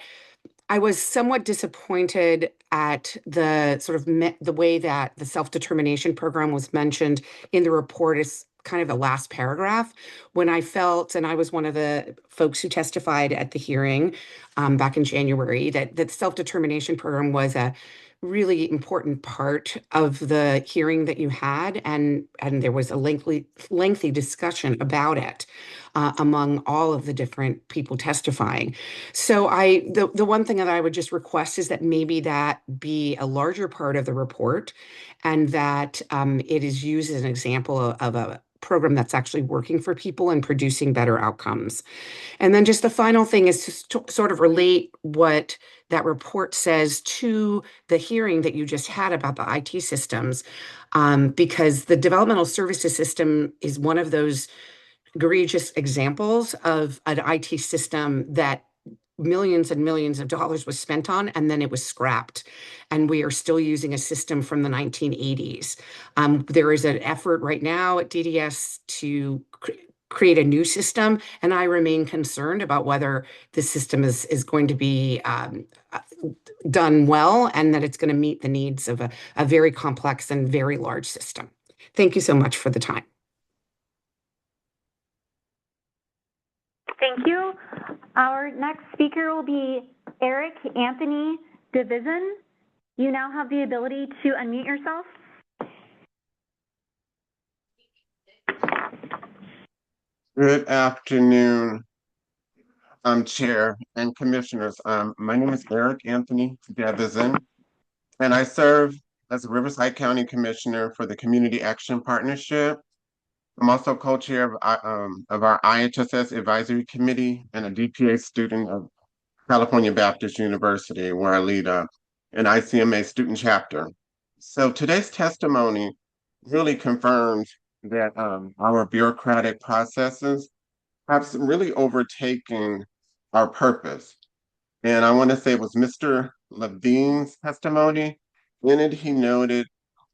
I was somewhat disappointed at the sort of the way that the self-determination program was mentioned in the report is kind of the last paragraph, when I felt, and I was one of the folks who testified at the hearing back in January, that the self-determination program was a really important part of the hearing that you had, and there was a lengthy discussion about it among all of the different people testifying. So the one thing that I would just request is that maybe that be a larger part of the report, and that it is used as an example of a program that's actually working for people and producing better outcomes. And then just the final thing is to sort of relate what that report says to the hearing that you just had about the IT systems, because the developmental services system is one of those egregious examples of an IT system that millions and millions of dollars was spent on, and then it was scrapped. And we are still using a system from the 1980s. There is an effort right now at DDS to create a new system, and I remain concerned about whether the system is going to be done well, and that it's going to meet the needs of a very complex and very large system. Thank you so much for the time. Thank you. Our next speaker will be Eric Anthony DeVizin. You now have the ability to unmute yourself. Good afternoon, Chair and Commissioners. My name is Eric Anthony DeVizin, and I serve as a Riverside County Commissioner for the Community Action Partnership. I'm also co-chair of our IHSS Advisory Committee and a DPA student of California Baptist University, where I lead an ICMA student chapter. So today's testimony really confirms that our bureaucratic processes have really overtaken our purpose. And I want to say it was Mr. Levine's testimony. In it, he noted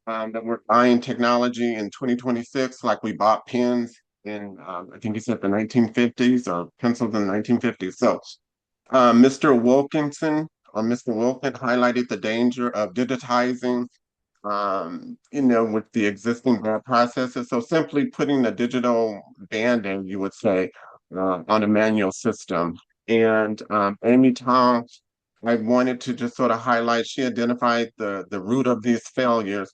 that we're buying technology in 2026, like we bought pens in, I think he said the 1950s, or pencils in the 1950s. So Mr. Wilkening highlighted the danger of digitizing, with the existing bad processes. So simply putting a digital band-aid, you would say, on a manual system. And Amy Tong, I wanted to just sort of highlight, she identified the root of these failures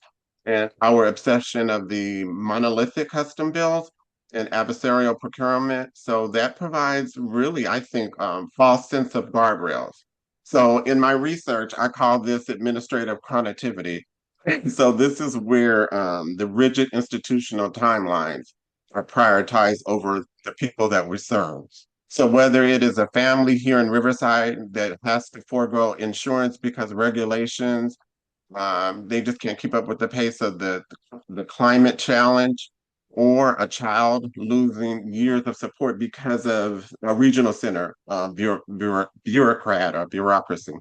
and our obsession of the monolithic custom bills and adversarial procurement. So that provides really, I think, false sense of guardrails. So in my research, I call this administrative connectivity. So this is where the rigid institutional timelines are prioritized over the people that we serve. So whether it is a family here in Riverside that has to forego insurance because of regulations, they just can't keep up with the pace of the climate challenge, or a child losing years of support because of a regional center bureaucrat or bureaucracy.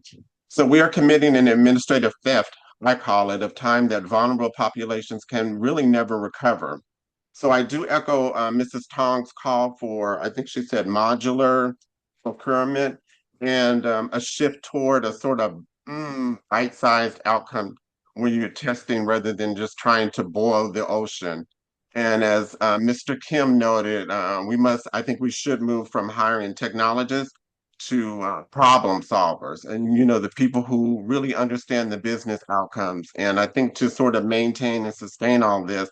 So we are committing an administrative theft, I call it, of time that vulnerable populations can really never recover. So I do echo Mrs. Tong's call for, I think she said modular procurement, and a shift toward a sort of bite-sized outcome where you're testing rather than just trying to boil the ocean. And as Mr. Kim noted, I think we should move from hiring technologists to problem solvers, and the people who really understand the business outcomes. And I think to sort of maintain and sustain all this,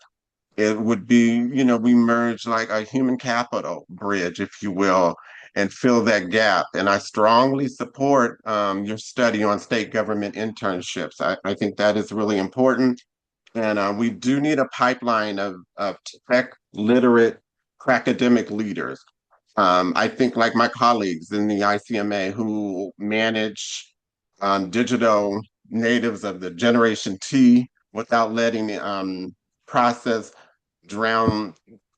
it would be, we merge like a human capital bridge, if you will, and fill that gap. And I strongly support your study on state government internships. I think that is really important. And we do need a pipeline of tech literate academic leaders. I think like my colleagues in the ICMA who manage digital natives of the Generation T without letting the process drown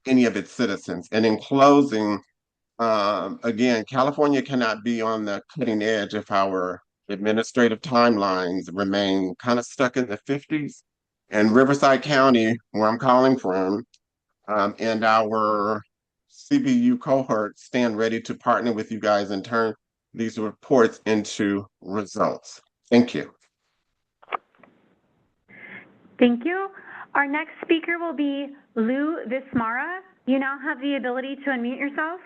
any of its citizens. And in closing, again, California cannot be on the cutting edge if our administrative timelines remain kind of stuck in the 50s. And Riverside County, where I'm calling from, and our CBU cohort stand ready to partner with you guys and turn these reports into results. Thank you. Thank you. Our next speaker will be Lou Vismara. You now have the ability to unmute yourself.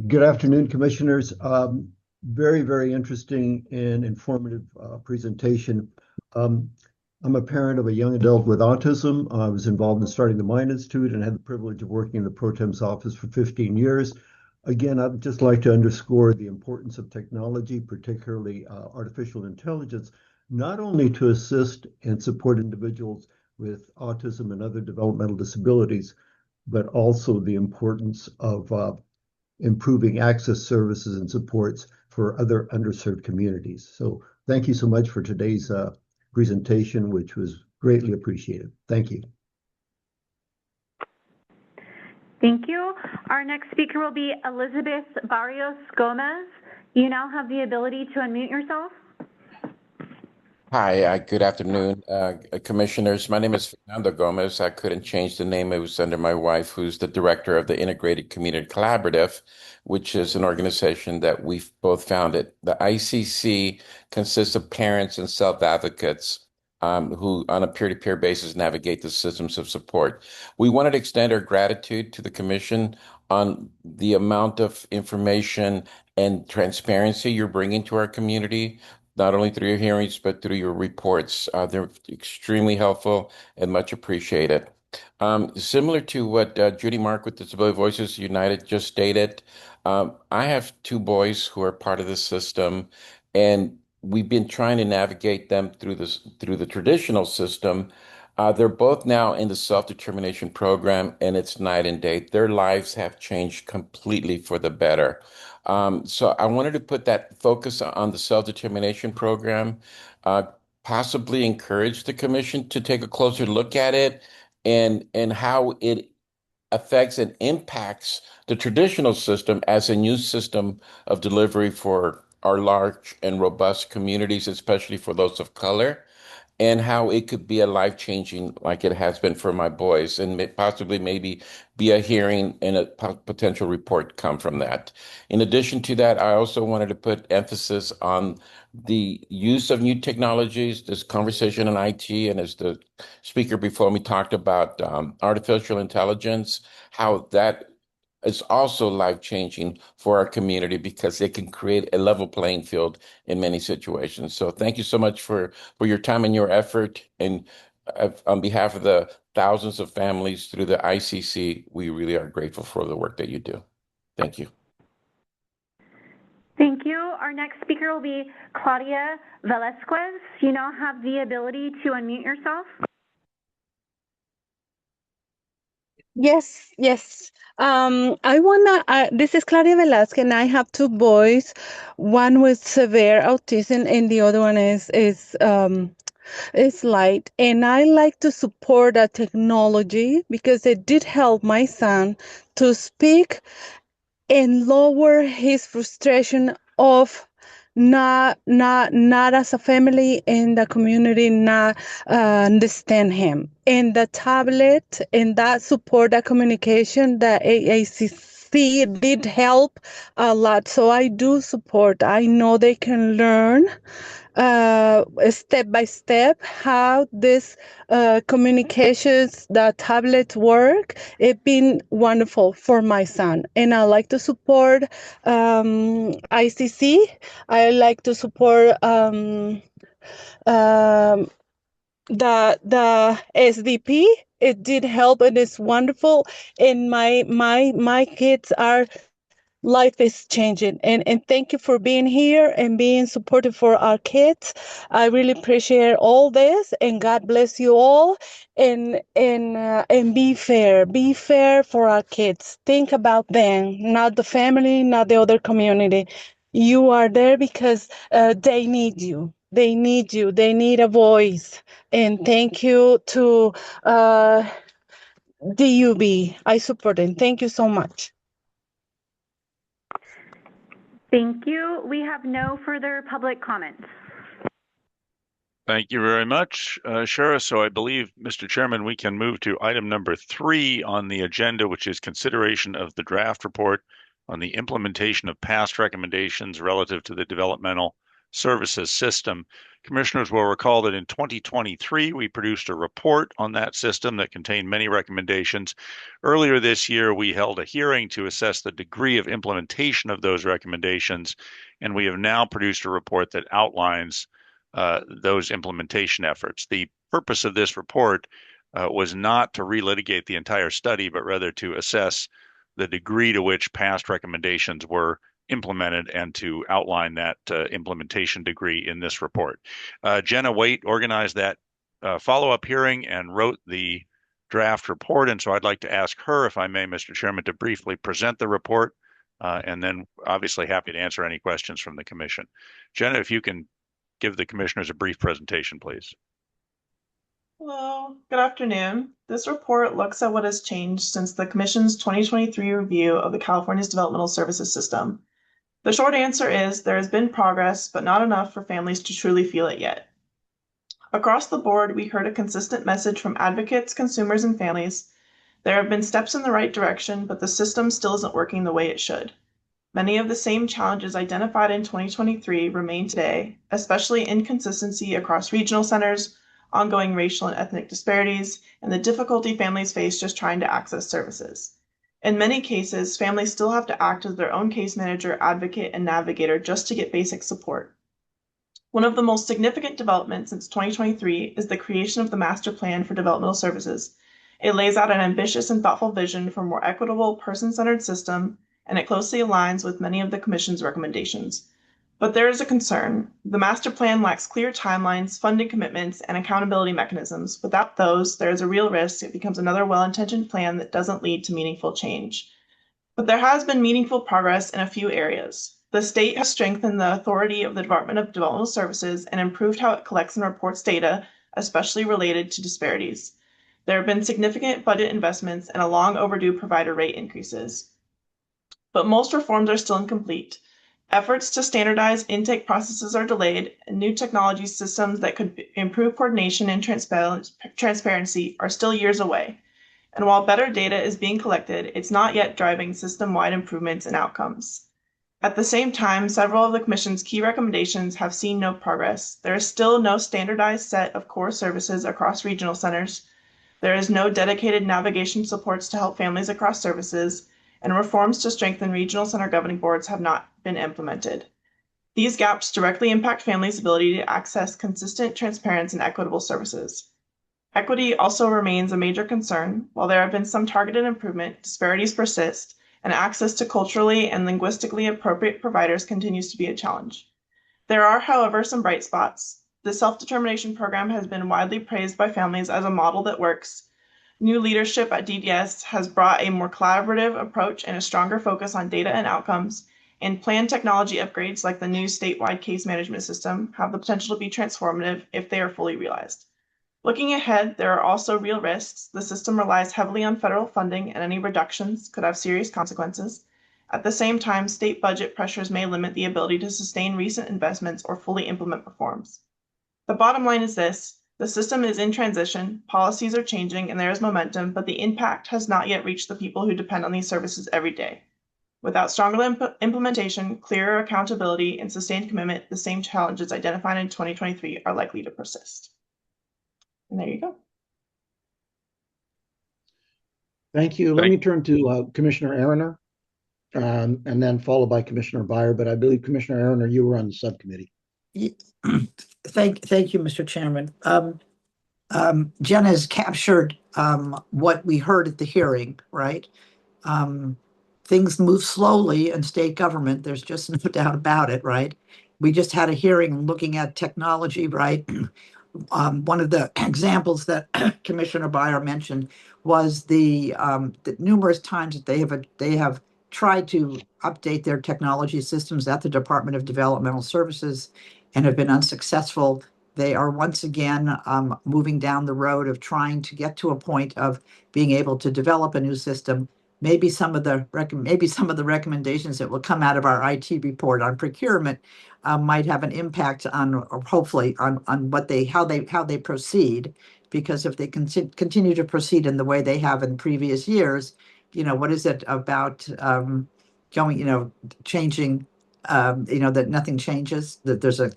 Good afternoon, commissioners. Very, very interesting and informative presentation. I'm a parent of a young adult with autism. I was involved in starting the Mind Institute and had the privilege of working in the Pro Tem's office for 15 years. Again, I'd just like to underscore the importance of technology, particularly artificial intelligence, not only to assist and support individuals with autism and other developmental disabilities, but also the importance of improving access services and supports for other underserved communities. So thank you so much for today's presentation, which was greatly appreciated. Thank you. Thank you. Our next speaker will be Elizabeth Barrios Gomez. You now have the ability to unmute yourself. Hi, good afternoon, commissioners. My name is Fernando Gomez. I couldn't change the name. It was under my wife, who's the director of the Integrated Community Collaborative, which is an organization that we've both founded. The ICC consists of parents and self-advocates who on a peer-to-peer basis navigate the systems of support. We wanted to extend our gratitude to the commission on the amount of information and transparency you're bringing to our community, not only through your hearings, but through your reports. They're extremely helpful and much appreciated. Similar to what Judy Mark with Disability Voices United just stated, I have two boys who are part of the system, and we've been trying to navigate them through the traditional system. They're both now in the self-determination program, and it's night and day. Their lives have changed completely for the better. So I wanted to put that focus on the self-determination program, possibly encourage the commission to take a closer look at it and how it affects and impacts the traditional system as a new system of delivery for our large and robust communities, especially for those of color, and how it could be a life-changing like it has been for my boys, and possibly maybe be a hearing and a potential report come from that. In addition to that, I also wanted to put emphasis on the use of new technologies, this conversation in IT, and as the speaker before me talked about artificial intelligence, how that is also life-changing for our community because it can create a level playing field in many situations. So thank you so much for your time and your effort. And on behalf of the thousands of families through the ICC, we really are grateful for the work that you do. Thank you. Thank Thank you. Our next speaker will be Claudia Velasquez. You now have the ability to unmute yourself. Yes. This is Claudia Velasquez, and I have two boys, one with severe autism, and the other one is light. And I like to support that technology because it did help my son to speak and lower his frustration of not as a family and the community not understand him. And the tablet and that support, that communication, the AACC did help a lot. So I do support. I know they can learn step by step how this communications, the tablets work. It's been wonderful for my son, and I like to support ICC. I like to support the SDP. It did help, and it's wonderful. And my kids are. Life is changing, and thank you for being here and being supportive for our kids. I really appreciate all this, and God bless you all. And be fair for our kids. Think about them, not the family, not the other community. You are there because they need you. They need you. They need a voice. And thank you to DUB. I support them. Thank you so much. Thank you. We have no further public comments. Thank you very much, Shara. So I believe, Mr. Chairman, we can move to item number 3 on the agenda, which is consideration of the draft report on the implementation of past recommendations relative to the developmental services system. Commissioners will recall that in 2023, we produced a report on that system that contained many recommendations. Earlier this year, we held a hearing to assess the degree of implementation of those recommendations, and we have now produced a report that outlines those implementation efforts. The purpose of this report was not to relitigate the entire study, but rather to assess the degree to which past recommendations were implemented and to outline that implementation degree in this report. Jenna Waite organized that follow-up hearing and wrote the draft report, and so I'd like to ask her, if I may, Mr. Chairman, to briefly present the report, and then obviously happy to answer any questions from the Commission. Jenna, if you can give the commissioners a brief presentation, please. Hello, good afternoon. This report looks at what has changed since the Commission's 2023 review of the California's developmental services system. The short answer is there has been progress, but not enough for families to truly feel it yet. Across the board, we heard a consistent message from advocates, consumers, and families. There have been steps in the right direction, but the system still isn't working the way it should. Many of the same challenges identified in 2023 remain today, especially inconsistency across regional centers, ongoing racial and ethnic disparities, and the difficulty families face just trying to access services. In many cases, families still have to act as their own case manager, advocate, and navigator just to get basic support. One of the most significant developments since 2023 is the creation of the Master Plan for Developmental Services. It lays out an ambitious and thoughtful vision for a more equitable, person-centered system, and it closely aligns with many of the Commission's recommendations. But there is a concern. The master plan lacks clear timelines, funding commitments, and accountability mechanisms. Without those, there is a real risk it becomes another well-intentioned plan that doesn't lead to meaningful change. But there has been meaningful progress in a few areas. The state has strengthened the authority of the Department of Developmental Services and improved how it collects and reports data, especially related to disparities. There have been significant budget investments and a long overdue provider rate increases. But most reforms are still incomplete. Efforts to standardize intake processes are delayed, and new technology systems that could improve coordination and transparency are still years away. And while better data is being collected, it's not yet driving system-wide improvements and outcomes. At the same time, several of the Commission's key recommendations have seen no progress. There is still no standardized set of core services across regional centers. There is no dedicated navigation supports to help families across services, and reforms to strengthen regional center governing boards have not been implemented. These gaps directly impact families' ability to access consistent, transparent, and equitable services. Equity also remains a major concern. While there have been some targeted improvement, disparities persist, and access to culturally and linguistically appropriate providers continues to be a challenge. There are, however, some bright spots. The self-determination program has been widely praised by families as a model that works. New leadership at DDS has brought a more collaborative approach and a stronger focus on data and outcomes, and planned technology upgrades like the new statewide case management system have the potential to be transformative if they are fully realized. Looking ahead, there are also real risks. The system relies heavily on federal funding, and any reductions could have serious consequences. At the same time, state budget pressures may limit the ability to sustain recent investments or fully implement reforms. The bottom line is this: the system is in transition, policies are changing, and there is momentum, but the impact has not yet reached the people who depend on these services every day. Without stronger implementation, clearer accountability, and sustained commitment, the same challenges identified in 2023 are likely to persist. And there you go. Thank you. Let me turn to Commissioner Arner, and then followed by Commissioner Byer. But I believe Commissioner Arner, you were on the subcommittee. Thank you, Mr. Chairman. Jen has captured what we heard at the hearing, right? Things move slowly in state government. There's just no doubt about it, right? We just had a hearing looking at technology, right? One of the examples that Commissioner Byer mentioned was the numerous times that they have tried to update their technology systems at the Department of Developmental Services and have been unsuccessful. They are once again moving down the road of trying to get to a point of being able to develop a new system. Maybe some of the recommendations that will come out of our IT report on procurement might have an impact on, or hopefully on what how they proceed. Because if they continue to proceed in the way they have in previous years, what is it about changing? That nothing changes. That there's a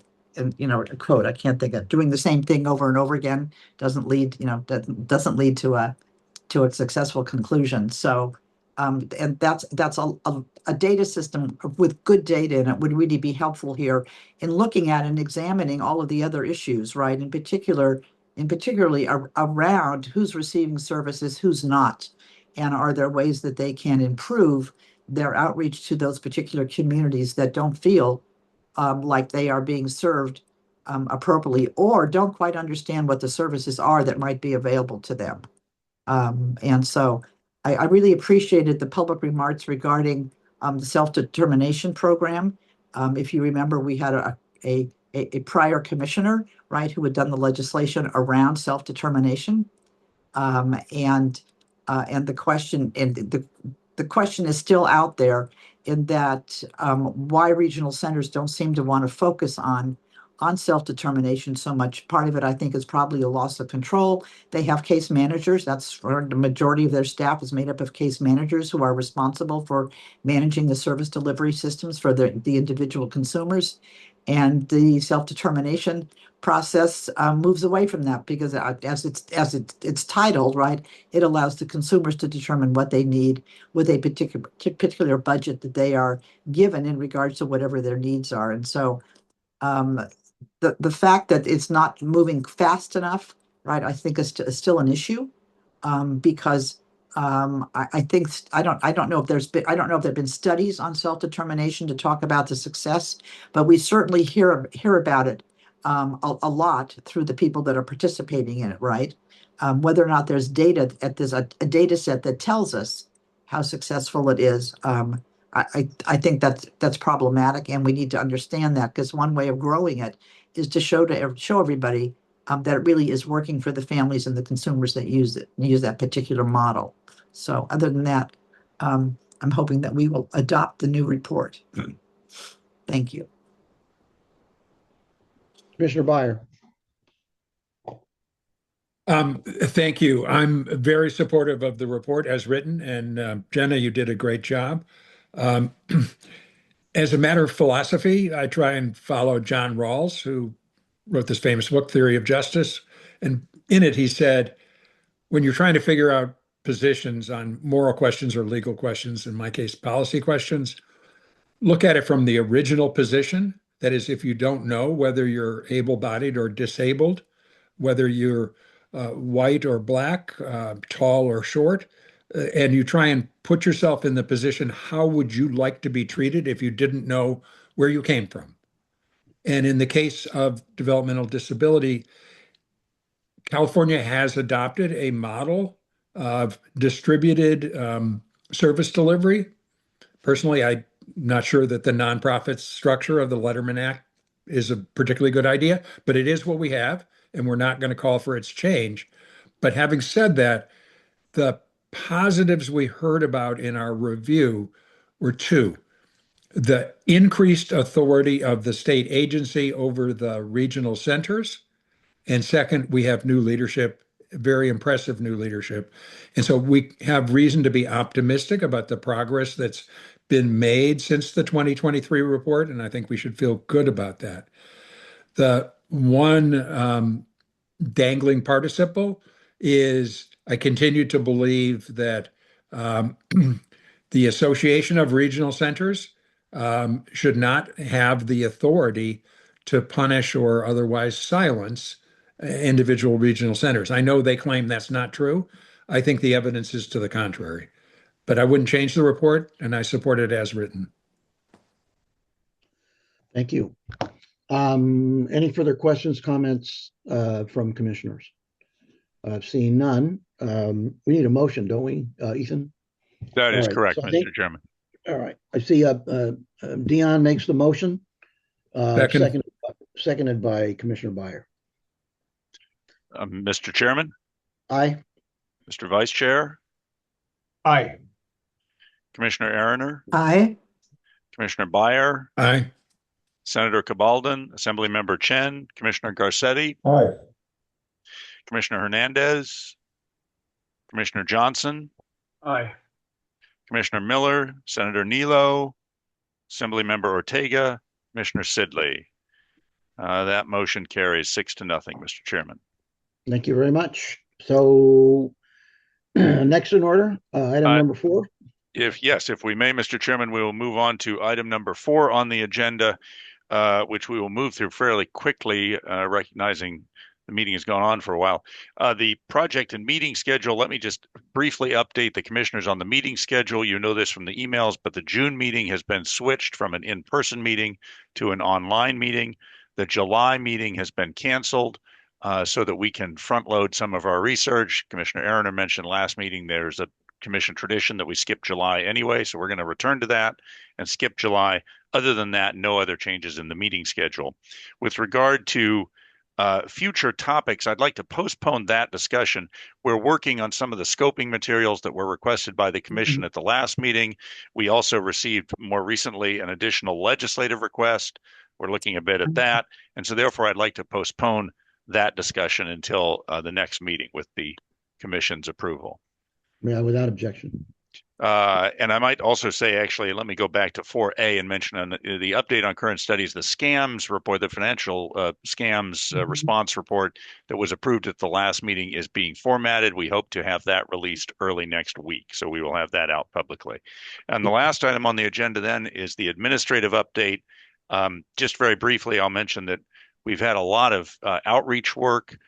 quote, I can't think of, doing the same thing over and over again doesn't lead to a successful conclusion. So, and that's a data system with good data in it would really be helpful here in looking at and examining all of the other issues, right? Particularly around who's receiving services, who's not, and are there ways that they can improve their outreach to those particular communities that don't feel like they are being served appropriately, or don't quite understand what the services are that might be available to them. And so I really appreciated the public remarks regarding the self-determination program. If you remember, we had a prior commissioner, right, who had done the legislation around self-determination. And the question is still out there in that why regional centers don't seem to want to focus on self-determination so much. Part of it, I think, is probably a loss of control. They have case managers. That's where the majority of their staff is made up of case managers who are responsible for managing the service delivery systems for the individual consumers. And the self-determination process moves away from that because as it's titled, right, it allows the consumers to determine what they need with a particular budget that they are given in regards to whatever their needs are. And so the fact that it's not moving fast enough, right, I think is still an issue because I think I don't know if there have been studies on self-determination to talk about the success, but we certainly hear about it a lot through the people that are participating in it, right? Whether or not there's there's a data set that tells us how successful it is. I think that's problematic, and we need to understand that, because one way of growing it is to show everybody that it really is working for the families and the consumers that use that particular model. So other than that, I'm hoping that we will adopt the new report. Thank you. Commissioner Byer. Thank you. I'm very supportive of the report as written, and Jenna, you did a great job. As a matter of philosophy, I try and follow John Rawls, who wrote this famous book, Theory of Justice. And in it, he said, when you're trying to figure out positions on moral questions or legal questions, in my case, policy questions, look at it from the original position. That is, if you don't know whether you're able-bodied or disabled, whether you're white or black, tall or short, and you try and put yourself in the position, how would you like to be treated if you didn't know where you came from? And in the case of developmental disability, California has adopted a model of distributed service delivery. Personally, I'm not sure that the nonprofit structure of the Letterman Act is a particularly good idea, but it is what we have, and we're not going to call for its change. But having said that, the positives we heard about in our review were two: the increased authority of the state agency over the regional centers, and second, we have new leadership, very impressive new leadership. And so we have reason to be optimistic about the progress that's been made since the 2023 report, and I think we should feel good about that. The one dangling participle is I continue to believe that the Association of Regional Centers should not have the authority to punish or otherwise silence individual regional centers. I know they claim that's not true. I think the evidence is to the contrary. But I wouldn't change the report, and I support it as written. Thank you. Any further questions, comments from commissioners? Seeing none, we need a motion, don't we, Ethan? That is All right, correct, so I Mr. think- Chairman. All right, I see Dion makes the motion, Second. seconded by Commissioner Byer. Mr. Chairman, Aye. Mr. Vice Chair, Aye. Commissioner Eriner, Aye. Commissioner Byer, Aye. Senator Cabaldon, Assemblymember Chen, Commissioner Garcetti, Aye. Commissioner Hernandez, Commissioner Johnson, Aye. Commissioner Miller, Senator Nilo, Assemblymember Ortega, Commissioner Sidley. That motion carries 6-0, Mr. Chairman. Thank you very much. So next in order, item number 4. If we may, Mr. Chairman, we will move on to item number 4 on the agenda, which we will move through fairly quickly, recognizing the meeting has gone on for a while. The project and meeting schedule, let me just briefly update the commissioners on the meeting schedule. You know this from the emails, but the June meeting has been switched from an in-person meeting to an online meeting. The July meeting has been canceled so that we can front load some of our research. Commissioner Eriner mentioned last meeting there's a commission tradition that we skip July anyway, so we're going to return to that and skip July. Other than that, no other changes in the meeting schedule. With regard to future topics, I'd like to postpone that discussion. We're working on some of the scoping materials that were requested by the commission at the last meeting. We also received more recently an additional legislative request. We're looking a bit at that. And so therefore, I'd like to postpone that discussion until the next meeting with the commission's approval. Yeah, without objection. And I might also say, actually, let me go back to 4A and mention the update on current studies, the scams report, the financial scams response report that was approved at the last meeting is being formatted. We hope to have that released early next week. So we will have that out publicly. And the last item on the agenda then is the administrative update. Just very briefly, I'll mention that we've had a lot of outreach work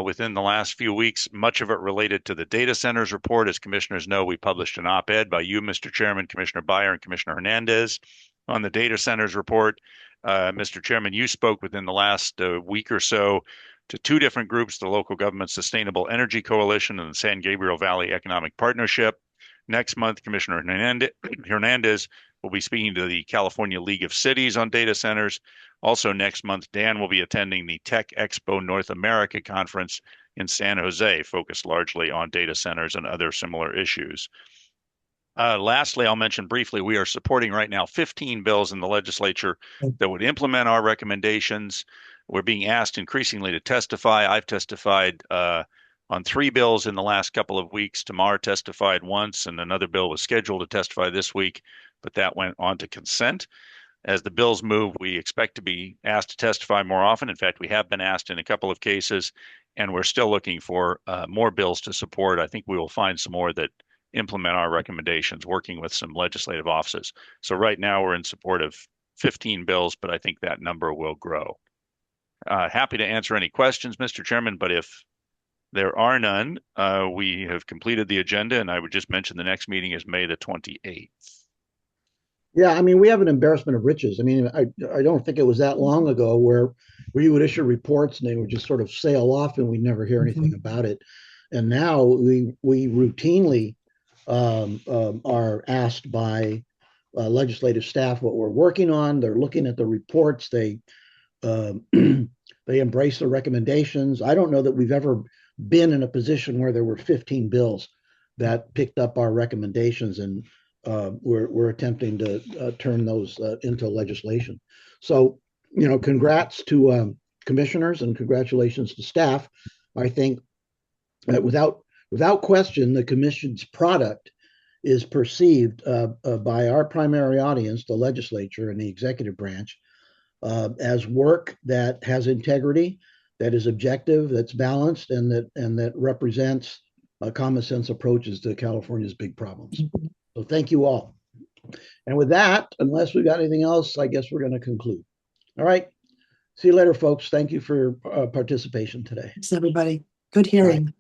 within the last few weeks, much of it related to the data centers report. As commissioners know, we published an op-ed by you, Mr. Chairman, Commissioner Byer, and Commissioner Hernandez on the data centers report. Mr. Chairman, you spoke within the last week or so to 2 different groups, the Local Government Sustainable Energy Coalition and the San Gabriel Valley Economic Partnership. Next month, Commissioner Hernandez will be speaking to the California League of Cities on data centers. Also next month, Dan will be attending the Tech Expo North America conference in San Jose, focused largely on data centers and other similar issues. Lastly, I'll mention briefly, we are supporting right now 15 bills in the legislature that would implement our recommendations. We're being asked increasingly to testify. I've testified on 3 bills in the last couple of weeks. Tamar testified once, and another bill was scheduled to testify this week, but that went on to consent. As the bills move, we expect to be asked to testify more often. In fact, we have been asked in a couple of cases, and we're still looking for more bills to support. I think we will find some more that implement our recommendations, working with some legislative offices. So right now we're in support of 15 bills, but I think that number will grow. Happy to answer any questions, Mr. Chairman, but if There are none. We have completed the agenda, and I would just mention the next meeting is May the 28th. Yeah, I mean, we have an embarrassment of riches. I mean, I don't think it was that long ago where we would issue reports and they would just sort of sail off and we'd never hear anything about it. And now we routinely are asked by legislative staff what we're working on. They're looking at the reports. They embrace the recommendations. I don't know that we've ever been in a position where there were 15 bills that picked up our recommendations, and we're attempting to turn those into legislation. So, you know, congrats to commissioners and congratulations to staff. I think that without question, the commission's product is perceived by our primary audience, the legislature and the executive branch, as work that has integrity, that is objective, that's balanced, and that represents common sense approaches to California's big problems. So thank you all. And with that, unless we've got anything else, I guess we're going to conclude. All right. See you later, folks. Thank you for your participation today. Thanks, everybody. Good hearing.